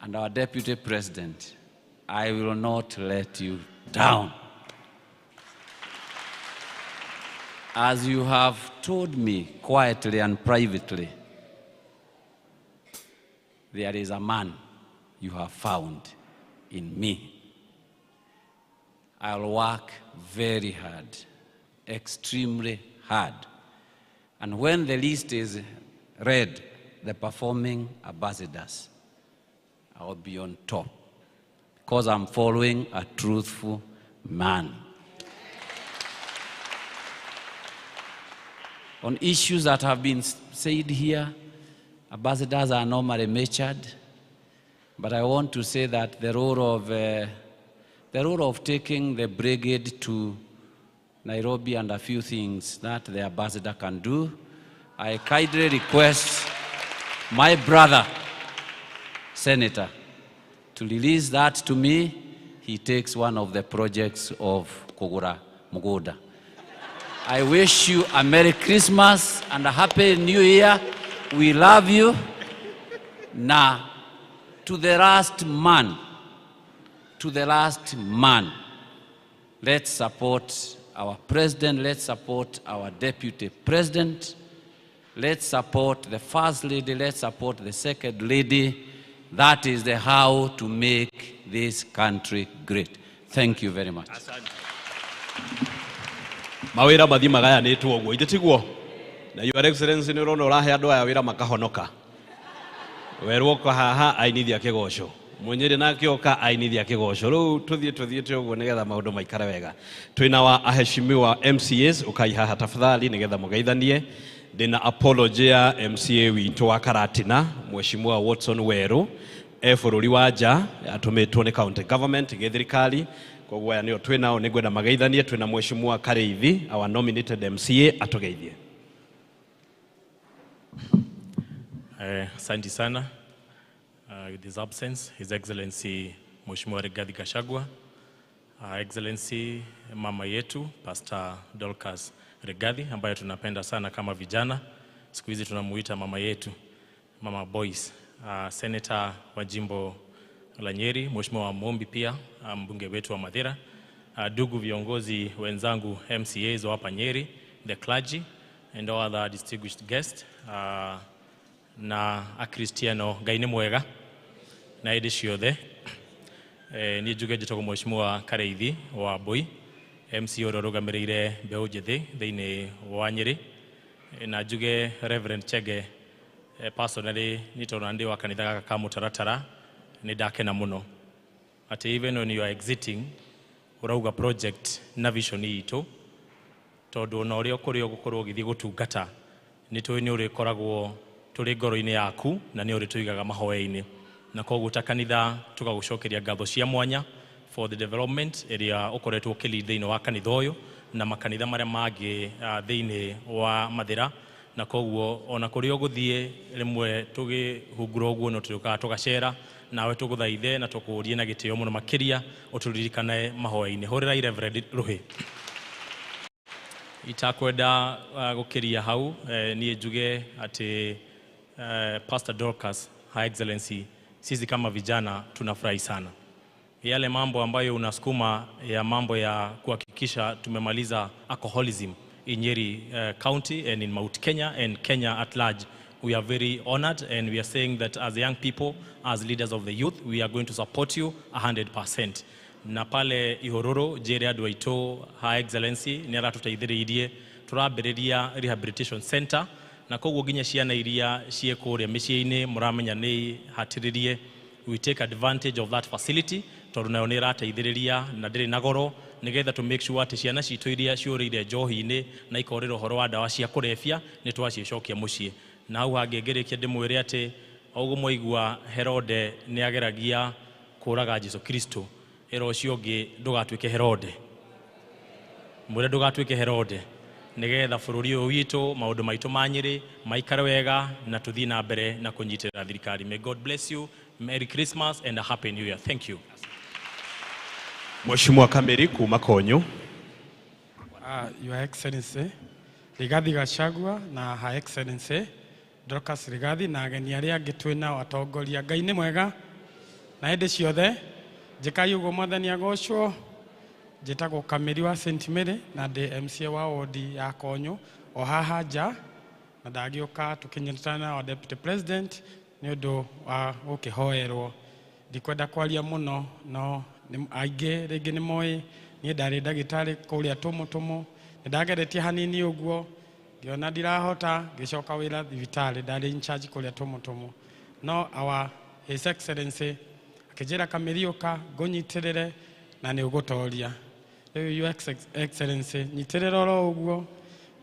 V: and our Deputy President, I will not let you down. As you have told me quietly and privately, there is a man you have found in me. I'll work very hard, extremely hard. And when the list is read, the performing ambassadors, I'll be on top because I'm following a truthful man. On issues that have been said here, ambassadors are normally matured, but I want to say that the role of taking the brigade to Nairobi and a few things that the ambassador can do, I kindly request my brother, Senator, to release that to me. He takes one of the projects of Kogura Mugoda. I wish you a Merry Christmas and a Happy New Year. We love you. Now, to the last man, let's support our president, let's support our deputy president, let's support the first lady, let's support the second lady. That is the how to make this country great. Thank you very much.
G: Mawira mathi magayanitwo guo ititiguo na your excellency ni rono rahe andu aya wira makahonoka werwo ko haha ainithia kigoco munyiri nake oka ainithia kigoco riu tuthiete uguo nigetha maundu maikare wega twina wa aheshimiwa MCAs ukai haha tafadhali nigetha mugeithanie ndina apology ya MCA witu wa Karatina mheshimiwa Watson Weru bururi wa nja atumitwo ni county government githirikari koguo aya nio twinao nigwenda mageithanie twina mheshimiwa Kareithi our nominated MCA atugeithie.
C: Asante sana. With his absence, His Excellency Mheshimiwa Rigathi Gachagua, Excellency mama yetu Pastor Dorcas Rigathi ambaye tunapenda sana kama vijana, siku hizi tunamuita mama yetu, Mama Boys, Senator wa jimbo la Nyeri, Mheshimiwa Mombi pia, mbunge wetu wa Mathira, ndugu viongozi wenzangu MCAs wa hapa Nyeri, the clergy and all other distinguished guests, na Akristiano gaine mwega na indi ciothe ni njuge njitagwo Mheshimiwa Kareithi wa Mbui MC urugamiriire mbeu njithi thiini wa Nyeri na njuge Reverend Chege personally ni tona ndi wa kanitha gaka ka mutaratara ni ndakena muno ati even when you are exiting urauga project na vision itu tondu no rio kuri gukorwo githii gutungata ni twi ni uri koragwo turi ngoro-ini yaku na ni uri tuigaga mahoya-ini na koguo ta kanitha tugagucokeria ngatho cia mwanya for the development area ukoretwo ukili thiini wa kanitha uyu na makanitha maria mangi thiini wa Mathira na koguo ona kuri uguthie rimwe tugihungura uguo no tuka tugacera nawe tuguthaithe na tukurie na gitio muno makiria uturirikane mahoya-ini horirai Reverend Ruhi itakwenda gukiria hau ni njuge ati Pastor Dorcas, Her Excellency, sisi kama vijana tunafurahi sana. Yale mambo ambayo unasukuma ya mambo ya kuhakikisha tumemaliza alcoholism in Nyeri County and in Mount Kenya and Kenya at large we are very honored, and we are saying that as young people, as leaders of the youth, we are going to support you 100%. Na pale Ihororo, Jerry Adwaito, Her Excellency, nera tutaithiriirie, turambiriria rehabilitation center, na koguo ginya ciana iria cie kuria micii-ini muramenya ni hatiririe. We take advantage of that facility, tondu nayo ni rateithiriria na ndiri na goro, nigetha to make sure ati ciana citu iria ciurire njohi-ini na ikorira horo wa ndawa cia kurefia ni twacicokia mucii. Na hau hangĩngĩrĩkia ndĩmwĩre atĩ ũguo mwaigua Herode nĩ ageragia kũraga Jesu Kristo, ĩra ũcio ũngĩ ndũgatuĩke Herode. Mwĩre ndũgatuĩke Herode, nĩgetha bũrũri ũyũ witũ maũndũ maitũ ma Nyĩrĩ maikare wega na tũthiĩ na mbere na kũnyitĩrĩra thirikari. May God bless you. Merry Christmas and a Happy New Year. Thank you.
G: Mheshimiwa Kameri kuma Konyo.
F: Your Excellency Rigathi Gachagua na Her Excellency Dorcas Rigathi na ageni arĩa angĩ twĩna atongoria. Ngai nĩ mwega na hĩndĩ ciothe. Njikai ũguo mwathani agocwo. Njĩtagwo Kameri wa St Mary na ndĩ MCA wa wodi ya Konyo o haha nja, na ndagĩũka tũkĩnyitana wa Deputy President nĩ ũndũ wa gũkĩhoerwo. Ndikwenda kwaria mũno, no aingĩ rĩngĩ nĩ moĩ niĩ ndarĩ ndagĩtarĩ kũrĩa Tũmũtũmũ. Nĩndageretie hanini ũguo, ngĩona ndirahota, ngĩcoka wĩra thibitarĩ, ndarĩ in charge kũrĩa Tũmũtũmũ. No His Excellency akĩnjĩra Kameri ũka ngũnyitĩrĩre na nĩ ũgũtoria. Rĩu Your Excellency nyitĩrĩra oro ũguo,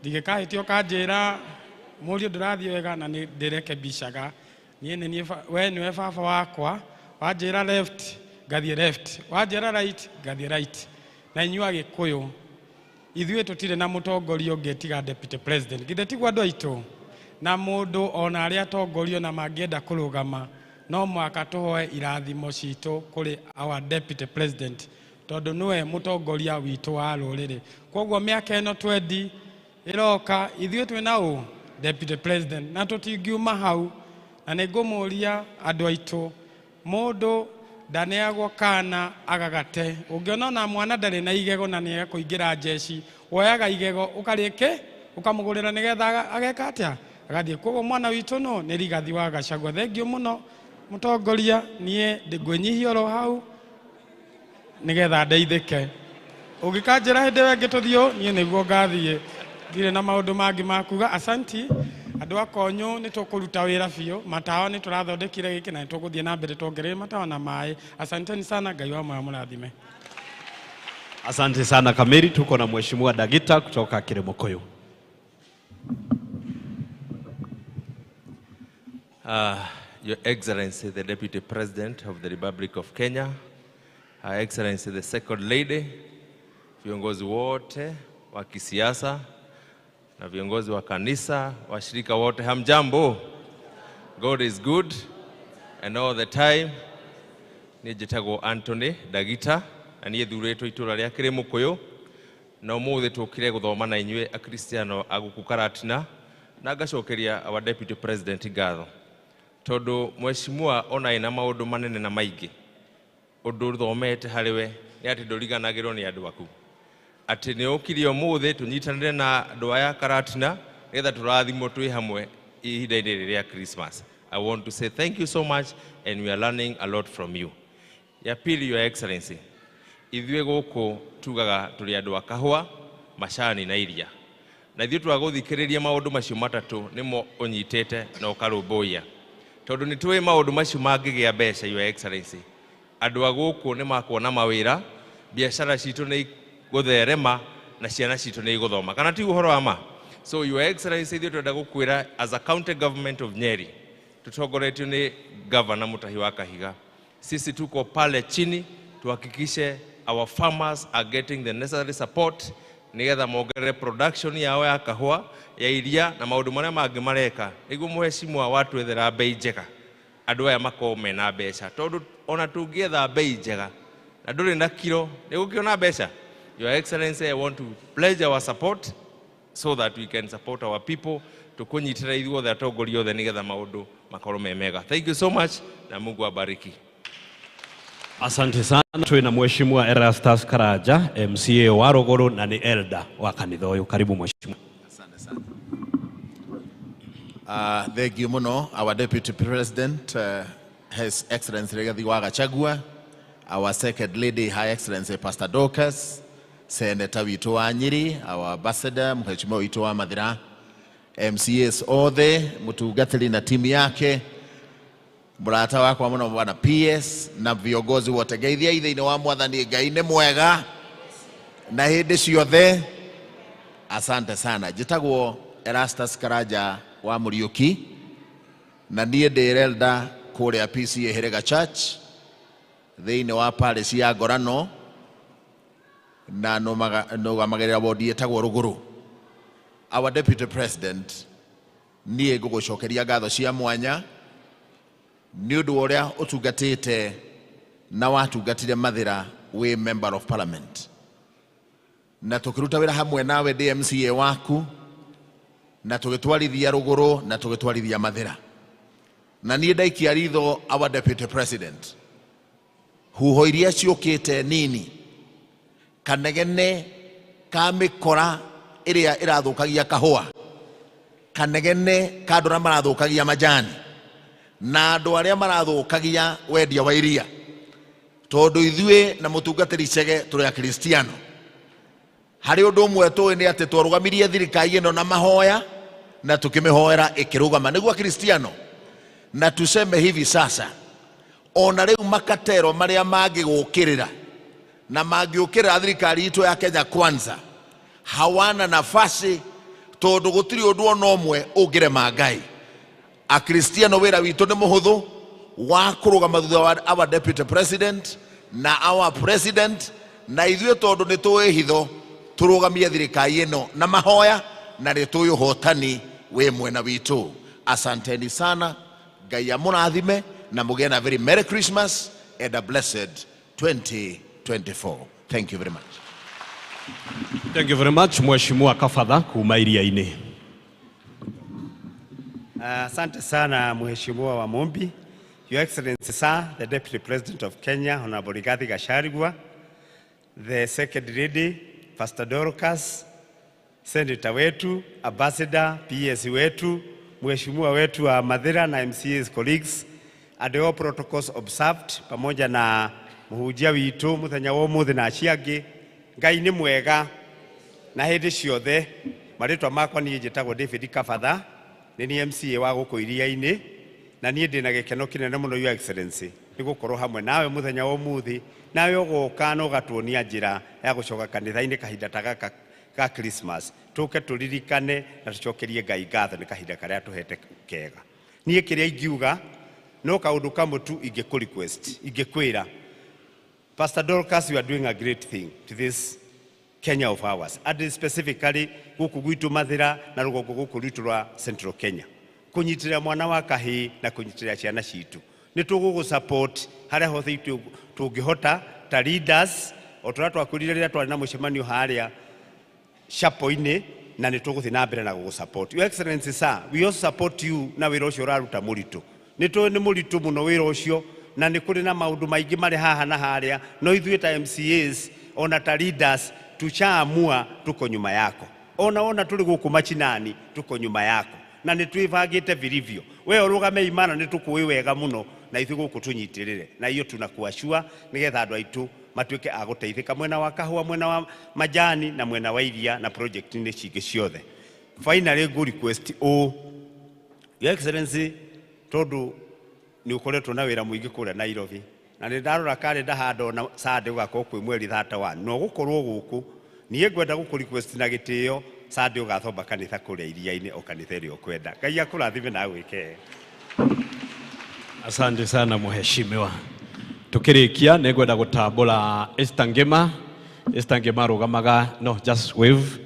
F: ndigĩkahĩtio kanjĩra mũriũ ndũrathiĩ wega na nĩ ndĩrekebishaga. Niĩ we nĩwe baba wakwa, wanjĩra left ngathiĩ left, wanjĩra right ngathiĩ right. Na inyuĩ Agĩkũyũ, ithuĩ tũtirĩ na mũtongoria ũngĩ tiga Deputy President. Githĩ tiguo andũ aitũ? Na mũndũ ona arĩa atongorio na mangĩenda kũrũgama, no mwaka tũhoe irathimo citũ kũrĩ our Deputy President, tondũ nĩwe mũtongoria witũ wa rũrĩrĩ. Koguo mĩaka ĩno 20 ĩroka, ithuĩ twĩna ũ Deputy President, na tũtingiuma hau. Na nĩngũmũria andũ aitũ, mũndũ ndaneagwo kana agagate. Ũngĩona ona mwana ndarĩ na igego na nĩ ekũingĩra jeshi, woyaga igego ũkarĩke ũkamũgũrĩra nĩgetha ageka atĩa, agathiĩ. Koguo mwana witũ no nĩ Rigathi wa Gachagua. Thengiũ mũno mũtongoria, niĩ ngwĩnyihia oro hau nĩgetha ndeithĩke. Ũngĩkanjĩra hĩndĩ ĩyo ĩngĩ tũthiĩ, niĩ nĩguo ngathiĩ, ndirĩ na maũndũ mangĩ ma kuga. Asanti. Andũ a Konyo nĩ tũkũruta wĩra biũ, matawa nĩ tũrathondekire gĩkĩ na nĩ tũgũthiĩ na mbere tuongerere matawa na maĩ. Asanteni sana, Ngai wa moyo mũrathime.
G: Asante sana Kameri. Tuko na Mheshimiwa Dagita kutoka Kirimukoyo.
E: Your Excellency the Deputy President of the Republic of Kenya, Her Excellency the Second Lady, viongozi wote wa kisiasa na viongozi wa kanisa, washirika wote, hamjambo. God is good and all the time. Niĩ njĩtagwo Anthony Dagita na niĩ thurĩtwo itũra rĩa Kĩrĩmũkũyũ, na ũmũthĩ tũkire gũthoma na inyuĩ akristiano a gũkũ Karatina, na ngacokeria our Deputy President ngatho tondũ mheshimiwa ona ina maũndũ manene na maingĩ. Ũndũ thomete harĩ we nĩ atĩ ndũriganagĩrwo nĩ andũ aku, atĩ nĩ ũkire ũmũthĩ tũnyitanĩre na andũ aya Karatina nĩgetha tũrathimwo twĩ hamwe ihinda-inĩ rĩrĩa Christmas. I want to say thank you so much and we are learning a lot from you. Ya pili, Your Excellency, ithuĩ gũkũ tugaga tũrĩ andũ a kahũa, macani na iria, na ithuĩ twagũthikĩrĩria maũndũ macio matatũ nĩmo ũnyitĩte na ũkarũmbũiya, tondũ nĩ tũĩ maũndũ macio mangĩgĩa mbeca. Your Excellency, andũ a gũkũ nĩ makuona mawĩra, biacara citũ nĩ gũtherema na ciana citũ nĩ igũthoma, kana ti ũhoro wa ma? So Your Excellency, ithuĩ twenda gũkwĩra as a county government of Nyeri, tutongoretio nĩ Governor Mutahi wa Kahiga, sisi tuko pale chini tuhakikishe our farmers are getting the necessary support nigetha mongerere production yao ya kahũa, ya iria na maũndũ marĩa mangĩ mareka, nĩguo mheshimiwa watu ethera bei njega, andũ aya makorwo mena mbeca, tondũ ona tũngĩetha bei njega na ndũrĩ na kiro nĩgũkĩona mbeca. Your Excellency, I want to pledge our support so that we can support our people, tukũnyitĩrĩra ithuothe atongoria othe nigetha maũndũ makorwo me mega. Thank you so much na Mungu abariki.
G: Asante sana. Twina Mheshimiwa Erastus Karaja, MCA wa Rogoro na ni elder wa kanitha ũyũ. Karibu mheshimiwa.
I: Asante sana. Thank you muno, our Deputy President, His Excellency Rigathi Gachagua, our Second Lady, High Excellency Pastor Dorcas, Senator witu wa Nyeri, our Ambassador, Mheshimiwa witu wa Mathira, MCAs othe, Mutugatiri na timu yake, murata wakwa muno bwana PS na viongozi wote geithia ithe-ini wa Mwathani Ngai nĩ mwega na hindi ciothe. Asante sana. Jitagwo Erastus Karanja wa Muriuki na niĩ ndĩ elder kũrĩa Pcea Karatina Church thĩinĩ wa parish ya Ngorano na nũgamagĩrĩra wodi ĩtagwo Rũgũrũ. Our Deputy President, niĩ ngũgũcokeria ngatho cia mwanya nĩ ũndũ ũrĩa ũtungatĩte na watungatire Mathira wĩ Member of Parliament, na tũkĩruta wĩra hamwe nawe ndĩ MCA waku, na tũgĩtwarithia Rũgũrũ na tũgĩtwarithia Mathira. Na niĩ ndaikia ritho our Deputy President, huho iria ciũkĩte nini, kanegene ka mĩkora ĩrĩa ĩrathũkagia kahũa, kanegene ka andũ arĩa marathũkagia majani, na andũ arĩa marathũkagia wendia wa iria, tondũ ithuĩ na mũtungatĩri Chege tũrĩ Akristiano. Harĩ ũndũ ũmwe tũĩ nĩ atĩ twarũgamirie thirikari ĩno na mahoya na tukĩmĩhoera ĩkĩrũgama, nĩguo Akristiano. Na tuseme hivi sasa, ona rĩu makatero marĩa mangĩgũkĩrĩra na mangĩũkĩrĩra thirikari itũ ya Kenya Kwanza hawana nafasi, tondũ gũtirĩ ũndũ ona ũmwe ũngĩrema Ngai. Akristiano wĩra witũ nĩ mũhũthũ wa kũrũgama thutha wa our Deputy President na our President, na ithuĩ tondũ nĩ tũĩ hitho tũrũgamie thirikari ĩno na mahoya na nĩ tũĩ ũhotani wĩ mwena witũ. Asanteni sana, Ngai amũrathime na mũgĩe na very Merry Christmas and a blessed 2024. Thank you very much.
G: Thank you very much, Mheshimiwa Kafadha kuma Iria-inĩ.
K: Asante sana Mheshimiwa wa Mombi, Your Excellency Sir, the Deputy President of Kenya, Honorable Rigathi Gachagua, the Second Lady, Pastor Dorcas, Senator wetu, Ambassador, PS wetu, Mheshimiwa wetu wa Mathira na MCA's colleagues, and all protocols observed, pamoja na mũhunjia witũ mũthenya wa ũmũthĩ na acio angĩ. Ngai nĩ mwega na hĩndĩ ciothe. Marĩtwa makwa niĩ njĩtagwo David Kafadha, nĩ niĩ MCA wa gũkũ Iria-inĩ, na niĩ ndĩ na gĩkeno kĩnene mũno Your Excellency nĩ gũkorwo hamwe nawe mũthenya wa ũmũthĩ, nawe ũgoka na ũgatuonia njĩra ya gũcoka kanitha-inĩ kahinda ta gaka ka Christmas. Tũke tũririkane na tũcokerie Ngai ngatho nĩ kahinda karĩa tũhete kega. Niĩ kĩrĩa ingiuga no kaũndũ kamwe tu ingĩkwĩra. Pastor Dorcas, you are doing a great thing to this Kenya of ours, and specifically gũkũ gwitũ Mathira na rũgongo gũkũ rwitũ rwa Central Kenya. Kũnyitĩrĩra mwana wa kahĩĩ na kũnyitĩrĩra ciana citũ. Nĩ tũgũgũ-support harĩa hothe tũngĩhota ta leaders, o tũrĩa twakwĩrire rĩrĩa twarĩ na mũcemanio harĩa Chapo-inĩ, na nĩ tũgũthiĩ na mbere na gũgũ-support. Your Excellency Sir, we also support you na wĩra ũcio ũraruta mũritũ. Nĩ tũĩ nĩ mũritũ mũno wĩra ũcio, na nĩ kũrĩ na maũndũ maingĩ marĩ haha na harĩa, no ithuĩ ta MCAs ona ta leaders tushaamua tuko nyuma yako. Ona tuli gũkũ machinani tuko nyuma yako, na nĩ twĩbangĩte vilivyo. We ũrũgame imana nĩ tũkũĩ wega mũno na ithuĩ gũkũ tũnyitĩrĩre, na iyo tunakuashua nĩgetha andũ aitũ matuĩke a gũteithĩka mwena wa kahũa, mwena wa majani na mwena wa iria na project-inĩ cingĩ ciothe. Finally, good request Your Excellency, tondũ nĩ ũkoretwo na wĩra mũingĩ kũrĩa Nairobi, na nĩ ndarora kalenda handũ na Sunday ũgakorwo kwĩ mweri 31 no gũkorwo gũkũ. Niĩ ngwenda gũkũ request na gĩtĩo Sunday ũgathomba kanitha kũrĩa Iria-inĩ o kanitha ĩrĩa ũkwenda. Ngai akũrathime na gwĩke.
G: Asante sana Mheshimiwa. Tukirikia nĩngwenda gũtambũra Esther Ngema rũgamaga, no just wave.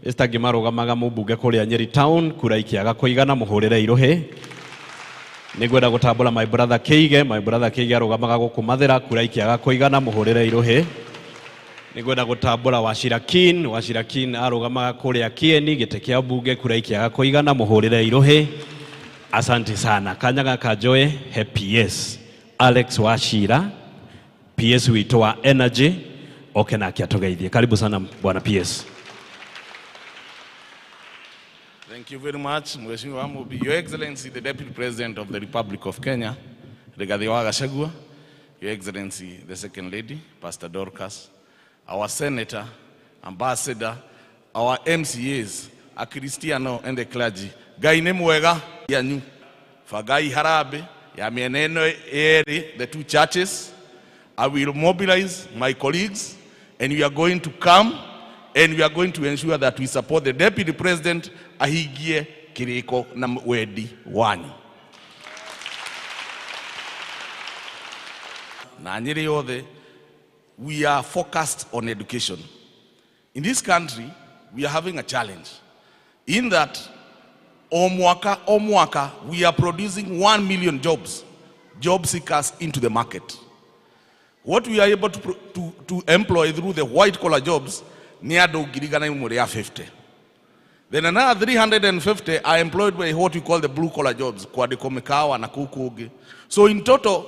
G: Esther Ngema rũgamaga mũmbunge kũrĩa Nyeri Town, kura ikiaga kũigana mũhũrĩre irũhĩ. Nĩngwenda gũtambũra my brother Keige arũgamaga gũkũ Mathira, kura ikiaga kũigana mũhũrĩre irũhĩ. Nĩngwenda gũtambũra Wachira Kin arũgamaga kũrĩa Kieni, gĩtĩ kĩa mbunge, kura ikiaga kũigana mũhũrĩre irũhĩ. Asante sana. Kanyaga kajoe PS Alex Wachira, PS witũ wa Energy, oke nake atugeithie. Karibu sana bwana PS.
J: Thank you very much, Mheshimiwa Mobi. Your Excellency, the Deputy President of the Republic of Kenya, Rigathi Gachagua, Your Excellency, the Second Lady, Pastor Dorcas, our Senator, Ambassador, our MCAs, a Cristiano and the clergy. Gai ne mwega yanyu. Fagai harabe, ya mieneno eri, the two churches. I will mobilize my colleagues and we are going to come and we are going to ensure that we support the Deputy President ahigie kiriko na wedi wanyu. Na nyiri yothe, we are focused on education. In this country, we are having a challenge in that omwaka, we are producing 1 million job seekers into the market. What we are able to employ through the white collar jobs, near 50. Then another 350 are employed by what we call the blue collar jobs, Kwadiko na Kukuge. So in total,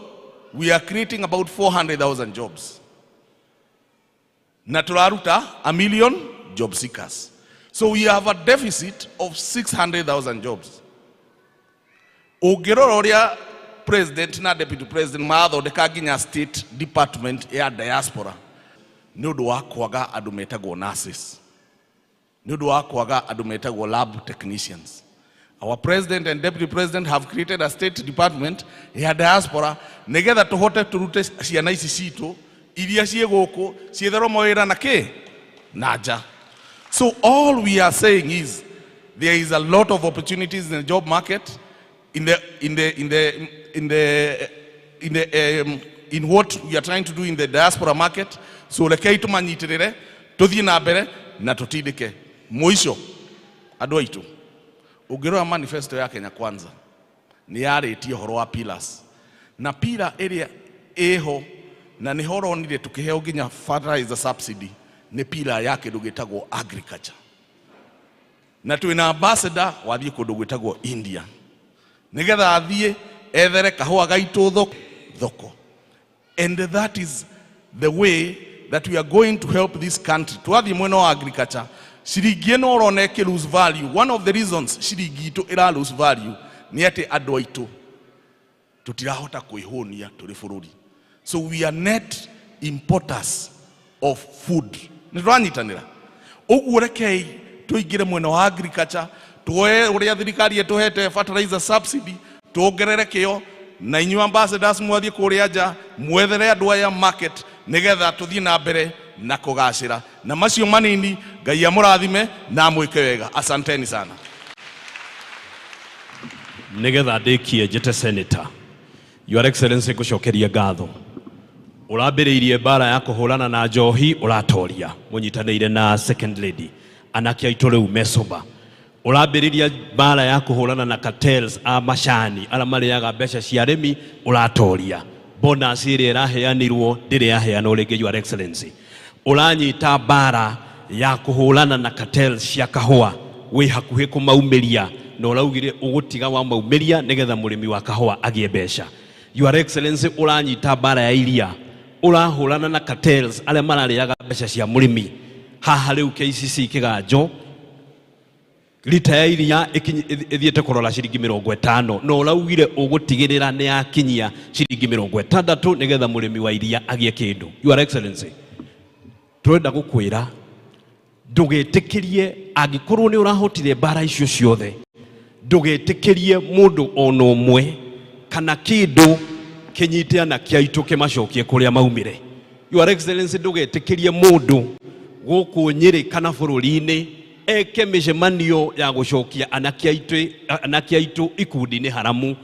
J: we are creating about 400,000 jobs. Naturaruta, 1 million job seekers. So we have a deficit of 600,000 jobs. Ogero President na Deputy President maatho de kaginya State Department ya diaspora. Nudu wa kwaga adumetagwo nurses. Nudu wa kwaga adumetagwo lab technicians. Our President and Deputy President have created a State Department ya diaspora negetha tuhote turute ciana ici citu iria cie guku ciethero mawira na ke naja. So all we are saying is there is a lot of opportunities in the job market in what we are trying to do in the diaspora market. So lekei tumanyitirire tuthie na mbere na tutindike muico andu aitu. Ungirora manifesto ya Kenya Kwanza ni yarĩtie horo wa pillars na pillar area eho na ni horo nire tukiheo nginya fertilizer subsidy ni pillar ya kindu gitagwo agriculture na twina ambassador wathie kundu gwitagwo India nigetha athie ethere kahua gaitu thoko. And that is the way that we are going to help this country. Twathie mwena wa agriculture, ciringi ĩno ũrona ĩkĩ lose value. One of the reasons ciringi itũ ĩra lose value ni atĩ andũ aitũ tutirahota kwĩhũnia tũrĩ bũrũri. So we are net importers of food. Nĩ tũranyitanĩra. Ũguo rekei tũingĩre mwena wa agriculture, tuoe ũrĩa thirikari ĩtũhete fertilizer subsidy, tuongerere kĩo na inyuĩ ambassadors mwathie kũrĩa nja mwethere andũ aya market nigetha tuthie na mbere na kugacira na macio manini. Ngai amũrathime na mwĩke wega. Asanteni sana.
G: Nigetha ndĩkie njĩte Senator, Your Excellency ngũcokeria ngatho. Ũrambĩrĩirie mbara ya kũhũrana na njohi ũratoria mũnyitanĩire na Second Lady anake aitũ rĩu mesoba. Ũrambĩrĩria mbara ya kũhũrana na cartels a macani arĩa marĩaga mbeca cia arĩmi ũratoria. Bonus ĩrĩa ĩraheanirwo ndĩrĩ yaheanwo rĩngĩ, Your Excellency. Ũranyita mbara ya kũhũrana na cartels cia kahũa wĩ hakuhĩ kũmaumĩria na ũraugire ũgũtiga wa maumĩria nĩgetha mũrĩmi wa kahũa agĩe mbeca. Your Excellency, ũranyita mbara ya iria, ũrahũrana na cartels arĩa mararĩaga mbeca cia mũrĩmi. Haha rĩu KCC kĩganjo lita ya iria ithiete kurora ciringi 50 no ũraugire ũgũtigĩrĩra nĩ yakinyia ciringi 60 nĩgetha mũrĩmi wa iria agĩe kĩndũ. Your Excellency, twenda gũkwĩra ndũgetĩkĩrie angĩkorwo nĩ ũrahotire mbara icio ciothe, ndũgetĩkĩrie mũndũ ona ũmwe kana kĩndũ kĩnyite anake aitũ kĩmacokie kũrĩa maumire. Your Excellency, ndũgetĩkĩrie mũndũ gũkũ Nyĩrĩ kana bũrũri-inĩ eke mĩcemanio ya gũcokia anake aitũ ikundi-inĩ haramu.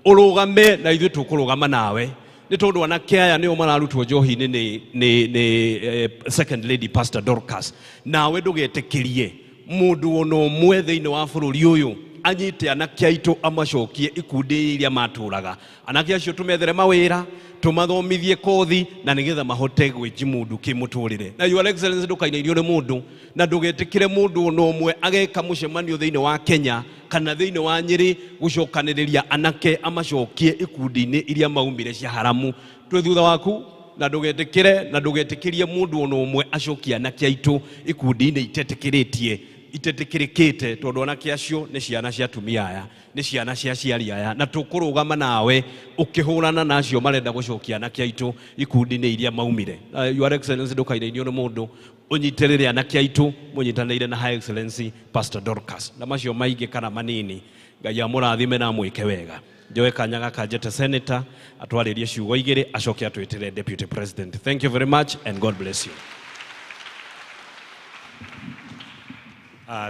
G: Ũrũgame na ithuĩ tũkũrũgama nawe nĩ tondũ anake aya nĩo mararutwo njohi-inĩ nĩ Second Lady Pastor Dorcas. Nawe ndũgetĩkĩrie mũndũ ona ũmwe thĩinĩ wa bũrũri ũyũ anyite anake aitũ amacokie ikundi iria matũraga. Anake acio tũmethere mawĩra, tũmathomithie kothi na nĩgetha mahote gwĩjimundu kĩmũtũrĩre. Na Your Excellency, ndũkainairio nĩ mũndũ na ndũgetĩkĩre mũndũ ona ũmwe ageka mũcemanio thĩinĩ wa Kenya kana thĩinĩ wa Nyĩrĩ gũcokanĩrĩria anake amacokie ikundi-inĩ iria maumire cia haramu. Twĩ thutha waku na ndũgetĩkĩre na ndũgetĩkĩrie mũndũ ona ũmwe acokie anake aitũ ikundi-inĩ itetĩkĩrĩtie itetikirikite tondu anake acio ni ciana cia atumia aya ni ciana cia aciari aya na tukurugama nawe ukihurana nacio marenda gucokia anake aitu ikundi-ini iria maumire. Your Excellency ndukaineinio ni mundu unyitirire anake aitu munyitanire na High Excellency Pastor Dorcas na macio maingi kana manini. Ngai amurathime na mwike wega. Njoe kanya gaka njete senator atwaririe ciugo igiri acoke atwitire Deputy President. Thank you very much and God bless you.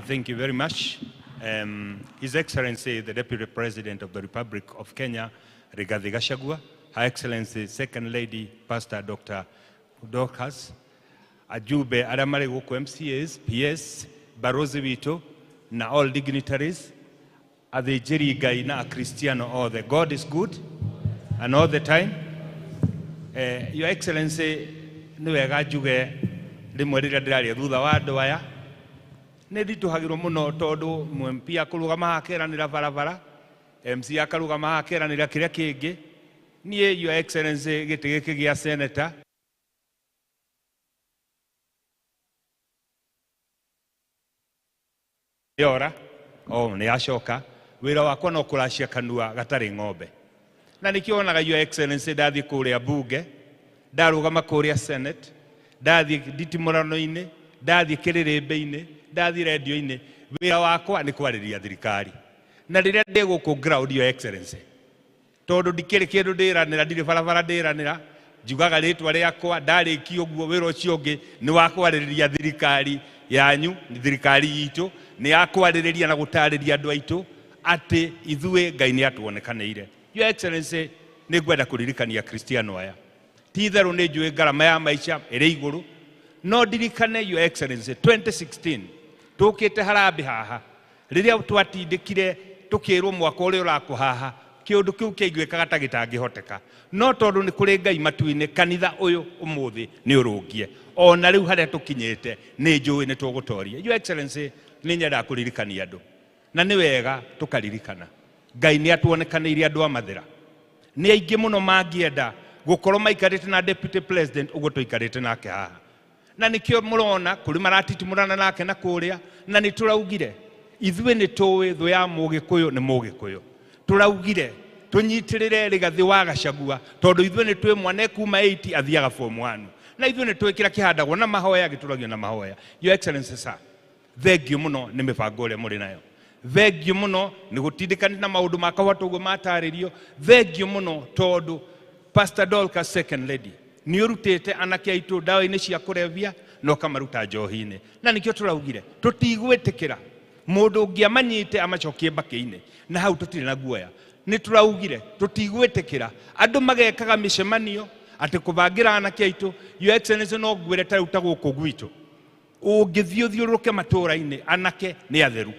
L: Thank you very much. His Excellency, the Deputy President of the Republic of Kenya, Rigathi Gachagua, Her Excellency, Second Lady, Pastor Dr. Dorcas, Ajube Adamari Woko MCAs, PS, Barozi Vito, na all dignitaries, the H.E Rigathi a Cristiano, all the God is good, and all the time. Your Excellency, niwega juge rimwe rĩrĩa thutha wa andũ aya nĩ nditũhagĩrwo mũno tondũ MP akũrũgama akeranĩra barabara, MC akarũgama akeranĩra kĩrĩa kĩngĩ. Niĩ Your Excellency gĩtĩ gĩkĩ gĩa senator yora nĩ acoka wĩra wakwa no kũracia kanua gatarĩ ng'ombe, na nĩkĩo onaga Your Excellency ndathiĩ kũrĩa bunge, ndarũgama kũrĩa Senate, ndathiĩ nditimũrano-inĩ, ndathiĩ kĩrĩrĩmbĩ-inĩ, ndathiĩ radio-inĩ, wĩra wakwa nĩ kwarĩria thirikari. Na rĩrĩa ndĩ gũkũ ground, Your Excellency, tondũ ndikĩrĩ kĩndũ ndĩranĩra, ndirĩ barabara ndĩranĩra, njugaga rĩtwa rĩakwa, ndarĩkia ũguo wĩra ũcio ũngĩ nĩ wa kwarĩrĩria thirikari yanyu, thirikari itũ, nĩ ya kwarĩrĩria na gũtarĩria andũ aitũ atĩ ithuĩ Ngai nĩ atuonekanĩire. Your Excellency, nĩ ngwenda kũririkania Cristiano aya. Ti itherũ nĩ njũĩ ngarama ya maica ĩrĩ igũrũ, no ndirikane Your Excellency 2016 tũkĩte harambĩ haha, rĩrĩa twatindĩkire tũkĩrwo mwaka ũrĩa ũrakũ haha, kĩũndũ kĩu kĩaiguĩkaga ta gĩtangĩhoteka, no tondũ nĩ kũrĩ Ngai matu-inĩ, kanitha ũyũ ũmũthĩ nĩ ũrũngie, ona rĩu harĩa tũkinyĩte nĩ njũĩ nĩ tũgũtoria. Your Excellency, nĩ nyendaga kũririkania andũ, na nĩ wega tũkaririkana Ngai nĩ atuonekanĩire andũ a mathera. Nĩ aingĩ mũno mangĩenda gũkorwo maikarĩte na Deputy President ũguo tũikarĩte nake haha, na nĩkĩo mũrona kũrĩ maratitimũrana nake na kũrĩa, na nĩ tũraugire ithuĩ nĩ tũĩ thũ ya Mũgĩkũyũ nĩ Mũgĩkũyũ. Tũraugire tũnyitĩrĩre Rigathi wa Gachagua tondũ ithuĩ nĩ twĩ mwana kuma 8 athiaga form 1, na ithuĩ nĩ twĩ kĩrĩa kĩhandagwo na mahoya gĩtũragio na mahoya. Your Excellency sir, thengiũ mũno nĩ mĩbango ĩrĩa mũrĩ nayo, thengiũ mũno nĩ gũtindĩkania na maũndũ ma kahũa ũguo matarĩrio, thengiũ mũno tondũ Pastor Dorcas Second Lady nĩ ũrutĩte anake aitũ ndawa-inĩ cia kũrebia na ũkamaruta njohi-inĩ, na nĩkĩo tũraugire tũtigwĩtĩkĩra mũndũ ũngĩ amanyite amacokie mbakĩ-inĩ, na hau tũtirĩ na guoya. Nĩ tũraugire tũtigwĩtĩkĩra andũ magekaga mĩcemanio atĩ kũbangĩra anake aitũ. Your Excellency, no ngwĩre ta rĩu ta gũkũ gwitũ ũngĩthiĩ ũthiũrũrũke matũũra-inĩ, anake nĩ atheru,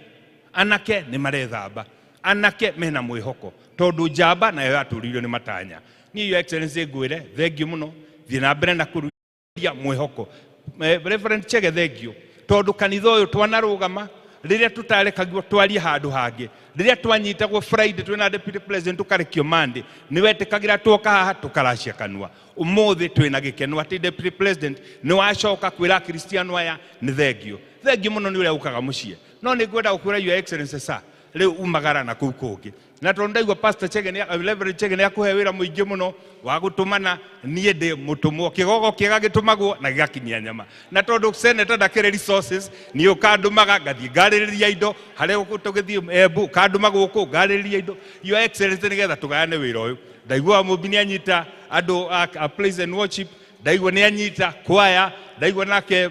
L: anake nĩ marethamba, anake mena mwĩhoko tondũ njamba nayo yatũririo nĩ matanya. Niĩ Your Excellency ngwĩre thengiũ mũno, thiĩ na mbere na kũrutia mwĩhoko. Reverend Chege thengiũ tondũ kanitha ũyũ twanarũgama rĩrĩa tũtarekagio twarie handũ hangĩ, rĩrĩa twanyitagwo Friday twĩna Deputy President tũkarekio Monday, nĩ wetĩkagĩra twoka haha tũkaracia kanua. Ũmũthĩ twĩna gĩkeno atĩ Deputy President nĩ wacoka kwĩra Cristiano aya nĩ thengiũ. Thengiũ mũno nĩ ũrĩa ũkaga mũciĩ, no nĩ ngwenda gũkwĩra Your Excellency sir, rĩu umagara na kũu kũngĩ, na tondũ ndaigua Pastor Chege Reverend Chege nĩ akũhe wĩra mũingĩ mũno wa gũtũmana, niĩ ndĩ mũtũmwo, kĩgogo kĩega gĩtũmagwo na gĩgakinyia nyama, na tondũ senator ndakĩrĩ resources nĩ ũkandũmaga ngathiĩ ngarĩrĩria indo harĩa tũgĩthiĩ Embu, kandũma gũkũ ngarĩrĩria indo. Your Excellency, nĩgetha tũgayane wĩra ũyũ, ndaigua mũmbi nĩ anyita andũ a praise and worship, ndaigua nĩ anyita kwaya, ndaigua nake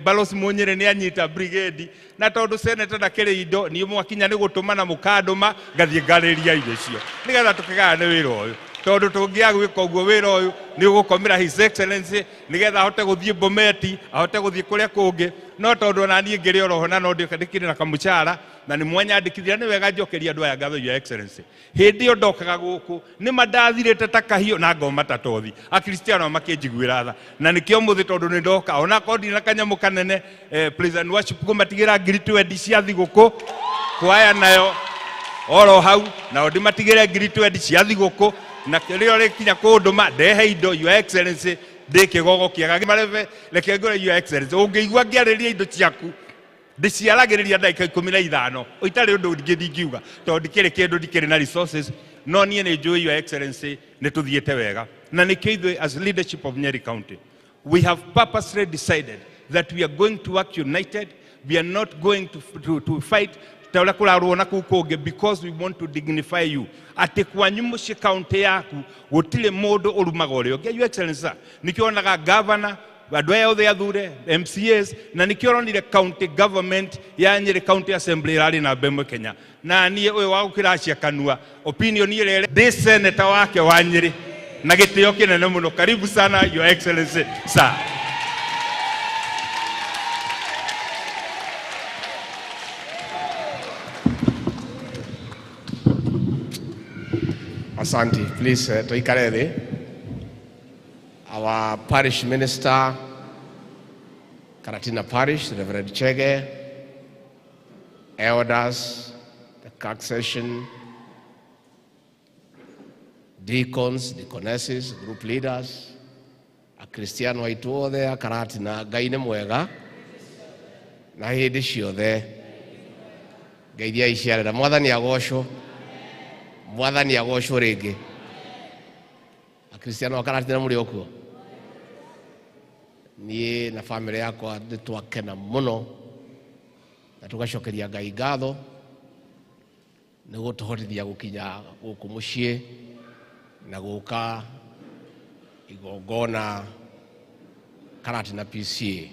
L: Balos Munyere nĩ anyita brigade, na tondũ senator ndakĩrĩ indo niĩ mwakinya nĩ gũtũmana mũkandũma ngathiĩ ngarĩrĩria indo icio, nĩgetha tũkĩgayane wĩra ũyũ, tondũ tũngĩaga gwĩka ũguo wĩra ũyũ nĩ ũgũkomera His Excellency nĩgetha ahote gũthiĩ Bometi, ahote gũthiĩ kũrĩa kũngĩ, no tondũ ona niĩ ngĩrĩ oroho na no ndĩkĩrĩ na kamũcara na nĩ mwanyandĩkithia, nĩ wega njokeria andũ aya ngatho. Your Excellency, hĩndĩ ĩyo ndokaga gũkũ nĩ mandathirĩte ta kahiũ na ngoma ta tothi, Akristiano makĩnjiguĩra tha, na nĩkĩo mũthĩ tondũ nĩ ndoka ona kondi na kanyamũ kanene praise and worship kũmatigĩra ngiri 20 cia thigũkũ, kwaya nayo oro hau nao ndĩmatigĩre ngiri 20 cia thigũkũ, na kĩrĩa rĩkinya kũndũma ndehe indo. Your Excellency, ndĩ kĩgogo kĩega marebe reke ngore Your Excellency, ũngĩigua ngĩarĩria indo ciaku ndiciaragiriria ndagika 15 uitari undu ndingiuga tondu ndikiri kindu ndikiri na resources no nie ni njui your excellency ni tuthiete wega na nikio ithui as leadership of Nyeri County we have purposely decided that we are going to work united. We are not going to fight because we want to dignify you. Ati kwanyu muci county yaku gutire mundu urumaga urio. Your excellency, nikionaga governor andu aya othe athure MCAs na nikionire county government ya Nyeri County Assembly rari na Bemwe Kenya na nie uyu wa gukiracia kanua opinion ile ndi senator wake wa Nyeri na gitio kinene muno. Karibu sana your excellency sir.
M: Asante, please tuikare thi. Our parish minister, Karatina Parish, Reverend Chege, elders, the CAC session, deacons, deaconesses, group leaders, a Christian waitu othe a Karatina, Ngai nĩ mwega na hĩndĩ ciothe. Ngeithia iciarĩra Mwathani agocwo. Mwathani agocwo rĩngĩ. Akristiano wa Karatina mũrĩ okuo. Niĩ na family yakwa nĩ twakena mũno na tugacokeria Ngai ngatho nĩ gũtũhotithia gũkinya gũkũ mũciĩ na gũka igongona Karatina Pcea.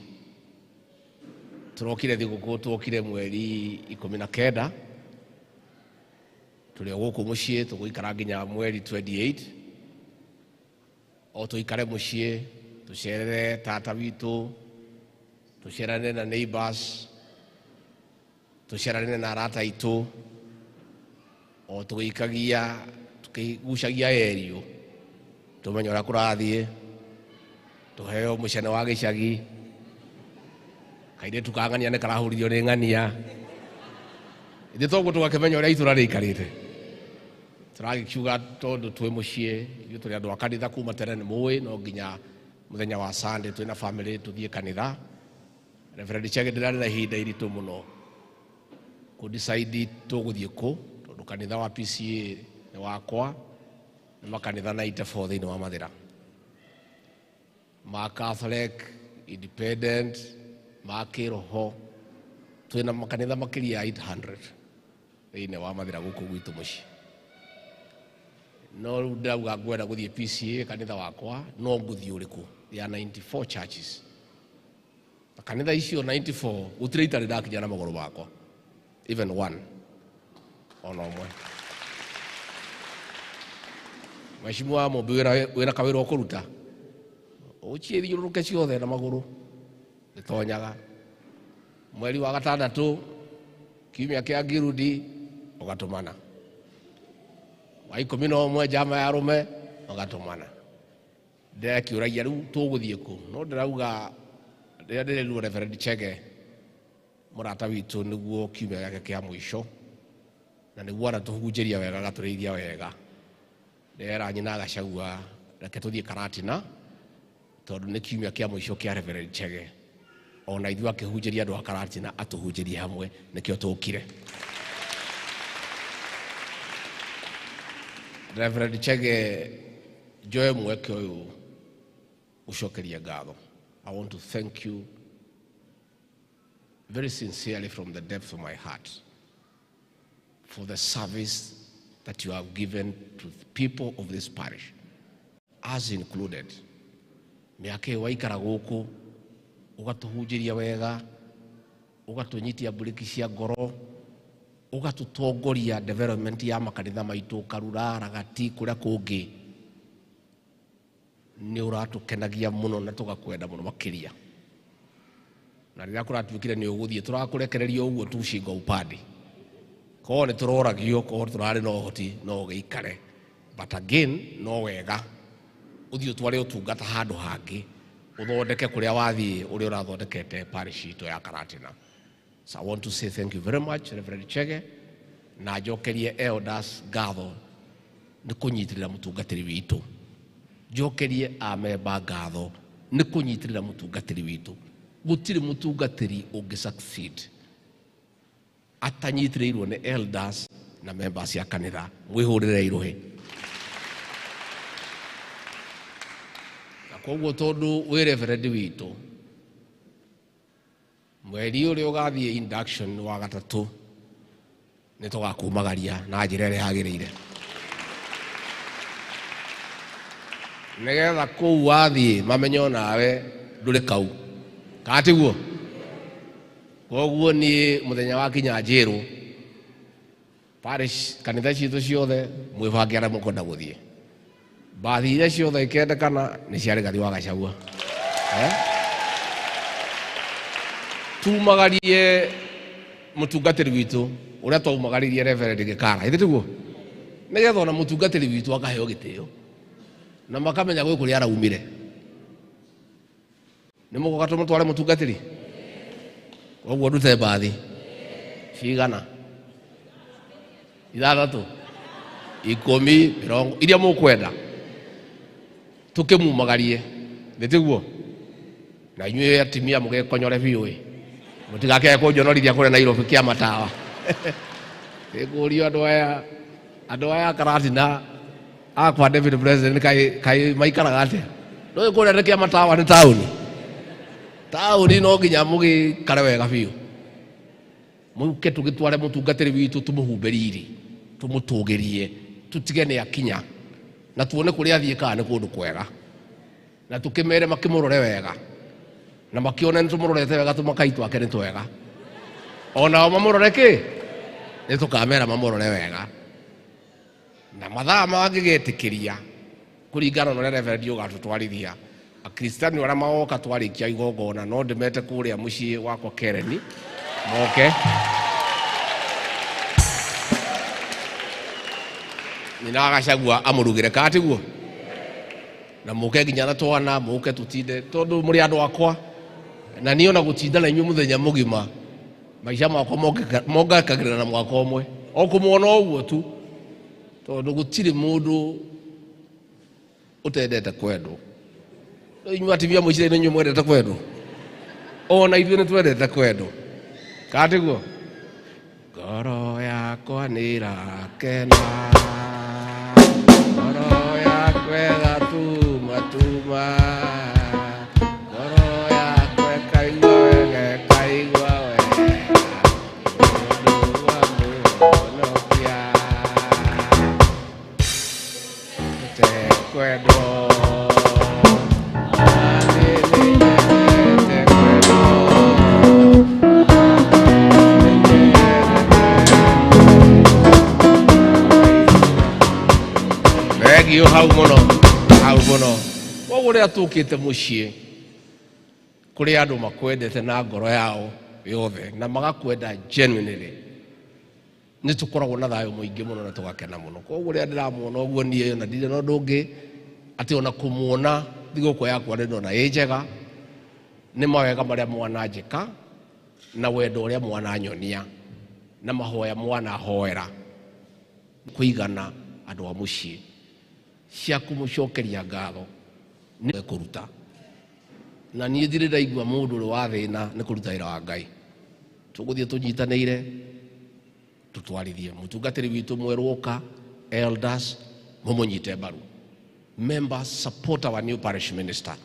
M: Turokire thigũkũ twokire mweri 19 tuli gũkũ mũciĩ tũgũikara nginya mweri 28 o tũikare mũciĩ tucerere tata witũ tucerane na neighbors tucerane na arata aitũ o tũgĩikagia tukigucagia erio tumenye ũrĩa kũrathiĩ tuheo mũcene wa gĩcagi kaire tukang'ania nĩ karahũririo nĩ ng'ania ithuĩ toguo tũgakĩmenya ũrĩa itũra rĩikarĩte tũragĩkiuga tondũ twĩ mũciĩ ithuĩ tũrĩ andũ a kanitha kuma tene nĩ mũĩ no nginya mũthenya wa Sunday twĩ na family tuthiĩ kanitha. Reverend Chege ndĩrarĩ na ihinda iritũ mũno kũdecide tũgũthiĩ kũ tondũ kanitha wa Pcea nĩ wakwa nĩ makanitha 94 thĩinĩ wa Mathĩra, ma Catholic, Independent, ma kĩroho, twĩ na makanitha makĩria ya 800 thĩinĩ wa Mathĩra gũkũ gwitũ mũciĩ. No rĩu ndĩrauga ngwenda gũthiĩ Pcea kanitha wakwa no ngũthiĩ ũrĩkũ ya 94 churches. Kanitha icio 94 gũtirĩ itarĩ ndakinya na magũrũ makwa, even one ona ũmwe. Mheshimiwa Mũmbi wĩna kawĩra ũkũruta ũciĩthiũrũrũke ciothe na magũrũ nĩtonyaga. Mweri wa gatandatũ kiumia kĩa Ngirudi ũgatũmana, wa 11 njama ya arũme ũgatũmana. Ndĩrakĩũragia rĩu tũgũthiĩ kũ, no ndĩrauga rĩrĩa ndĩrerirwo Reverend Chege mũrata witũ nĩguo kiumia gĩake kĩa mũico na nĩguo anatũhunjĩria wega agatũrĩithia wega. Ndĩrera nyina Gachagua reke tũthiĩ Karatina tondũ nĩ kiumia kĩa mũico kĩa Reverend Chege, ona ithuĩ akĩhunjĩria andũ a Karatina atũhunjĩrie hamwe nĩkĩo tũkire. Reverend Chege njoe mweke ũyũ gũcokeria ngatho. I want to thank you very sincerely from the depth of my heart for the service that you have given to the people of this parish, as included. Miaka waikara gũkũ ũgatũhunjĩria wega, ũgatũnyitia mburĩki cia ngoro, ũgatũtongoria development ya makanitha maitũ Karura, Ragati, kũrĩa kũngĩ. Nĩ ũratũkenagia mũno na tũgakwenda mũno makĩria. Na rĩrĩa kũratuĩkire nĩ ũgũthiĩ tũrakũrekereria ũguo tucinga upande. Korwo nĩ tũroragio, korwo tũrarĩ na ũhoti no gĩikare. But again no wega ũthiĩ ũtware ũtungata handũ hangĩ ũthondeke kũrĩa wathiĩ ũrĩa ũrathondekete parish itũ ya Karatina. So I want to say thank you very much Reverend Chege na njokerie elders ngatho nĩ kũnyitirĩra mũtungatĩri witũ. Njokerie amemba ngatho nĩ kũnyitirĩra mũtungatĩri witũ. Gũtirĩ mũtungatĩri ũngĩ succeed atanyitĩrĩirwo nĩ elders na members ya kanitha. Mwĩhũrĩre irũhĩ. Na koguo tondũ wĩ reverend witũ, mweri ũrĩa ũgathiĩ induction wa gatatũ nĩ tũgakumagaria na njĩra ĩrĩa yagĩrĩire, nĩgetha kũu wathiĩ mamenye nawe ndũrĩ kau katiguo. Koguo niĩ mũthenya wa kinya njĩrũ parish kanitha citũ ciothe mwĩbange arĩa mũkwenda gũthiĩ. Mbathi iria ciothe ikendekana nĩ cia Rigathi wa Gachagua. Tumagarie mũtungatĩri witũ ũrĩa twaumagaririe Reverend Gĩkara, ithĩ tiguo? Nĩgetha ona mũtungatĩri witũ akaheo gĩtĩo na makamenya gwĩ kũrĩa araumire. Nĩ mũgoka tũmũtware mũtungatĩri? Koguo ndute mbathi cigana? 6, 10, 20 iria mũkwenda tũkĩmumagarie, ithĩ tiguo? Na inyuĩ atimia mũgĩkonyore biũ mũtigakĩe kũnjonorithia kũrĩa Nairobi kĩa matawa. Ĩkũrio andũ aya Karatina akwa David President kai maikaraga atĩa? Nĩ kũrĩa kĩa matawa nĩ taũni. Taũni no nginya mũgĩkare wega biũ. Mũke tũgĩtware mũtungatĩri witũ tũmũhumbĩrie, tũmũtũgĩrie, tũtige nĩ akinya na tuone kũrĩa athiĩ kana nĩ kũndũ kwega. Na tũkĩmere makĩmũrore wega. Na makiona nĩ tũmũrorete wega tũmakai twake nĩ twega. Ona mamũrore kĩ? Nĩ tũkamera mamũrore wega. Na mathaa mangĩgetĩkĩria kũringana na ũrĩa Reverend ũgatũtwarithia, akristiano arĩa magoka twarĩkia igongona no ndĩmete kũrĩa mũciĩ wakwa Kereni moke nina Gachagua amũrugĩre katiguo, na mũke nginya na twana mũke tũtinde tondũ mũrĩ andũ akwa, na niĩ ona gũtinda na inyuĩ mũthenya mũgima maica makwa mongakagĩrĩra na mwaka ũmwe o kũmuona ũguo tu, tondũ gũtirĩ mũndũ ũtendete kwendwo. Inyuĩ atimia mũicire inyuĩ mwendete kwendwo, ona ithuĩ nĩ twendete kwendwo katiguo. Ngoro yakwa nĩ ĩrakena, ngoro yakwa ĩgatuma tuma, ngoro yakwa ĩkaigua wega ĩkaigua wega mũndũ wa mũhonokia kwendwo. Thegio hau mũno, hau mũno. Koguo rĩrĩa tũkĩte mũciĩ kũrĩ andũ makwendete na ngoro yao yothe na magakwenda genuinely, nĩ tũkoragwo na thayũ mũingĩ mũno na tũgakena mũno. Koguo rĩrĩa ndĩramuona ũguo niĩ na ndirĩ na ũndũ ũngĩ atĩ ona kũmuona thigũkũ yakwa ndĩrona ĩ njega, nĩ mawega marĩa mwananjĩka na wendo ũrĩa mwananyonia na mahoya mwanahoera kũigana andũ a mũciĩ cia kũmũcokeria ngatho nĩ kũruta. Na niĩ ndirĩ ndaigua mũndũ ũrĩ wa thĩna nĩ kũruta wĩra wa Ngai. Tũgũthiĩ tũnyitanĩire tũtwarithie mũtungatĩri witũ mwerũ ũka, elders mũmũnyite mbaru, members support our new parish minister.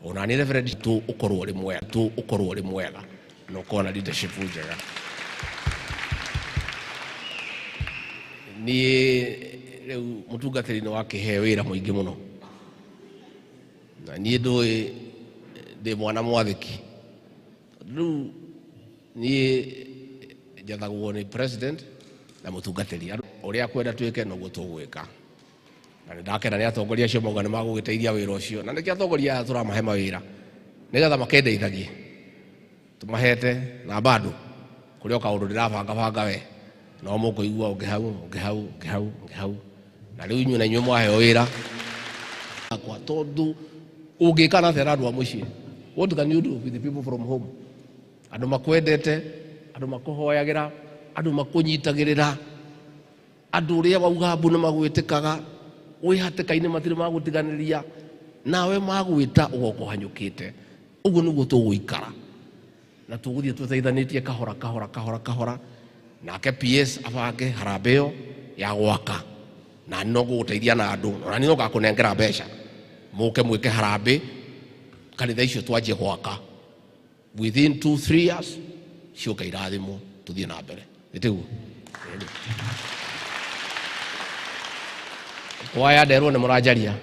M: Ona nĩ Reverend tu ũkorwo ũrĩ mwega, tu ũkorwo ũrĩ mwega na ũkorwo na leadership njega. Niĩ rĩu mũtungatĩri nĩ wakĩheo wĩra mũingĩ mũno, na niĩ ndũĩ ndĩ mwana mwathĩki. Rĩu niĩ njathagwo nĩ president na mũtungatĩri, ũrĩa kwenda twĩke noguo tũgwĩka. Na nĩ ndakena nĩ atongoria acio mauga nĩ magũgĩteithia wĩra ũcio, na nĩkĩo atongoria aya tũramahe mawĩra nĩgetha makendeithagie, tũmahete na bado kũrĩ o kaũndũ ndĩrabanga we no mũkũigua ũngĩ hau. Na rĩu inyuĩ na inyuĩ mwaheo wĩra akwa, tondũ ũngĩka na andũ a mũciĩ, what can you do with the people from home? Andũ makwendete, andũ makũhoyagĩra, andũ makũnyitagĩrĩra, andũ ũrĩa wauga mbu nĩ magwĩtĩkaga, wĩ hatĩka-inĩ matirĩ magũtiganĩria, nawe magwĩta ũgoka ũhanyũkĩte. Ũguo nĩguo tũgũikara na tũgũthiĩ tũteithanĩtie kahora nake PS abange harambeo ya gwaka na no guteithia na andu na ni ugakunengera mbeca muke mwike harambe kanitha icio twanjie gwaka within 2-3 years cioka irathimo tuthie na mbere nitiguo kwaya nderwo ni murajaria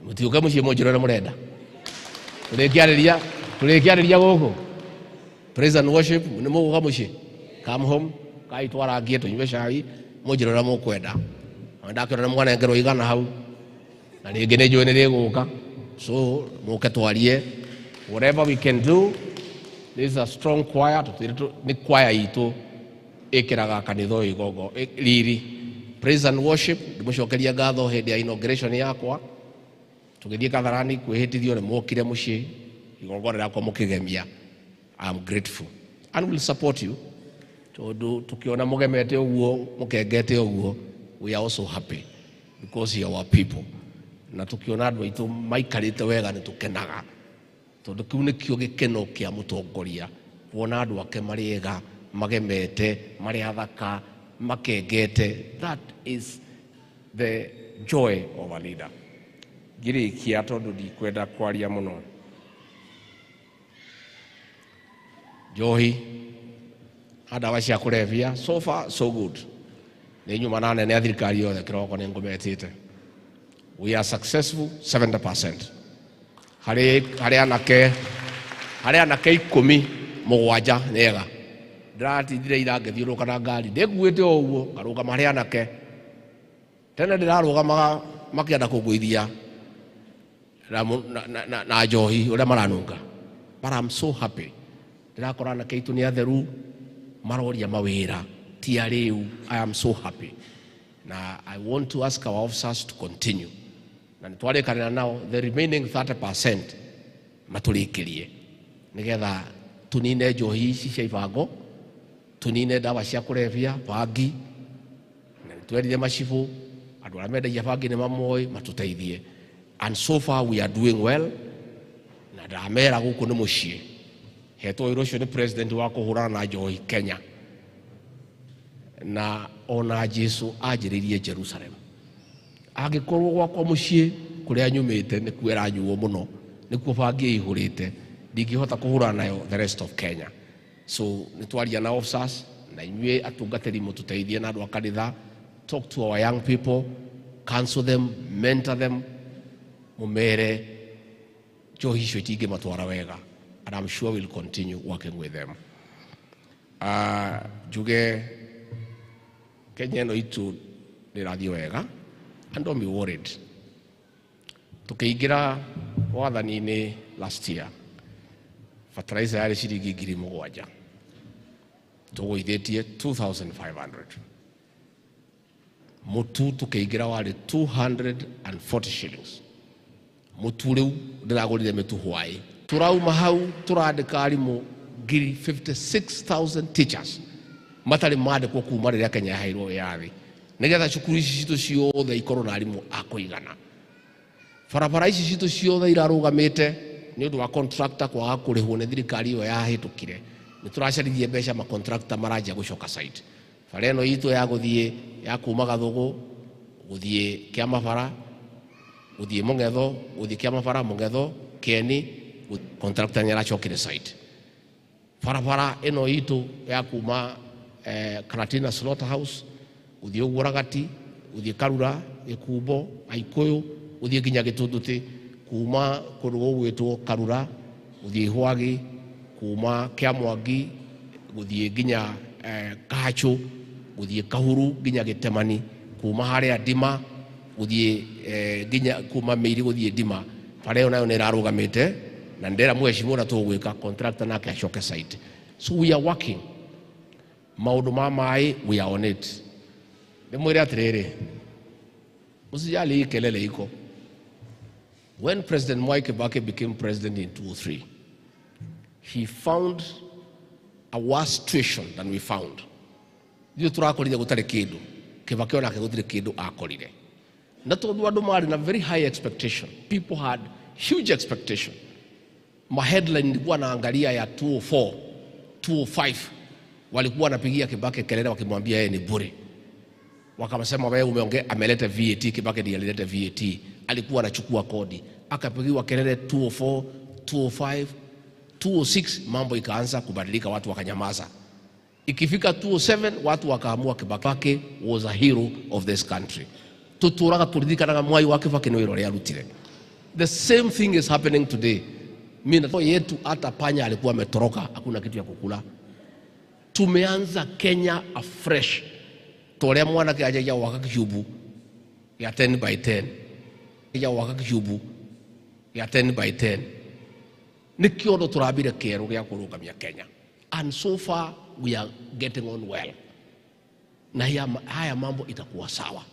M: mutiuke mucie munjirore murenda tulikiariria guku praise and worship ni muguka mucie come home kai twarangie tunywe cai munjirore mukwenda ndakirora mwanengerwo igana hau na ringi ni njui ni riguka so muke twarie whatever we can do. This is a strong choir ni choir itu ikiraga kanitho igogo riri praise and worship ndimucokeria ngatho hindi ya inauguration yakwa tugithie katharani kwihitithio ni mukire mucie igongona riakwa mukigemia. I'm grateful and will support you tukiona mugemete uguo mukengete uguo we are also happy because you are our people na tukiona andu aitu maikarite wega ni tukenaga tondu kiu ni kio gikeno kia mutongoria wona andu ake mariega magemete mari athaka makengete. That is the joy of a leader. Ngirikia tondu ndikwenda kwaria muno njohi ndawa cia kulevya so far so good ni nyuma na nene thirikari yothe kiroko ni ngumetete. We are successful 70%. Hari anake 17 nega ndatithire irangithiuruka na ngari ndikuite o uguo ngaruga mari anake tena ndiraruga makienda kungwithia na njohi uria maranunga but I'm so happy ndirakora anake itu ni atheru maroria mawira ti ariu. I am so happy. Now I want to ask our officers to continue na twarekanira nao the remaining 30% maturikirie nigetha tunine njohi ici cia ibango tunine ndawa cia kulevya bangi na twerire macibu andu aria mendagia bangi ni mamoi matuteithie and so far we are doing well na ndamera guku ni mucie hetwo wira ucio ni president wa kuhurana na njohi Kenya na ona Jesu ajiririe Jerusalem agikorwo gwakwa mucie kuria nyumite ni kwera nyuo muno ni kubangie ihurite ndingihota kuhurana nayo the rest of Kenya. So nitwaria na officers na inyue atungatiri mututeithie na andu akanitha talk to our young people, counsel them, mentor them, mumere njohi icio itingi matwara wega and I'm sure we'll continue working with them. Juge Kenya no itu nirathie wega and don't be worried. Tukiingira wathani-ini last year fertilizer yari ciringi 7,000 tuguithitie 2,500 mutu tukiingira wari 240 shillings mutu riu ndiragurire mitu hwai turauma hau turandika arimu 56,000 teachers matari mandikwo kuma riria Kenya yaheirwo yathi nigetha cukuru ici citu ciothe ikorwo na arimu akuigana. Barabara ici citu ciothe irarugamite ni undu wa contractor kwaga kurihwo ni thirikari iyo yahitukire ni turacaririe mbeca ma contractor marajia gucoka site bara ino itu ya guthie ya kuma Gathugu guthie Kiamabara guthie Mungetho guthie Kiamabara Mungetho Kieni contractor ni aracokire site. Barabara ino itu ya kuma Karatina Slaughterhouse uthie Uguragati uthie Karura Gikubo Aikuyu uthie nginya Gitunduti kuma kundu gwitwo Karura uthie Hwagi kuma Kiamwangi guthie nginya Kahachu guthie Kahuru nginya Gitemani kuma haria Ndima guthie nginya kuma Meiri guthie Ndima pareo nayo ni rarugamite na ndera mheshimiwa na tugwika contractor nake acoke site. So we are working maundu ma mai we are on it. Nimwire atiriri musijali ikelele iko. When President Mwai Kibaki became president in 2003, he found a worse situation than we found. Dio turakorire gutare kindu Kibaki onake gutire kindu akorire na tondu andu mari na very high expectation. People had huge expectation. My headline ilikuwa naangalia ya 204 205 walikuwa wanapigia Kibaki kelele wakimwambia yeye ni bure. Wakamsema wewe umeongea, ameleta VAT, Kibaki ndiye alileta VAT. Alikuwa anachukua kodi. Akapigiwa kelele 204, 205, 206, mambo ikaanza kubadilika, watu wakanyamaza. Ikifika 207 watu wakaamua Kibaki was a hero of this country. Tuturaga turidhikanaga mwai wa Kibaki no iro yarutire. The same thing is happening today. Mimi yetu hata panya alikuwa ametoroka, hakuna kitu ya kukula. Tumeanza Kenya afresh. Tolea mwana ke ajaja waka kiubu ya 10 by 10. Ya waka kiubu ya 10 by 10. Nikio ndo turabire kero gya kurugamia Kenya. And so far we are getting on well. Na haya mambo itakuwa sawa.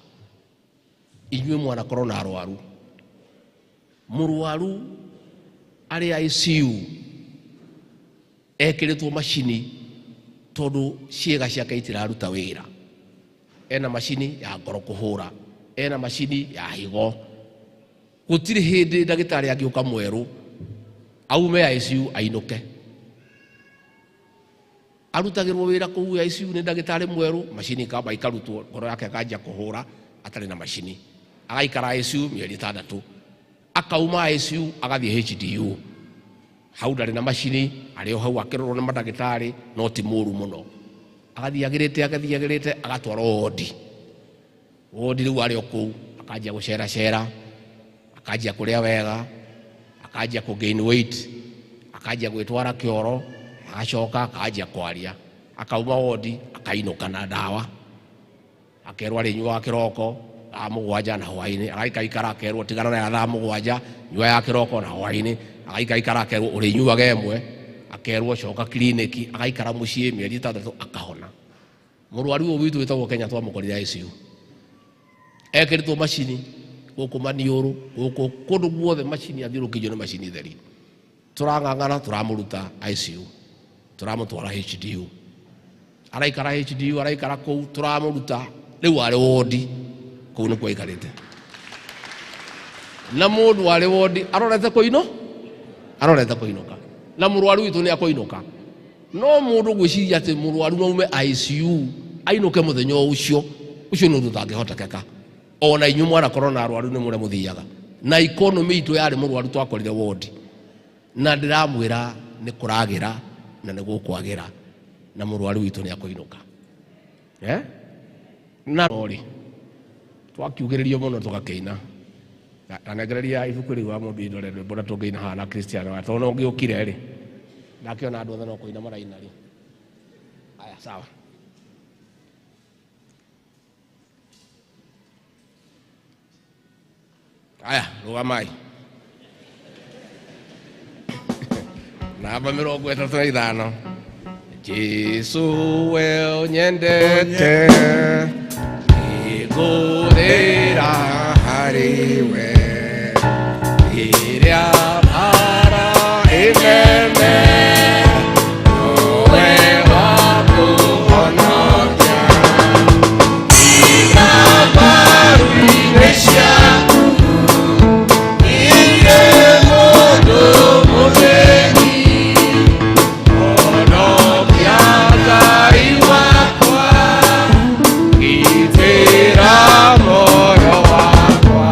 M: Inywe mwana corona arwaru. Murwaru ari ICU ekiritwo machini tondu ciega ciake itiraruta wira. Ena machini ya ngoro kuhura, ena machini ya higo. Gutiri hindi ndagitari agiuka mweru aume ICU ainuke. Arutagirwo wira kuu ICU ni ndagitari mweru, machini kaba ikarutwo ngoro yake akajia kuhura atari na machini. Agaikara ICU mieri 6. Akauma ICU agathie HDU. Hau ndari na machini, ari o hau akirorwo ni mandagitari no ti muru muno. Agathiagirite agatwarwo wodi. Wodi riu ari oku akajia gucera, akajia kuria wega, akajia ku gain weight, akajia gwitwara kioro, agacoka akajia kwaria. Akauma wodi akainuka na dawa. Akerwa ri nyua kiroko amugwanja na hwaini, agaikaikara akerwo tigana na thaa mugwanja nyua ya kiroko na hwaini, agaikaikara akerwo uri nyuaga emwe, akerwo coka kliniki, agaikara mucii mieri 6 akahona. Murwaru witu witagwo Kenya twamukorire ICU. Ekiritwo machini guku maniuru guku kundu guothe machini athirukijo ni machini theri. Turangangana turamuruta ICU, turamutwara HDU. Araikara HDU, araikara kou turamuruta riu ari wodi kou ni kwa ikarite. Na mundu wari wodi arorete koino, arorete koinoka. Na murwaru witu ni akoinoka. No mundu gwiciria ati murwaru no ume ICU ainuke muthenya ucio no tutangihoteka. Ona inyu mwana corona arwaru ni mure muthiaga. Na economy itu yari murwaru twakorire wodi. Na ndiramwira ni kuragira na ni gukwagira. Na murwaru witu ni akoinuka. Na ori twakiugiririo muno tugakeina. Anagereria ibuku ri wa mubindo re mbona tungeina hana Cristiano wa tono ngiukire ri. Nakiona andu othe no kuina maraina ri. Aya sawa. Aya rugamai. Namba 35. Jesu we nyendete igurira hariwe iria para ineme nowe wakuhonokia ikabaruinesha iye mundu mutheni honokia Ngai wakwa gitira moyo wakwa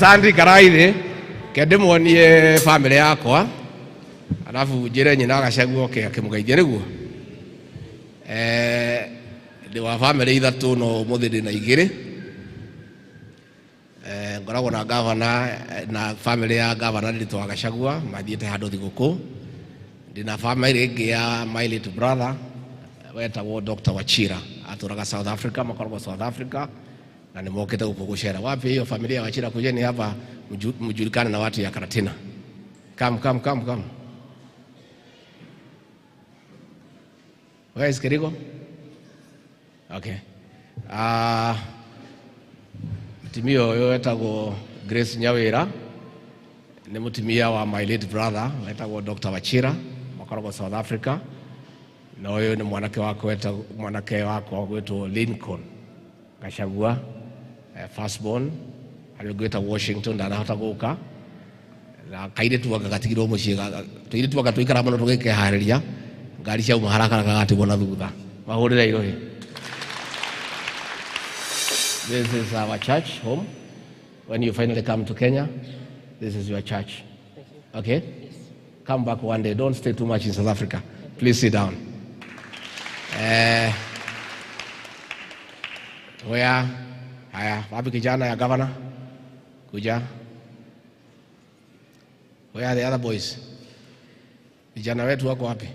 M: Asante Karaithe, kende muonie family yakwa. Alafu njire nyina Gachagua oke akimugeithia niguo. Ndi wa family ithatu no muthi ndi na igiri. Ngoragwo na governor na family ya governor nditwa Gachagua mathiete handu thiguku. Ndi na family ingi ya my late brother wetagwo Dr. Wachira aturaga South Africa, makoragwo South Africa na nimokete huko kushera. Wapi hiyo familia ya Wachira? Kujeni hapa mjulikane na watu ya Karatina. Come. Where is Kerigo? Okay. Mutimia uyu wetagwo Grace Nyawira ni mutimia wa my late brother wetagwo Dr. Wachira makoragwo South Africa. Na uyu ni mwanake wako gwetwo Lincoln Gachagua, firstborn aligweta Washington ndanahota guka na kaire tuaga gatigirwo mucie tuire tuaga tuikara muno tugikehariria ngari cia haraka gatigwo na thutha mahurire irohi. This is our church home. When you finally come to Kenya, this is your church. Okay? Yes. Come back one day. Don't stay too much in South Africa. Please sit down. Where? Haya, wapi kijana ya governor? Kuja. Where are the other boys? Vijana wetu wako wapi?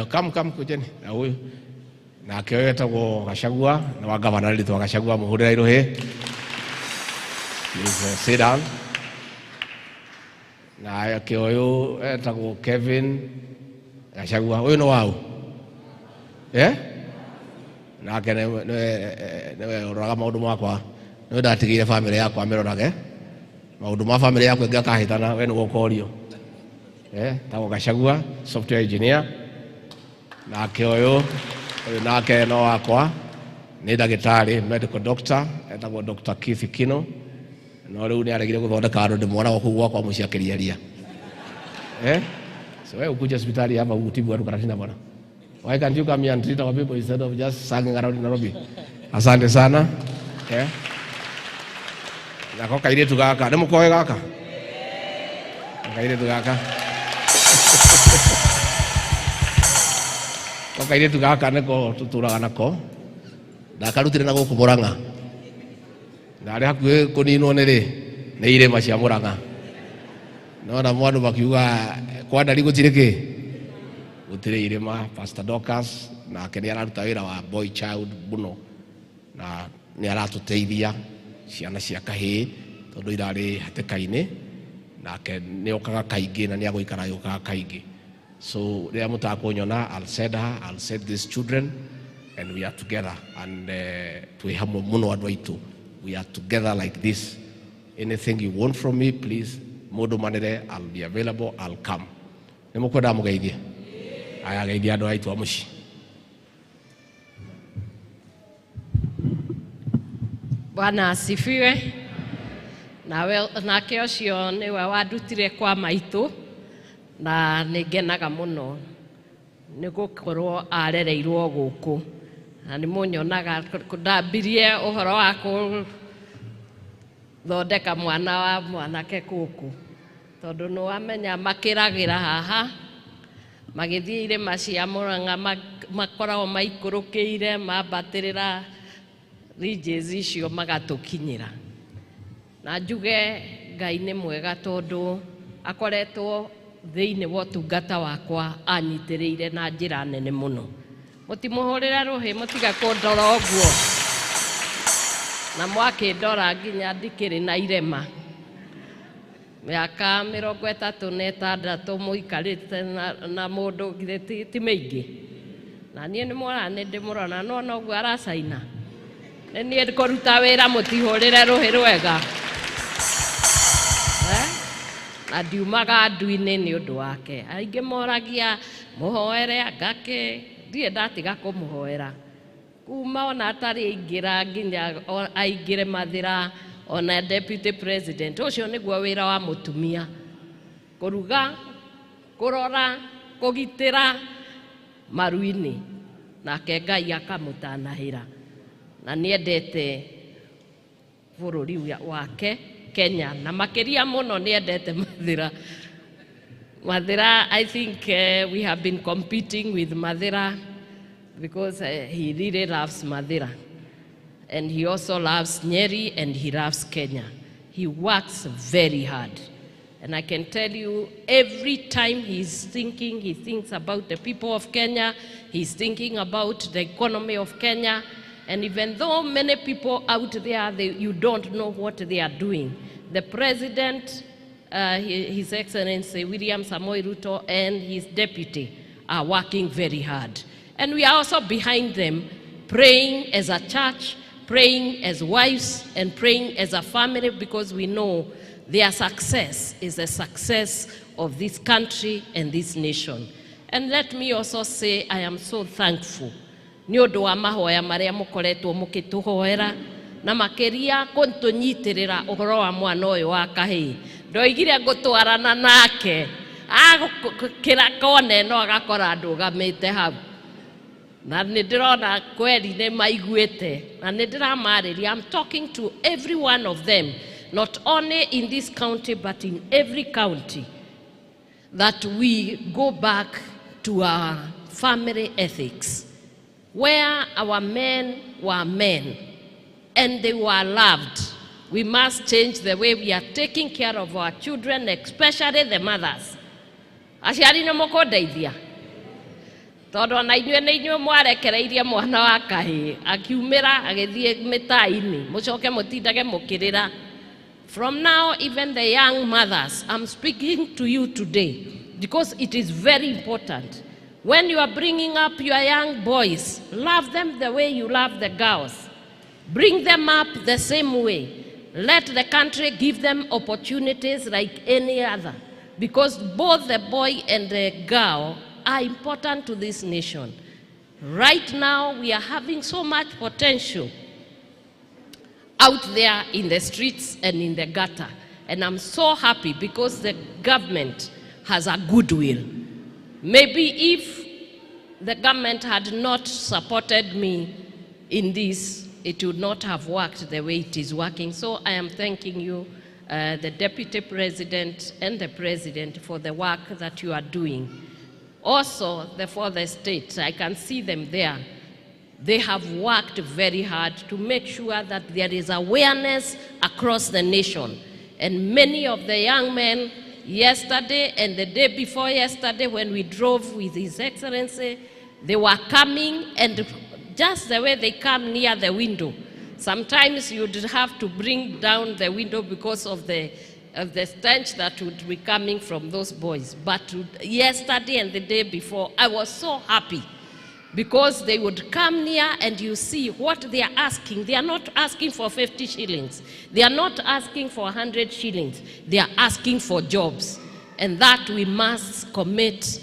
M: Come kujeni. Na huyu. Na akiwa wetagwo Gachagua na wa governor nditwa Gachagua muhurira irohi. Please sit down. Na akiwa uyu wetagwo Kevin Gachagua. Uyu no wau. Nake newe uroraga maundu makwa niwe ndatigire family yakwa mirorage maundu ma family yakwa ngakahitana we niguo korio tagwo Gachagua software engineer. Nake uyu nake no wakwa ni ndagitari medical doctor etagwo Dr. Keith Kino no riu ni aregire guthondeka andu ndimwona kuu gwakwa muciakiriaria so we ukuja hospitali hapa utibu andu Karatina bwana. Why can't you come here and treat our people instead of just hanging around in Nairobi? Asante sana. Nako kairetu gaka, nĩ mũkoe gaka? Kairetu gaka. Ko kairetu gaka nĩko tuturaga nako. Ndakarutire na gũkũ Mũrang'a. Na arĩ hakuhĩ kũninwo nĩ irĩma cia Mũrang'a. No na mwandu makiuga kwa ndari gũtirĩ kĩ? Gutire irema. Pastor Dorcas na kene araruta wira wa boy child buno na ni aratuteithia ciana cia kahii tondu irari hatekaine na ke ni okaga kaingi na ni aguikara yukaga kaingi. So ria mutakunyona, I'll set these children and we are together and twi hamwe muno andu aitu. We are together like this. Anything you want from me, please mundu manire, I'll be available, I'll come. Ni mukwenda mugeithie? Aya geithia andu aitu amuci.
B: Bwana asifiwe. Nake ucio niwe wandutire kwa maitu na ningenaga muno ni gukorwo arereirwo guku na ni munyonaga ndambirie uhoro wa thondeka mwana wa mwanake guku tondu no wamenya makiragira haha magithie irima cia Mũrang'a makoragwo maikurukiire mambatirira ridges icio magatukinyira na njuge Ngai ni mwega tondu akoretwo thiini wa tungata wakwa anyitiriire na njira nene muno. Mutimuhurira ruhi mutiga kundora uguo na mwakindora nginya ndikiri na irema miaka 36 muikarite na mundu ngire ti maingi na nie ni mwana ni ndimurona no uguo aracaina ni kuruta wira mutihurire ruhi rwega na ndiumaga nduini ni undu wake. Aingi moragia muhoere agake ndie ndatiga kumuhoera kuma ona atari aingira nginya aingire mathira ona deputy president ucio niguo wira wa mutumia kuruga kurora kugitira maruini nake Ngai akamutanahira na niendete bũrũri wake Kenya na makiria muno ni endete Mathira. I think we have been competing with Mathira because he really loves Mathira, and he also loves Nyeri, and he loves Kenya. He works very hard, and I can tell you, every time he's thinking, he thinks about the people of Kenya, he's thinking about the economy of Kenya. And even though many people out there, you don't know what they are doing, the President, His Excellency William Samoei Ruto, and his deputy are working very hard. And we are also behind them, praying as a church, praying as wives, and praying as a family, because we know their success is the success of this country and this nation. And let me also say, I am so thankful ni undu wa mahoya maria mukoretwo mukituhoera na makiria kuntunyitirira uhoro wa mwana uyu wa kahii. Ndoigire ngutwarana nake kira kone no agakora ndugamite hau na ndirona kweli ni maiguite na ndiramariria. I'm talking to every one of them, not only in this county but in every county, that we go back to our family ethics, where our men were men and they were loved. We must change the way we are taking care of our children, especially the mothers. Aciari nĩ mũkũndeithia tondũ ona inyuĩ nĩ inyuĩ mwarekereirie mwana wa kahĩĩ akiumĩra agĩthiĩ mĩtaa-inĩ mũcoke mũtindage mũkĩrĩra. From now, even the young mothers, I'm speaking to you today because it is very important. When you are bringing up your young boys, love them the way you love the girls. Bring them up the same way. Let the country give them opportunities like any other, because both the boy and the girl are important to this nation. Right now, we are having so much potential out there in the streets and in the gutter. And I'm so happy because the government has a goodwill. Maybe if the government had not supported me in this, it would not have worked the way it is working. So I am thanking you, the Deputy President and the President, for the work that you are doing. Also, for the state, I can see them there. They have worked very hard to make sure that there is awareness across the nation. And many of the young men yesterday and the day before yesterday, when we drove with His Excellency, they were coming, and just the way they come near the window, sometimes you'd have to bring down the window because of the stench that would be coming from those boys. But yesterday and the day before, I was so happy because they would come near and you see what they are asking. They are not asking for 50 shillings. They are not asking for 100 shillings. They are asking for jobs. And that we must commit,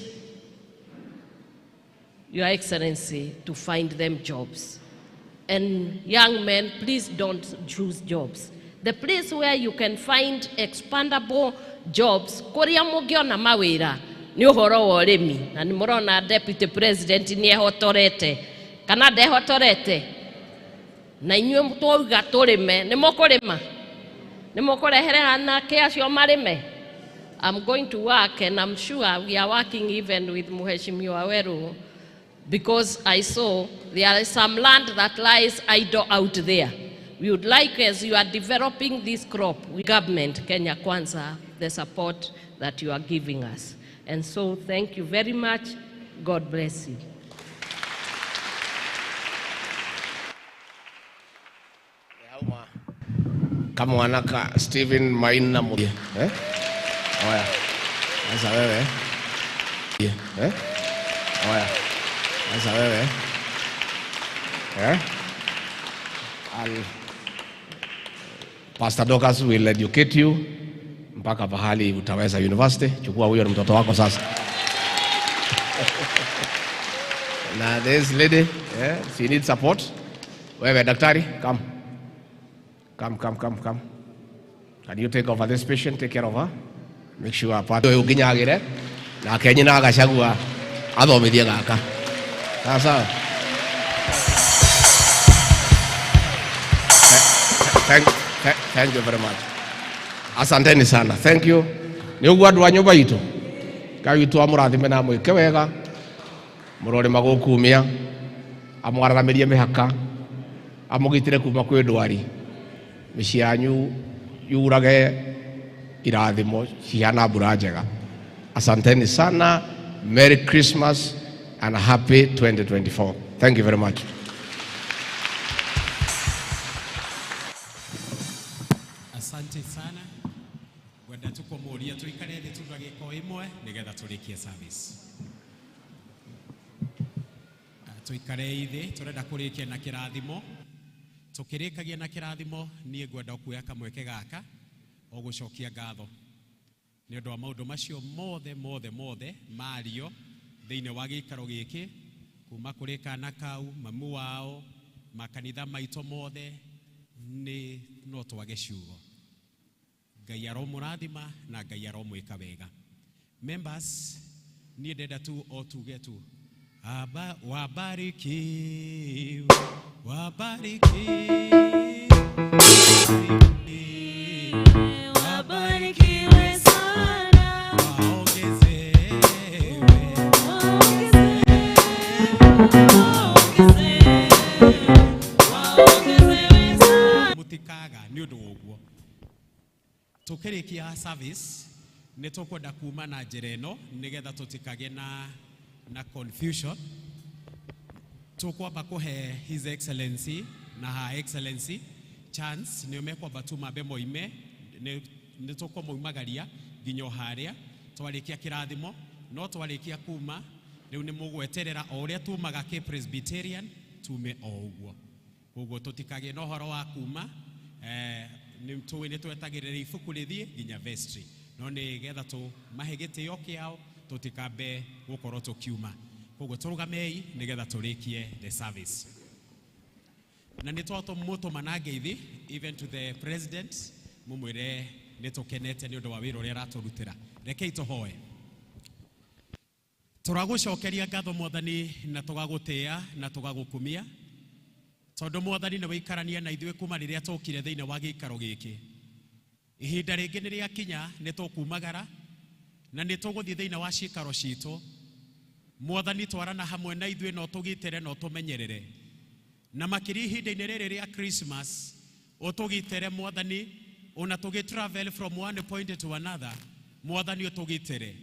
B: Your Excellency, to find them jobs. And young men, please don't choose jobs. The place where you can find expandable jobs, kuria mungiona mawira ni uhoro wa urimi, na ni murona Deputy President ni ehotorete kana ndehotorete, na inyuĩ twauga tũrĩme nĩ mũkũrĩma, nĩ mũkũrehere anake acio marĩme. I'm going to work, and I'm sure we are working even with Mheshimiwa Weru, because I saw there is some land that lies idle out there. We would like, as you are developing this crop, with government, Kenya Kwanza, the support that you are giving us. And so thank you very much. God bless you.
M: Kama wanaka Stephen Maina Muye. Oya. Sasa wewe. Oya. Sasa wewe. Pastor Dorcas will educate you mpaka pahali utaweza university. Chukua huyo ni mtoto wako sasa. Na this lady, she needs support. Wewe daktari, come. Come. Can you take over this patient? Take care of her. Make sure apate ukinyagire na Kenya Gachagua athomithie gaka. Sasa. Thank you very much. Asanteni sana. Thank you. Ni ugu andu a nyumba itu. Ngai witu amurathime na mwike wega. Murore magukumia. Amwararamirie mihaka. Amugitire kuma kwi ndwari. Micii yanyu yurage irathimo cihana mbura njega. Asanteni sana. Merry Christmas and a happy 2024. Thank you very much.
H: Asante sana. Gwenda tukomuria tuikare thi tugagiko imwe nigetha turikie service. Tuikare ithi turenda kurikia na kirathimo. Tukirikagia na kirathimo nie gwenda kuya kamweke gaka ogucokia ngatho. Ni undu wa maundu macio mothe mario thiine wa gikaro giki kuma kuri kana kau mamu wao makanitha maito mothe ni no twage ciugo. Ngai aromurathima na Ngai aromwika wega. Members, ni ndenda tu o tuge tu wabariki
Q: Wabarikiwe sana.
H: Mutikaga ni undu uguo. Tukirikia service ni tukwenda kuma na njira ino nigetha tutikage na confusion. Tukwamba kuhe His Excellency na Her Excellency chance ni umekwamba tu mabe moime ni tukwa moimagaria nginyo haria twarikia kirathimo no twarikia kuma riu ni mugweterera o uria tumaga ki Presbyterian tume o uguo. Koguo tutikage no horo wa kuma ni tuwe ni twetagirira ifuku rithie nginya vestry no ni getha tu mahegete yoke yao tutikabe gukorwo tukiuma. Koguo turugamei ni getha turikie the service. Na ni twato moto manage ithi even to the president mumwire ni tukenete ni undu wa wira uria raturutira. Rekei tuhoe. Turagucokeria ngatho Mwathani na tugagutia na tugagukumia tondu Mwathani ni wikarania na ithuĩ kuma riria tokire thiine wa gikaro giki. Ihinda ringi ni riakinya ni tukumagara na ni tuguthie thiine wa cikaro citu. Mwathani twarana hamwe na ithuĩ no tugitere no tumenyerere na makiri ihinda-inĩ rĩrĩ rĩa Christmas utugitere Mwathani ona tugi travel from one point to another. Mwathani utugitere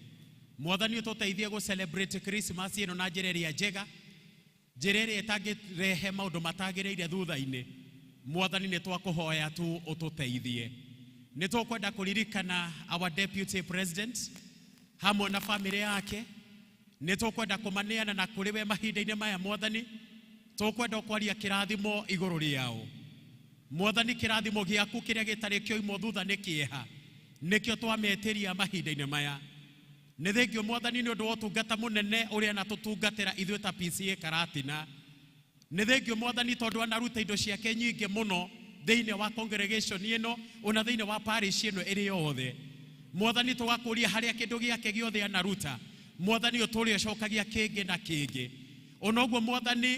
H: Mwathani ututeithie go celebrate Christmas ino na njĩra ĩrĩa njega, njĩra ĩrĩa ĩtangĩrehe maũndũ matagĩrĩire thutha-inĩ. Mwathani nĩ twakũhoya tu ututeithie. Nĩ tũkwenda kũririkana our deputy president hamwe na family yake. Nĩ tũkwenda kũmaneana na kũrĩ we mahinda-inĩ maya Mwathani. Tũkwenda kwaria kĩrathimo igũrũ rĩao. Mwathani kĩrathimo gĩaku kĩrĩa gĩtarĩ kĩoimo thutha nĩ kĩeha. Nĩkĩo twametĩria mahinda-inĩ maya. Nĩ thengio Mwathani nĩ ũndũ wa ũtungata mũnene ũrĩa na tũtungatĩra ithuĩ ta Pcea Karatina. Nĩ thengio Mwathani tondũ anaruta indo ciake nyingĩ mũno thĩinĩ wa congregation ĩno ona thĩinĩ wa parish ĩno ĩrĩ yothe. Mwathani tũgakũria harĩa kĩndũ gĩake gĩothe anaruta. Mwathani ũtũũre ũcokagia kĩngĩ na kĩngĩ. Ona ũguo Mwathani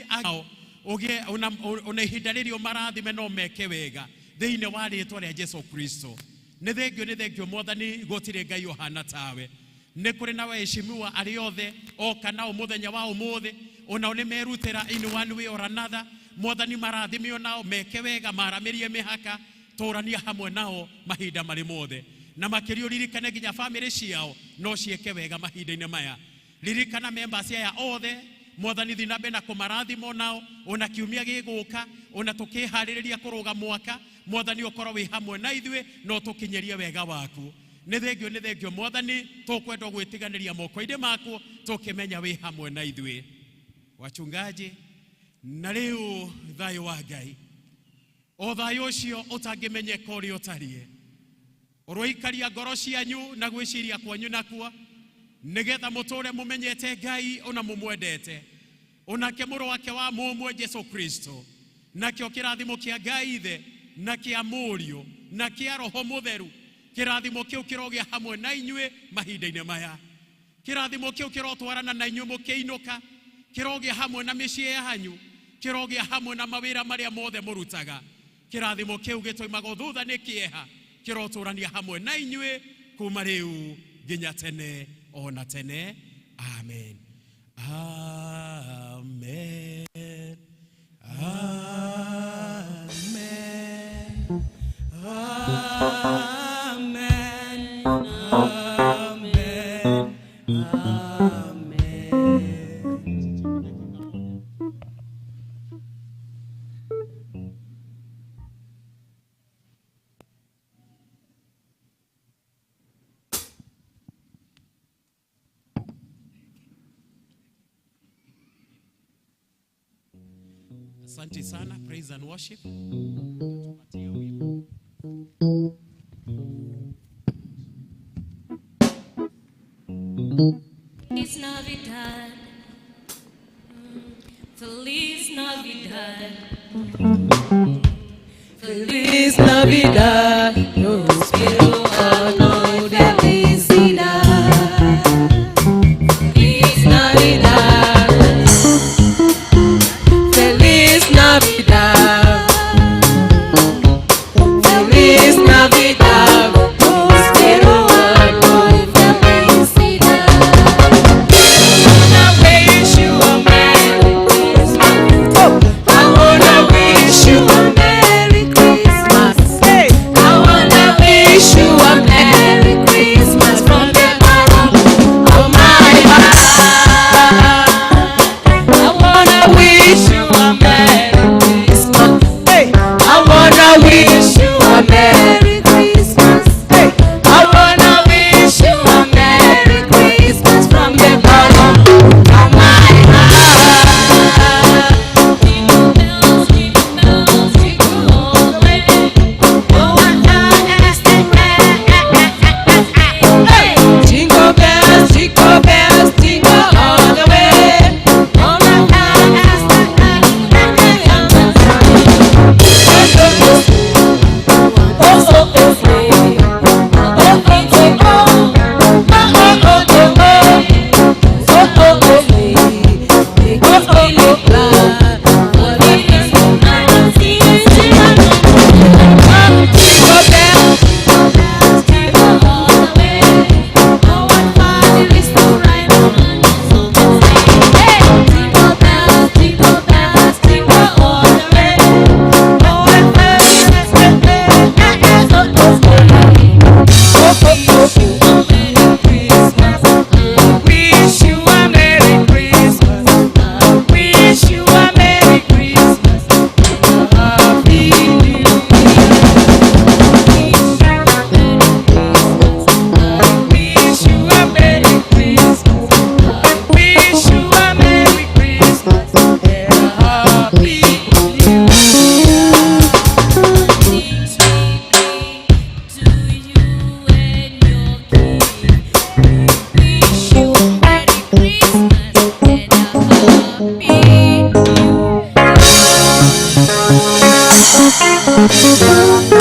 H: ona ihinda rĩrĩ marathime no meke wega thĩinĩ wa rĩĩtwa rĩa Jesu Kristo. Nĩ thengio Mwathani gũtirĩ Ngai ũhana tawe. Nĩ kũrĩ na waheshimiwa arĩ othe oka nao mũthenya wa ũmũthĩ ona nĩ merutĩra in one way or another. Mwathani marathime nao meke wega maramĩrie mĩhaka tũrania hamwe nao mahinda marĩ mothe. Na makĩria ũririkane nginya family ciao no cieke wega mahinda-inĩ maya. Ririkana members aya othe Mwathani thiĩ na mbere na kũmarathima nao ona kiumia gĩgũka ona tũkĩharĩrĩria kũrũga mwaka. Mwathani ũkorwo wĩ hamwe na ithuĩ no tũkinyerie wega waku. Nĩ thengio Mwathani tũkwenda gwĩtiganĩria moko-inĩ maku tũkĩmenya wĩ hamwe na ithuĩ. Wachungaji na rĩu thayũ wa Ngai o thayũ ũcio ũtangĩmenyeka ũrĩa ũtariĩ ũroikaria ngoro cianyu na gwĩciria kwanyu nakuo nigetha mũtũũre mũmenyete Ngai ona mũmwendete onake mũrũ wake wa mũmwe Jesu Kristo nakĩo kĩrathimo kĩa Ngai Ithe na kĩa Mũriũ na kĩa Roho Mũtheru. Kĩrathimo kĩu kĩrogĩa hamwe na inyuĩ mahinda-inĩ maya. Kĩrathimo kĩu kĩrotwarana na inyuĩ mũkĩinũka. Kĩrogĩa hamwe na mĩciĩ yanyu. Kĩrogĩa hamwe na mawĩra marĩa mothe mũrutaga.
U: kirathimo kiu gitoimago thutha ni kieha kiroturania hamwe na inyue kuma riu nginya tene ona tene. Amen. Amen. Amen. Amen. Amen. Asante sana, praise and worship.
Q: Feliz Navidad, Feliz Navidad, Feliz Navidad, nos quiero ano de felicidad. Feliz Navidad, Feliz Navidad, Feliz Navidad, nos quiero ano de felicidad. I wanna wish you a Merry Christmas. Hey, I wanna wish you a Merry Christmas from the bottom of my heart. I wanna wish you a Merry Christmas. Hey, I wanna wish you a Merry Christmas. Hey, I wanna wish you a Merry Christmas from the bottom of my heart. Jingle bells, jingle bells, jingle all the way. All my time as the wish you a Merry Christmas. Wish you a Merry Christmas. Happy New Year. Wish you a Merry Christmas. Wish you a Merry Christmas and a Happy New Year. Wish you a Merry Christmas and a Happy New Year.